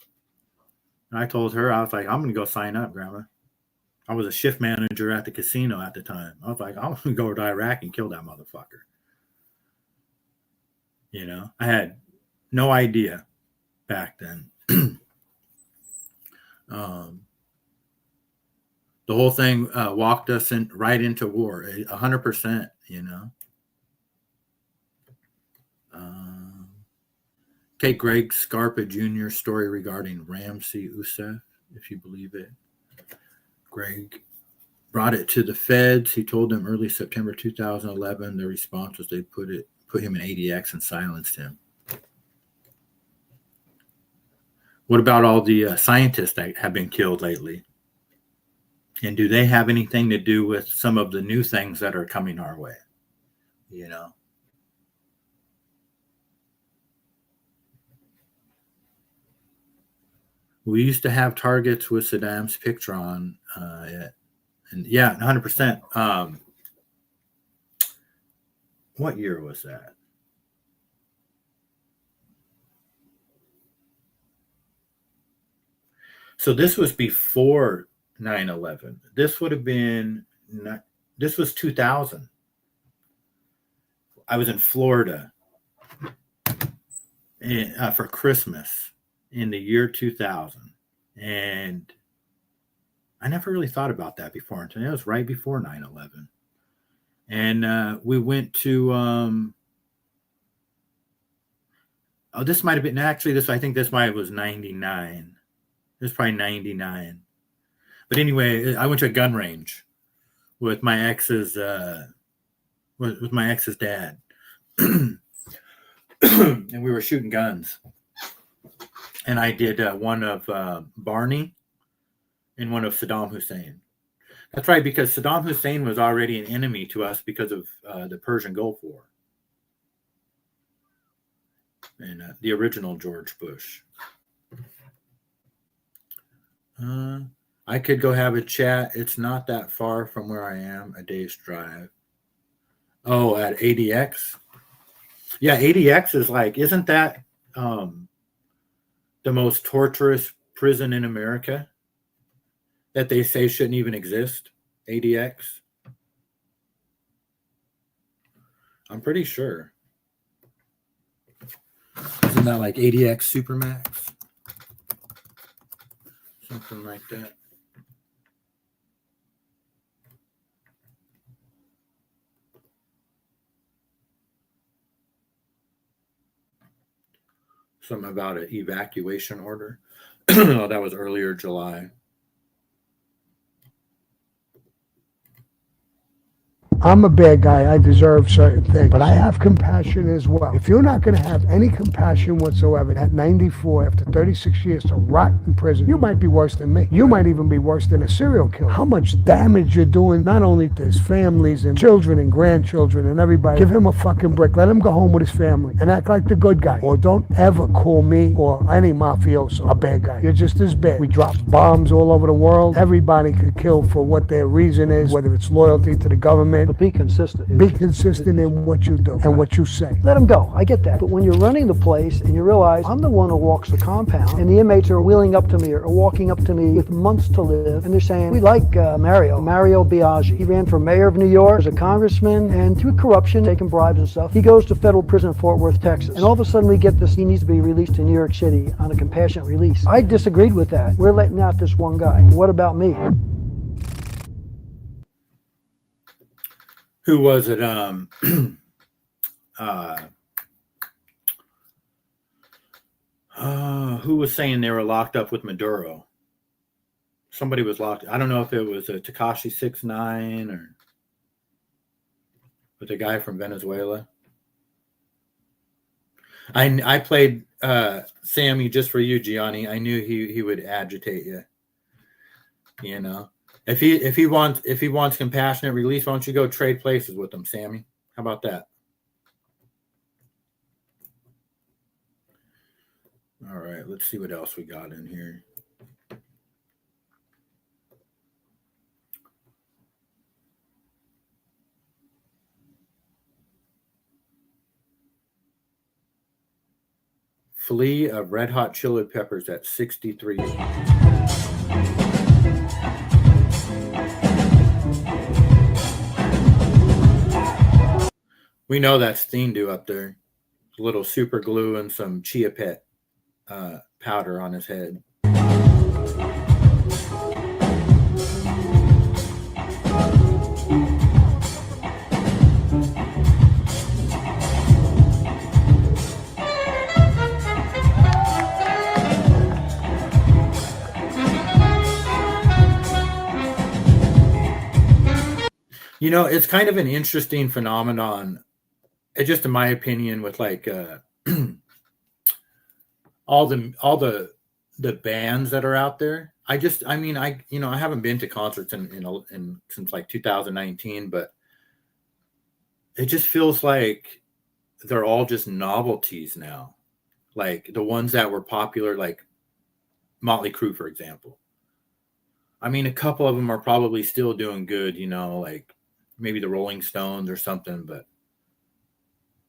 And I told her, I was like, I'm going to go sign up, Grandma. I was a shift manager at the casino at the time. I was like, I'm going to go to Iraq and kill that motherfucker. You know, I had no idea back then. The whole thing walked us right into war, 100%, you know. Okay, Greg Scarpa Jr. story regarding Ramsey Youssef, if you believe it. Greg brought it to the feds. He told them early September 2011. The response was they put him in ADX and silenced him. What about all the scientists that have been killed lately? And do they have anything to do with some of the new things that are coming our way? You know? We used to have targets with Saddam's picture on it. And yeah, 100%. What year was that? So this was before 9/11. This would have been, this was 2000. I was in Florida for Christmas in the year 2000. And I never really thought about that before until it was right before 9/11. And we went to, this might have been, actually, I think this might was 99. It was probably 99. But anyway, I went to a gun range with my ex's dad. And we were shooting guns. And I did one of Barney and one of Saddam Hussein. That's right, because Saddam Hussein was already an enemy to us because of the Persian Gulf War. And the original George Bush. I could go have a chat. It's not that far from where I am, a day's drive. Oh, at ADX? Yeah, ADX is like, isn't that the most torturous prison in America that they say shouldn't even exist? ADX? I'm pretty sure. Isn't that like ADX Supermax? Something like that. Something about an evacuation order. Oh, that was earlier July. I'm a bad guy. I deserve certain things, but I have compassion as well. If you're not going to have any compassion whatsoever at 94, after 36 years to rot in prison, you might be worse than me. You might even be worse than a serial killer. How much damage you're doing, not only to his families and children and grandchildren and everybody. Give him a fucking brick. Let him go home with his family and act like the good guy. Or don't ever call me or any mafioso a bad guy. You're just as bad. We drop bombs all over the world. Everybody could kill for what their reason is, whether it's loyalty to the government. But be consistent. Be consistent in what you do and what you say. Let them go. I get that. But when you're running the place and you realize I'm the one who walks the compound and the inmates are wheeling up to me or walking up to me with months to live and they're saying, we like Mario Biaggi. He ran for mayor of New York as a congressman and through corruption, taking bribes and stuff. He goes to federal prison in Fort Worth, Texas. And all of a sudden we get this, he needs to be released to New York City on a compassionate release. I disagreed with that. We're letting out this one guy. What about me? Who was it? Who was saying they were locked up with Maduro? Somebody was locked. I don't know if it was a Tekashi 6ix9ine or with the guy from Venezuela. I played Sammy just for you, Gianni. I knew he would agitate you. You know, if he wants compassionate release, why don't you go trade places with him, Sammy? How about that? All right, let's see what else we got in here. Flea of Red Hot Chili Peppers at 63. We know that's Steendu up there. A little super glue and some chia pet powder on his head. You know, it's kind of an interesting phenomenon, just in my opinion, with like all the bands that are out there. I haven't been to concerts in since like 2019, but it just feels like they're all just novelties now. Like the ones that were popular, like Motley Crue, for example. I mean, a couple of them are probably still doing good, you know, like maybe the Rolling Stones or something, but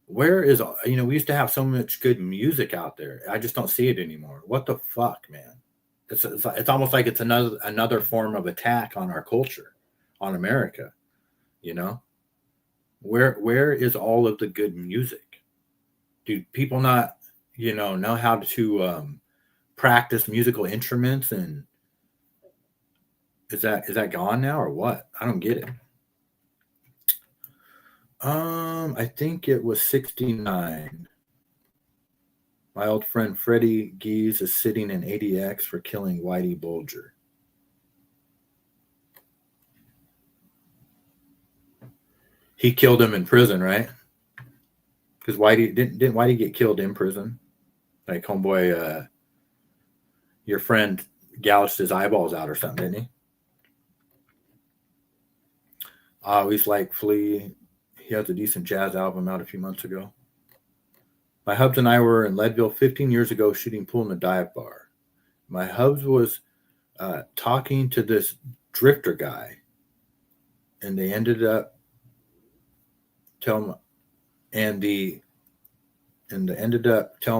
where is, we used to have so much good music out there. I just don't see it anymore. What the fuck, man? It's almost like it's another form of attack on our culture, on America, you know? Where is all of the good music? Do people not, know how to practice musical instruments? And is that gone now or what? I don't get it. I think it was 69. My old friend Freddie Gies is sitting in ADX for killing Whitey Bulger. He killed him in prison, right? Because Whitey didn't Whitey get killed in prison? Like homeboy, your friend gouged his eyeballs out or something, didn't he? He's like Flea. He has a decent jazz album out a few months ago. My hubs and I were in Leadville 15 years ago shooting pool in a dive bar. My hubs was talking to this drifter guy, and they ended up telling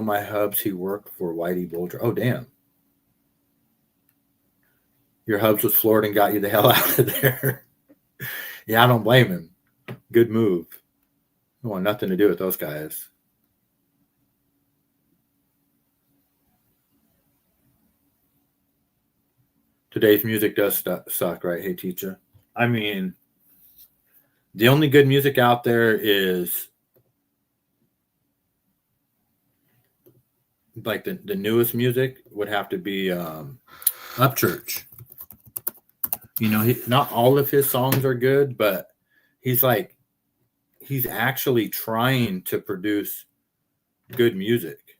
my hubs he worked for Whitey Bulger. Oh, damn. Your hubs was Florida and got you the hell out of there. Yeah, I don't blame him. Good move. I want nothing to do with those guys. Today's music does suck, right? Hey, teacher. I mean, the only good music out there is like the newest music would have to be Upchurch. Not all of his songs are good, but he's like he's actually trying to produce good music.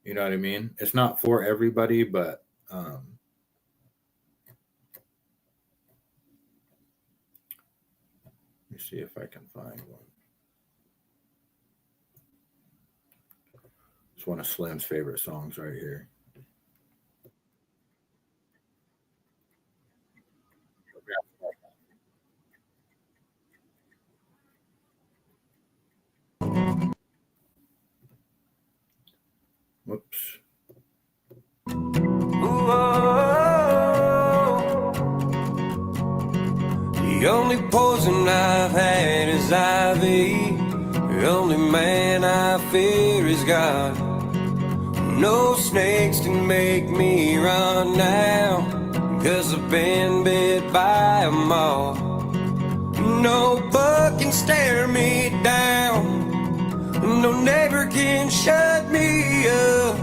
You know what I mean? It's not for everybody, but let me see if I can find one. It's one of Slim's favorite songs right here. Whoops. The only poison I've had is IV. The only man I fear is God. No snakes can make me run now, 'cause I've been bit by a moth. No bug can stare me down. No neighbor can shut me up.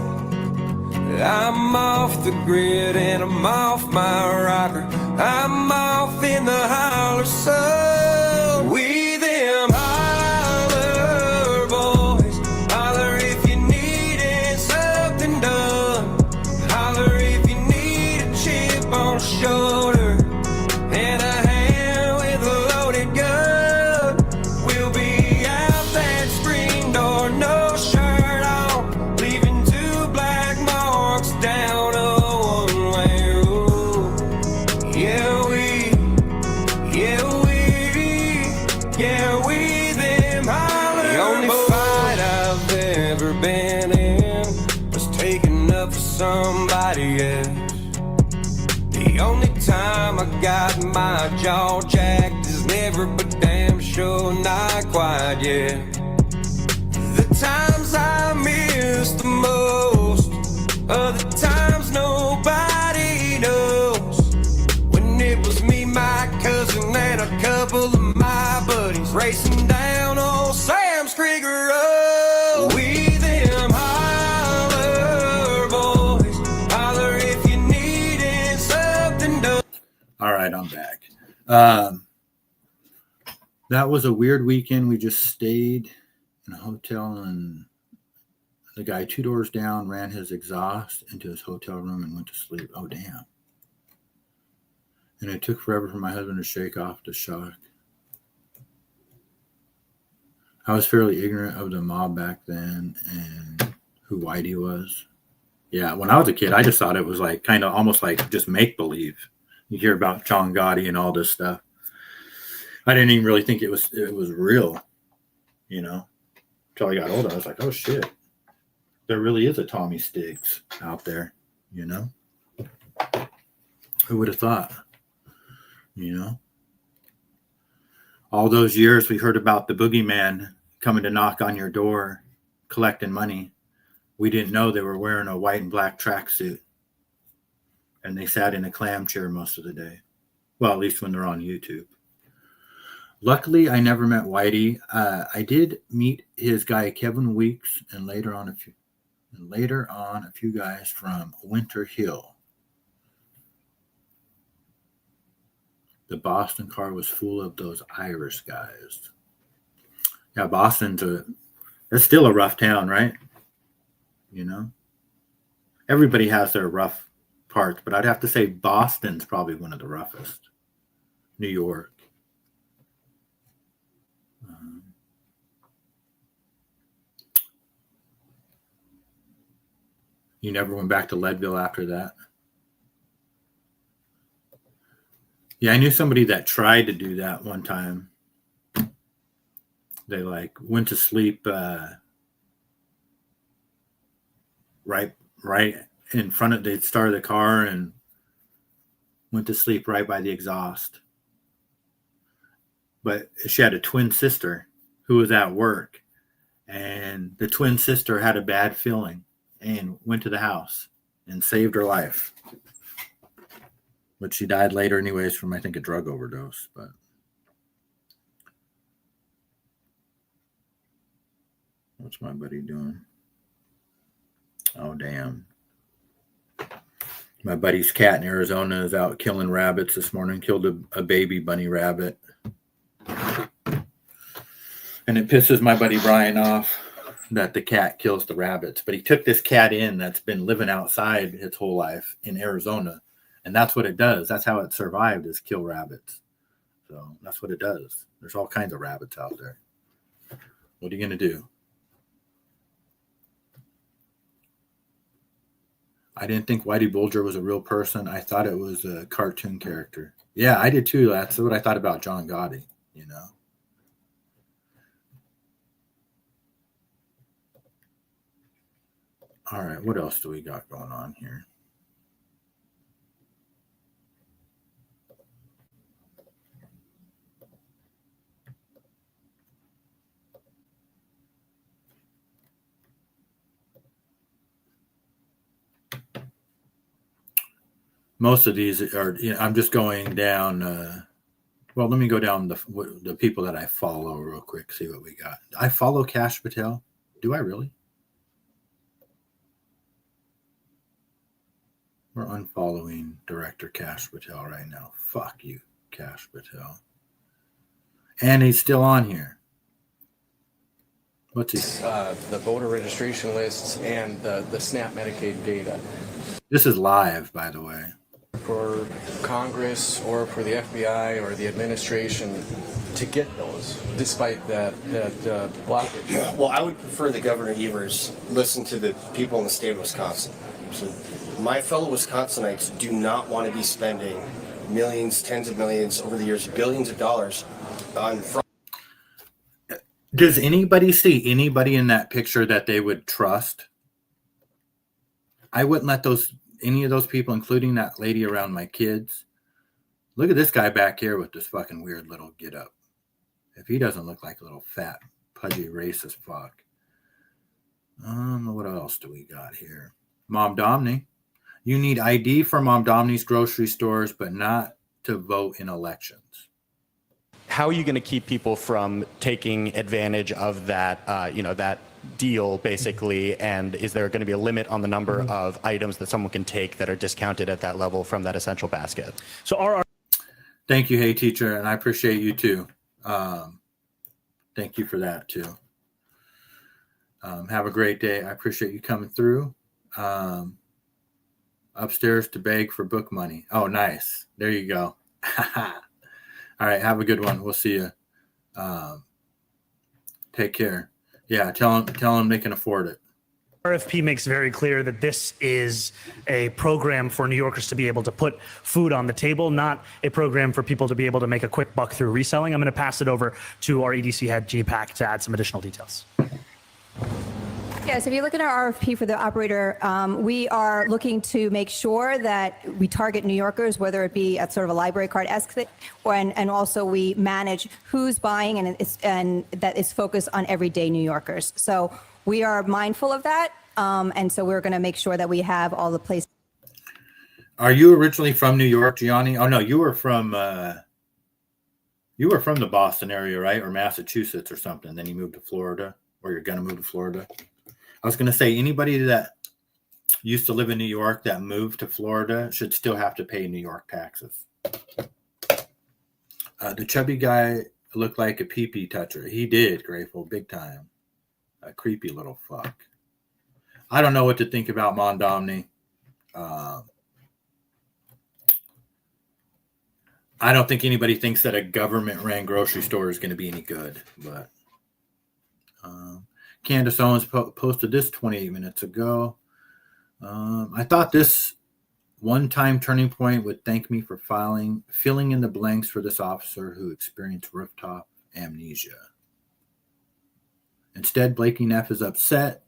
I'm off the grid and I'm off my rocker. I'm off in the holler sun. We them holler boys. Holler if you needed something done. Holler if you need a chip on the shoulder and a hand with a loaded gun. We'll be out that screen door, no shirt on, leaving 2 black marks down a one-way road. Yeah, we them holler. The only fight I've ever been in was taking up for somebody else. The only time I got my jaw jacked is never, but damn sure not quite yet. The times I miss the most are the times nobody knows. When it was me, my cousin, and a couple of my buddies racing down old Sam's Creek Road. We them holler boys. Holler if you needed something done. All right, I'm back. That was a weird weekend. We just stayed in a hotel, and the guy 2 doors down ran his exhaust into his hotel room and went to sleep. Oh, damn. And it took forever for my husband to shake off the shock. I was fairly ignorant of the mob back then and who Whitey was. Yeah, when I was a kid, I just thought it was like kind of almost like just make-believe. You hear about John Gotti and all this stuff. I didn't even really think it was real, you know, until I got older. I was like, oh, shit. There really is a Tommy Stiggs out there, you know? Who would have thought, you know? All those years we heard about the boogeyman coming to knock on your door, collecting money. We didn't know they were wearing a white and black tracksuit. And they sat in a clam chair most of the day. Well, at least when they're on YouTube. Luckily, I never met Whitey. I did meet his guy, Kevin Weeks, and later on a few guys from Winter Hill. The Boston car was full of those Irish guys. Yeah, it's still a rough town, right? You know? Everybody has their rough parts, but I'd have to say Boston's probably one of the roughest. New York. You never went back to Leadville after that? Yeah, I knew somebody that tried to do that one time. They went to sleep right in front of, they started the car and went to sleep right by the exhaust. But she had a twin sister who was at work, and the twin sister had a bad feeling and went to the house and saved her life. But she died later anyways from, I think, a drug overdose. But what's my buddy doing? Oh, damn. My buddy's cat in Arizona is out killing rabbits this morning. Killed a baby bunny rabbit. And it pisses my buddy Brian off that the cat kills the rabbits. But he took this cat in that's been living outside its whole life in Arizona. And that's what it does. That's how it survived, is kill rabbits. So that's what it does. There's all kinds of rabbits out there. What are you going to do? I didn't think Whitey Bulger was a real person. I thought it was a cartoon character. Yeah, I did too. That's what I thought about John Gotti, you know. All right, what else do we got going on here? Most of these are, you know, I'm just going down. Well, let me go down the people that I follow real quick, see what we got. I follow Kash Patel. Do I really? We're unfollowing director Kash Patel right now. Fuck you, Kash Patel. And he's still on here. What's he? The voter registration lists and the SNAP Medicaid data. This is live, by the way. For Congress or for the FBI or the administration to get those, despite that blockage. Well, I would prefer that Governor Evers listen to the people in the state of Wisconsin. So my fellow Wisconsinites do not want to be spending millions, tens of millions, over the years, billions of dollars on fraud. Does anybody see anybody in that picture that they would trust? I wouldn't let any of those people, including that lady around my kids. Look at this guy back here with this fucking weird little get up. If he doesn't look like a little fat, pudgy, racist fuck. What else do we got here? Mom Domney. You need ID for Mom Domney's grocery stores, but not to vote in elections. How are you going to keep people from taking advantage of that, that deal, basically? And is there going to be a limit on the number of items that someone can take that are discounted at that level from that essential basket? So thank you, Hey Teacher, and I appreciate you too. Thank you for that too. Have a great day. I appreciate you coming through. Upstairs to beg for book money. Oh, nice. There you go. All right, have a good one. We'll see you. Take care. Yeah, tell them they can afford it. RFP makes very clear that this is a program for New Yorkers to be able to put food on the table, not a program for people to be able to make a quick buck through reselling. I'm going to pass it over to our EDC head, GPAC, to add some additional details. Yes, if you look at our RFP for the operator, we are looking to make sure that we target New Yorkers, whether it be at sort of a library card-esque thing, and also we manage who's buying, and that is focused on everyday New Yorkers. So we are mindful of that, and so we're going to make sure that we have all the places. Are you originally from New York, Gianni? Oh no, you were from the Boston area, right, or Massachusetts or something. Then you moved to Florida, or you're going to move to Florida. I was going to say, anybody that used to live in New York that moved to Florida should still have to pay New York taxes. The chubby guy looked like a pee-pee toucher. He did, Grateful, big time. A creepy little fuck. I don't know what to think about Mondomni. I don't think anybody thinks that a government-ran grocery store is going to be any good, but Candace Owens posted this 28 minutes ago. I thought this one-time turning point would thank me for filling in the blanks for this officer who experienced rooftop amnesia. Instead, Blakey Neff is upset.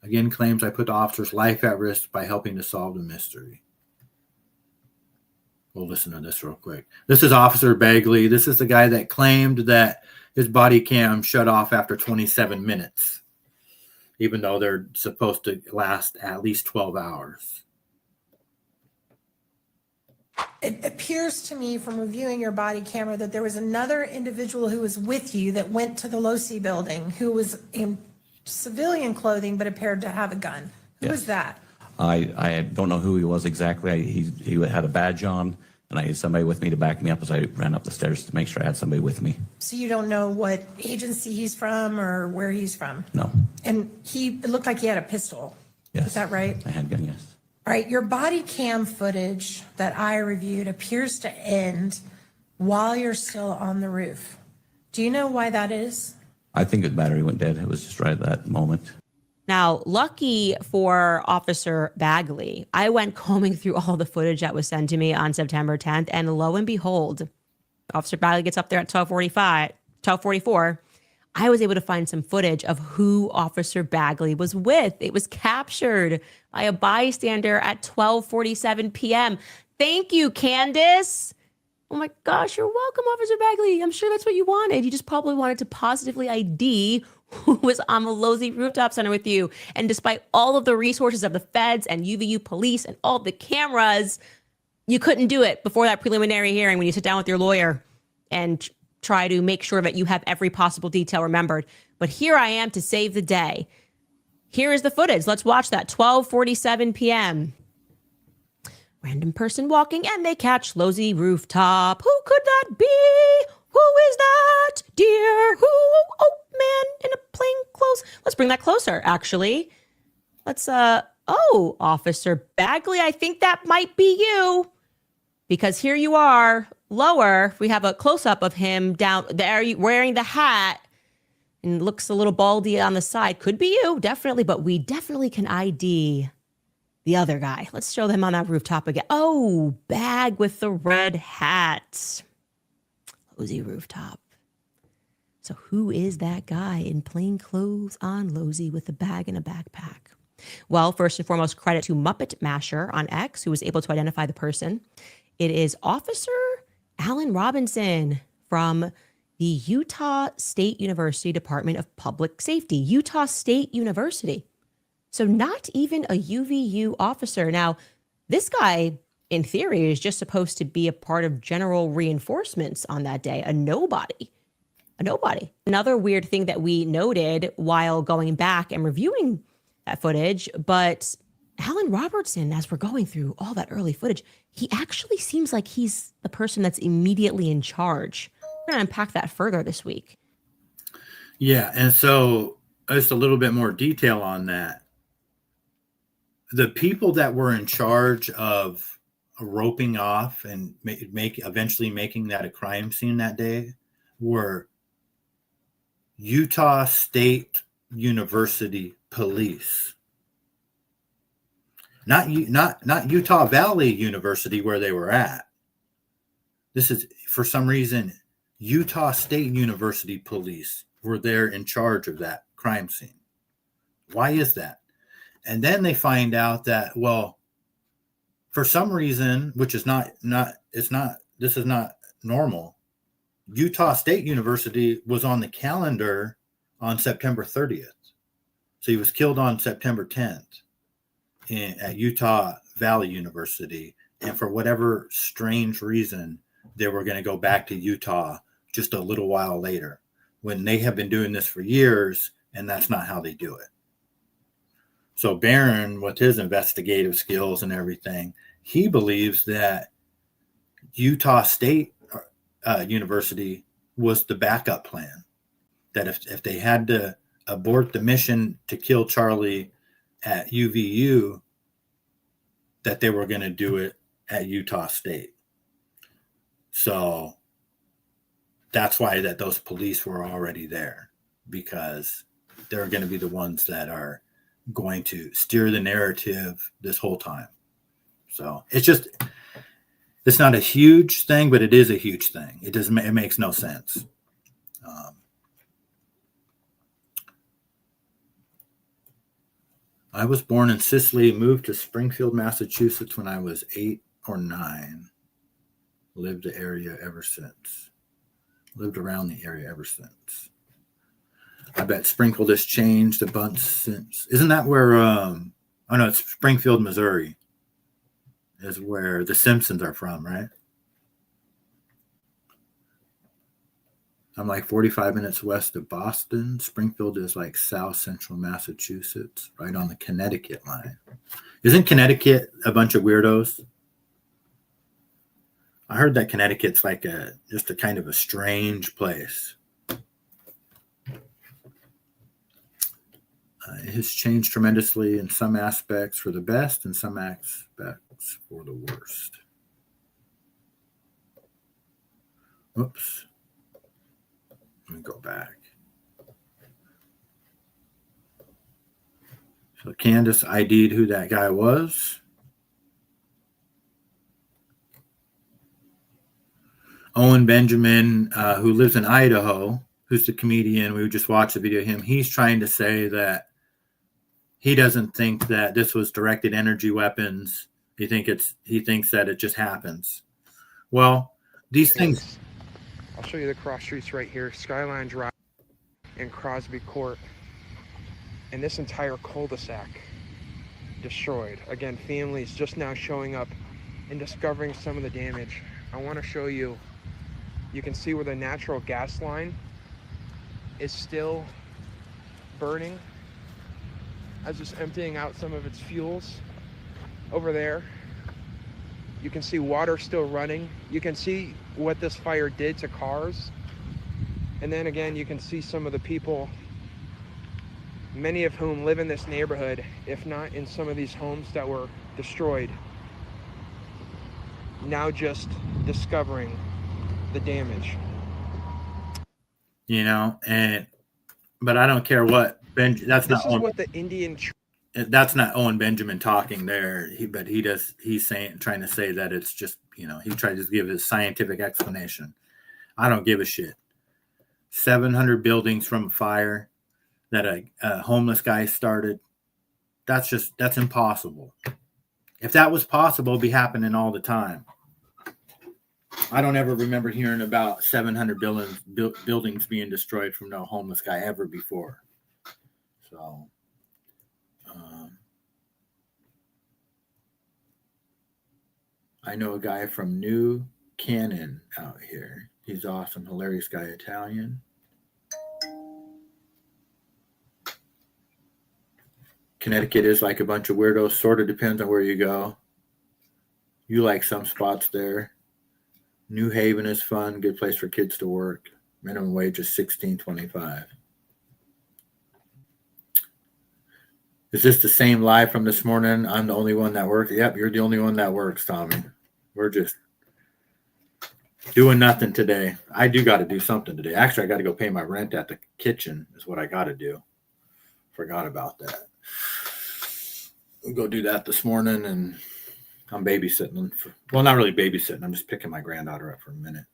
Again, claims I put the officer's life at risk by helping to solve the mystery. We'll listen to this real quick. This is Officer Bagley. This is the guy that claimed that his body cam shut off after 27 minutes, even though they're supposed to last at least 12 hours. It appears to me from reviewing your body camera that there was another individual who was with you that went to the Losi building who was in civilian clothing but appeared to have a gun. Who was that? I don't know who he was exactly. He had a badge on. and I had somebody with me to back me up as I ran up the stairs to make sure I had somebody with me. So you don't know what agency he's from or where he's from? No. And it looked like he had a pistol. Yes. Is that right? I had gun, yes. All right, your body cam footage that I reviewed appears to end while you're still on the roof. Do you know why that is? I think the battery went dead. It was just right at that moment. Now, lucky for Officer Bagley, I went combing through all the footage that was sent to me on September 10th, and lo and behold, Officer Bagley gets up there at 12:44. I was able to find some footage of who Officer Bagley was with. It was captured by a bystander at 12:47 p.m. Thank you, Candace. Oh my gosh, you're welcome, Officer Bagley. I'm sure that's what you wanted. You just probably wanted to positively ID who was on the Losey Rooftop Center with you. And despite all of the resources of the feds and UVU police and all the cameras, you couldn't do it before that preliminary hearing when you sit down with your lawyer and try to make sure that you have every possible detail remembered. But here I am to save the day. Here is the footage. Let's watch that. 12:47 p.m. Random person walking and they catch Losey Rooftop. Who could that be? Who is that, dear? Who? Oh, man in a plain clothes. Let's bring that closer, actually. Let's, Officer Bagley, I think that might be you. Because here you are, lower. We have a close-up of him down there wearing the hat and looks a little baldy on the side. Could be you, definitely, but we definitely can ID the other guy. Let's show them on that rooftop again. Oh, bag with the red hat. Losey Rooftop. So who is that guy in plain clothes on Losey with a bag and a backpack? Well, first and foremost, credit to Muppet Masher on X, who was able to identify the person. It is Officer Alan Robinson from the Utah State University Department of Public Safety. Utah State University. So not even a UVU officer. Now, this guy, in theory, is just supposed to be a part of general reinforcements on that day. A nobody. Another weird thing that we noted while going back and reviewing that footage, but Alan Robertson, as we're going through all that early footage, he actually seems like he's the person that's immediately in charge. We're going to unpack that further this week. Yeah, and so just a little bit more detail on that. The people that were in charge of roping off and eventually making that a crime scene that day were Utah State University Police. Not Utah Valley University where they were at. This is, for some reason, Utah State University Police were there in charge of that crime scene. Why is that? And then they find out that, well, for some reason, which is this is not normal, Utah State University was on the calendar on September 30th. So he was killed on September 10th at Utah Valley University. And for whatever strange reason, they were going to go back to Utah just a little while later, when they have been doing this for years, and that's not how they do it. So Barron, with his investigative skills and everything, he believes that Utah State University was the backup plan. That if they had to abort the mission to kill Charlie at UVU, that they were going to do it at Utah State. So that's why that those police were already there, because they're going to be the ones that are going to steer the narrative this whole time. So it's not a huge thing, but it is a huge thing. It makes no sense. I was born in Sicily, moved to Springfield, Massachusetts when I was 8 or 9. Lived the area ever since. Lived around the area ever since. I bet Springfield has changed a bunch since. Isn't that where, it's Springfield, Missouri is where the Simpsons are from, right? I'm like 45 minutes west of Boston. Springfield is like south central Massachusetts, right on the Connecticut line. Isn't Connecticut a bunch of weirdos? I heard that Connecticut's like just a kind of a strange place. It has changed tremendously in some aspects for the best and some aspects for the worst. Oops. Let me go back. So Candace ID'd who that guy was. Owen Benjamin, who lives in Idaho, who's the comedian, we just watched the video of him. He's trying to say that he doesn't think that this was directed energy weapons. He thinks that it just happens. Well, these things. I'll show you the cross streets right here, Skyline Drive and Crosby Court. And this entire cul-de-sac destroyed. Again, families just now showing up and discovering some of the damage. I want to show you, you can see where the natural gas line is still burning. I was just emptying out some of its fuels over there. You can see water still running. You can see what this fire did to cars. And then again, you can see some of the people, many of whom live in this neighborhood, if not in some of these homes that were destroyed, now just discovering the damage. You know, but I don't care what that's This not is what the Indian that's not Owen Benjamin talking there. He's trying to say that it's just, you know, he tried to give his scientific explanation. I don't give a shit. 700 buildings from a fire that a homeless guy started. That's impossible. If that was possible, it'd be happening all the time. I don't ever remember hearing about 700 buildings being destroyed from no homeless guy ever before. So, I know a guy from New Canaan out here. He's awesome, hilarious guy, Italian. Connecticut is like a bunch of weirdos. Sort of depends on where you go. You like some spots there. New Haven is fun, good place for kids to work. Minimum wage is $16.25. Is this the same live from this morning? I'm the only one that works. Yep, you're the only one that works, Tommy. We're just doing nothing today. I do got to do something today. Actually, I got to go pay my rent at the kitchen is what I got to do. Forgot about that. We'll go do that this morning, and I'm babysitting. Well, not really babysitting. I'm just picking my granddaughter up for a minute.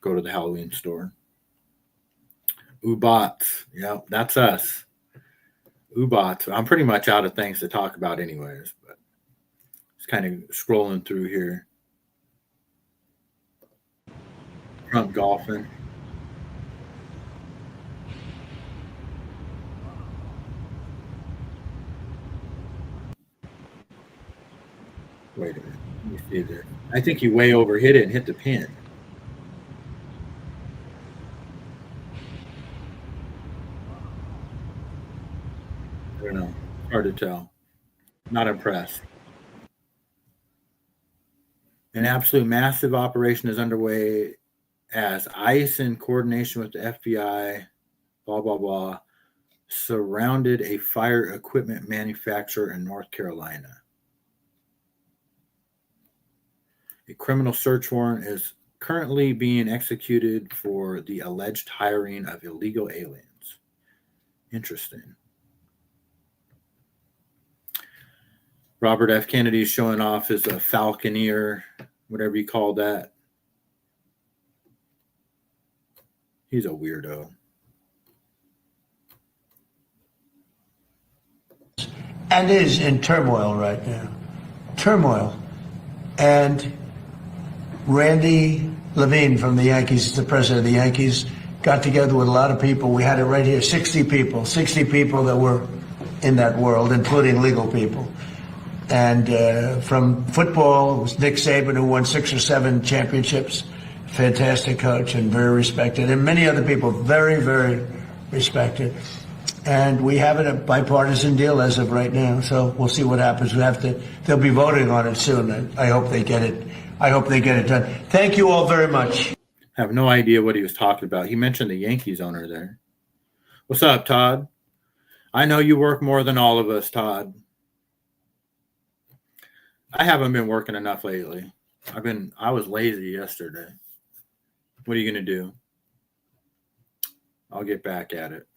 Go to the Halloween store. Oobots. Yep, that's us. Oobots. I'm pretty much out of things to talk about anyways, but just kind of scrolling through here. Trump golfing. Wait a minute. Let me see there. I think he way overhit it and hit the pin. I don't know. Hard to tell. Not impressed. An absolute massive operation is underway as ICE, in coordination with the FBI, blah, blah, blah, surrounded a fire equipment manufacturer in North Carolina. A criminal search warrant is currently being executed for the alleged hiring of illegal aliens. Interesting. Robert F. Kennedy is showing off as a falconeer, whatever you call that. He's a weirdo. And is in turmoil right now. Turmoil. And Randy Levine from the Yankees, the president of the Yankees, got together with a lot of people. We had it right here, 60 people that were in that world, including legal people. And from football, it was Nick Saban, who won 6 or 7 championships. Fantastic coach and very respected. And many other people, very, very respected. And we have a bipartisan deal as of right now. So we'll see what happens. They'll be voting on it soon. I hope they get it. I hope they get it done. Thank you all very much. I have no idea what he was talking about. He mentioned the Yankees owner there. What's up, Todd? I know you work more than all of us, Todd. I haven't been working enough lately. I was lazy yesterday. What are you going to do? I'll get back at it.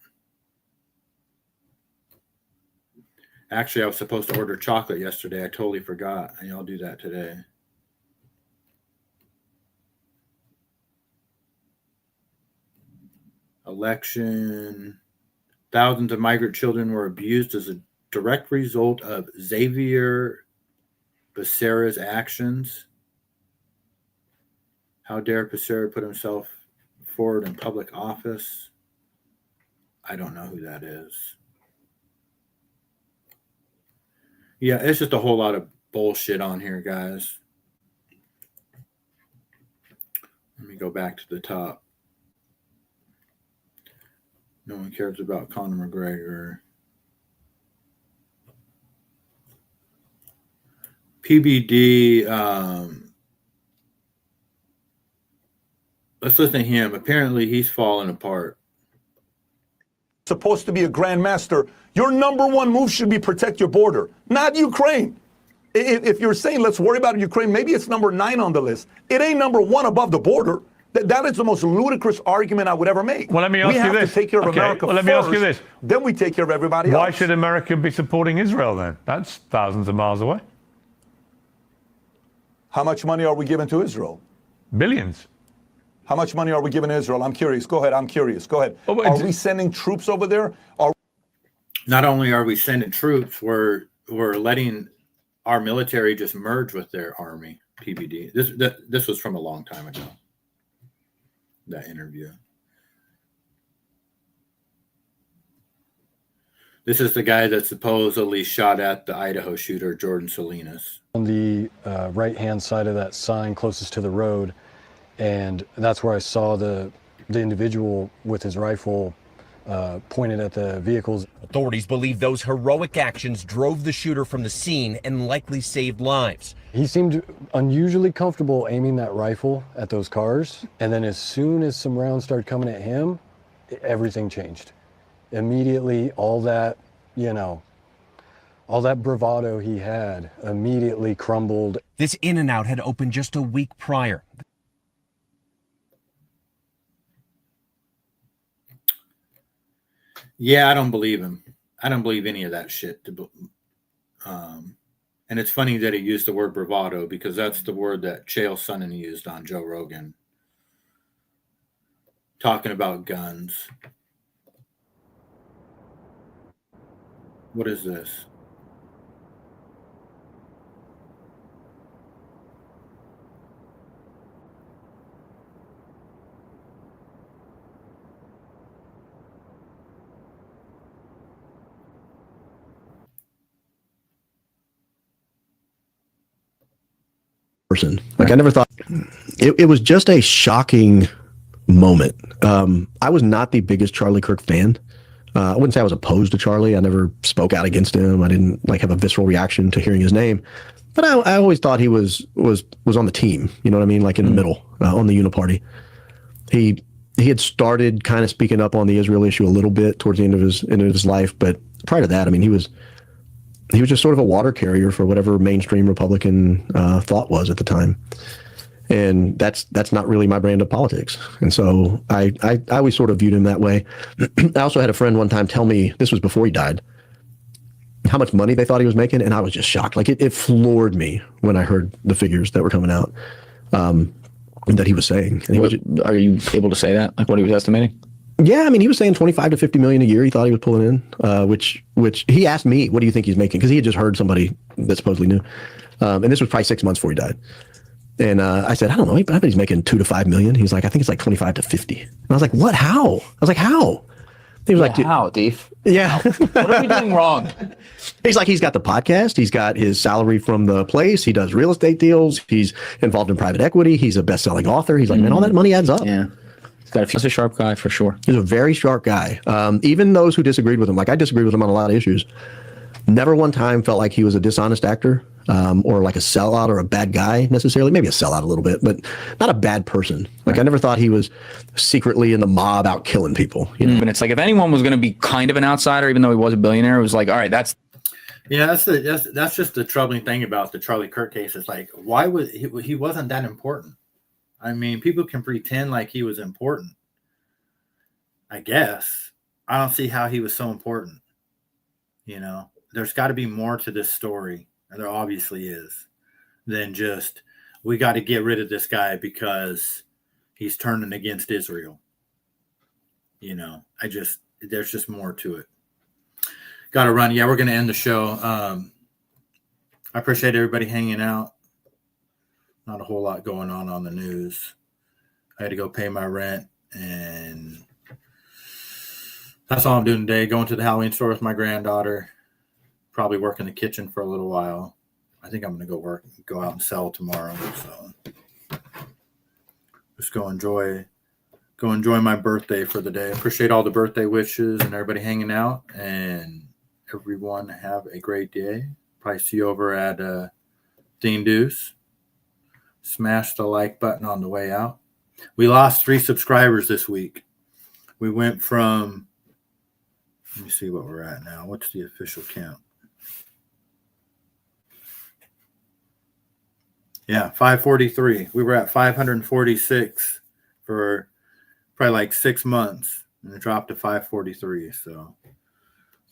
Actually, I was supposed to order chocolate yesterday. I totally forgot, and I'll do that today. Election. Thousands of migrant children were abused as a direct result of Xavier Becerra's actions. How dare Becerra put himself forward in public office? I don't know who that is. Yeah, it's just a whole lot of bullshit on here, guys. Let me go back to the top. No one cares about Conor McGregor. PBD, let's listen to him. Apparently, he's falling apart. Supposed to be a grandmaster. Your number one move should be protect your border, not Ukraine. If you're saying let's worry about Ukraine, maybe it's number 9 on the list. It ain't number 1 above the border. That is the most ludicrous argument I would ever make. Well, let me ask you this. We have to take care of America well, let me ask you this. Then we take care of everybody else. Why should America be supporting Israel then? That's thousands of miles away. How much money are we giving to Israel? Billions. How much money are we giving to Israel? I'm curious. Go ahead. I'm curious. Go ahead. Oh, are we sending troops over there? Not only are we sending troops, we're letting our military just merge with their army. PBD. This was from a long time ago. That interview. This is the guy that supposedly shot at the Idaho shooter, Jordan Salinas. On the right-hand side of that sign closest to the road, and that's where I saw the individual with his rifle pointed at the vehicles. Authorities believe those heroic actions drove the shooter from the scene and likely saved lives. He seemed unusually comfortable aiming that rifle at those cars, and then as soon as some rounds started coming at him, everything changed. Immediately, all that bravado he had immediately crumbled. This In-N-Out had opened just a week prior. Yeah, I don't believe him. I don't believe any of that shit. And it's funny that he used the word bravado because that's the word that Chael Sonnen used on Joe Rogan, talking about guns. What is this? Person. Like I never thought it was just a shocking moment. I was not the biggest Charlie Kirk fan. I wouldn't say I was opposed to Charlie. I never spoke out against him. I didn't have a visceral reaction to hearing his name, but I always thought he was on the team. You know what I mean? Like in the middle, on the Uniparty. He had started kind of speaking up on the Israel issue a little bit towards the end of his life, but prior to that, I mean, he was just sort of a water carrier for whatever mainstream Republican thought was at the time. And that's not really my brand of politics. And so I always sort of viewed him that way. I also had a friend one time tell me, this was before he died, how much money they thought he was making. And I was just shocked. Like it floored me when I heard the figures that were coming out that he was saying. And are you able to say that? Like what he was estimating? Yeah, I mean, he was saying 25 to 50 million a year. He thought he was pulling in, which he asked me, what do you think he's making? Because he had just heard somebody that supposedly knew. And this was probably 6 months before he died. And I said, I don't know. I bet he's making 2 to 5 million. He's like, I think it's like 25 to 50. And I was like, what? How? I was like, how? He was like, how, Dave? Yeah. What are we doing wrong? He's like, he's got the podcast. He's got his salary from the place. He does real estate deals. He's involved in private equity. He's a best-selling author. He's like, man, all that money adds up. Yeah. He's a sharp guy for sure. He's a very sharp guy. Even those who disagreed with him, like I disagreed with him on a lot of issues, never one time felt like he was a dishonest actor. or like a sellout or a bad guy necessarily. Maybe a sellout a little bit, but not a bad person. Like I never thought he was secretly in the mob out killing people. You know? And it's like if anyone was going to be kind of an outsider, even though he was a billionaire, it was like, all right, that's that's just the troubling thing about the Charlie Kirk case. It's like, why was he wasn't that important? I mean, people can pretend like he was important. I guess I don't see how he was so important. You know, there's got to be more to this story, and there obviously is, than just we got to get rid of this guy because he's turning against Israel. You know, there's just more to it. Got to run. Yeah, we're going to end the show. I appreciate everybody hanging out. Not a whole lot going on the news. I had to go pay my rent, and that's all I'm doing today. Going to the Halloween store with my granddaughter. Probably work in the kitchen for a little while. I think I'm going to go out and sell tomorrow. So just go enjoy my birthday for the day. Appreciate all the birthday wishes and everybody hanging out, and everyone have a great day. Probably see you over at Dean Deuce. Smash the like button on the way out. We lost 3 subscribers this week. We went from, let me see what we're at now. What's the official count? Yeah, 543. We were at 546 for probably like 6 months, and it dropped to 543. So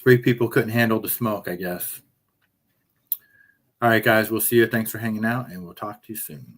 3 people couldn't handle the smoke, I guess. All right, guys, we'll see you. Thanks for hanging out, and we'll talk to you soon.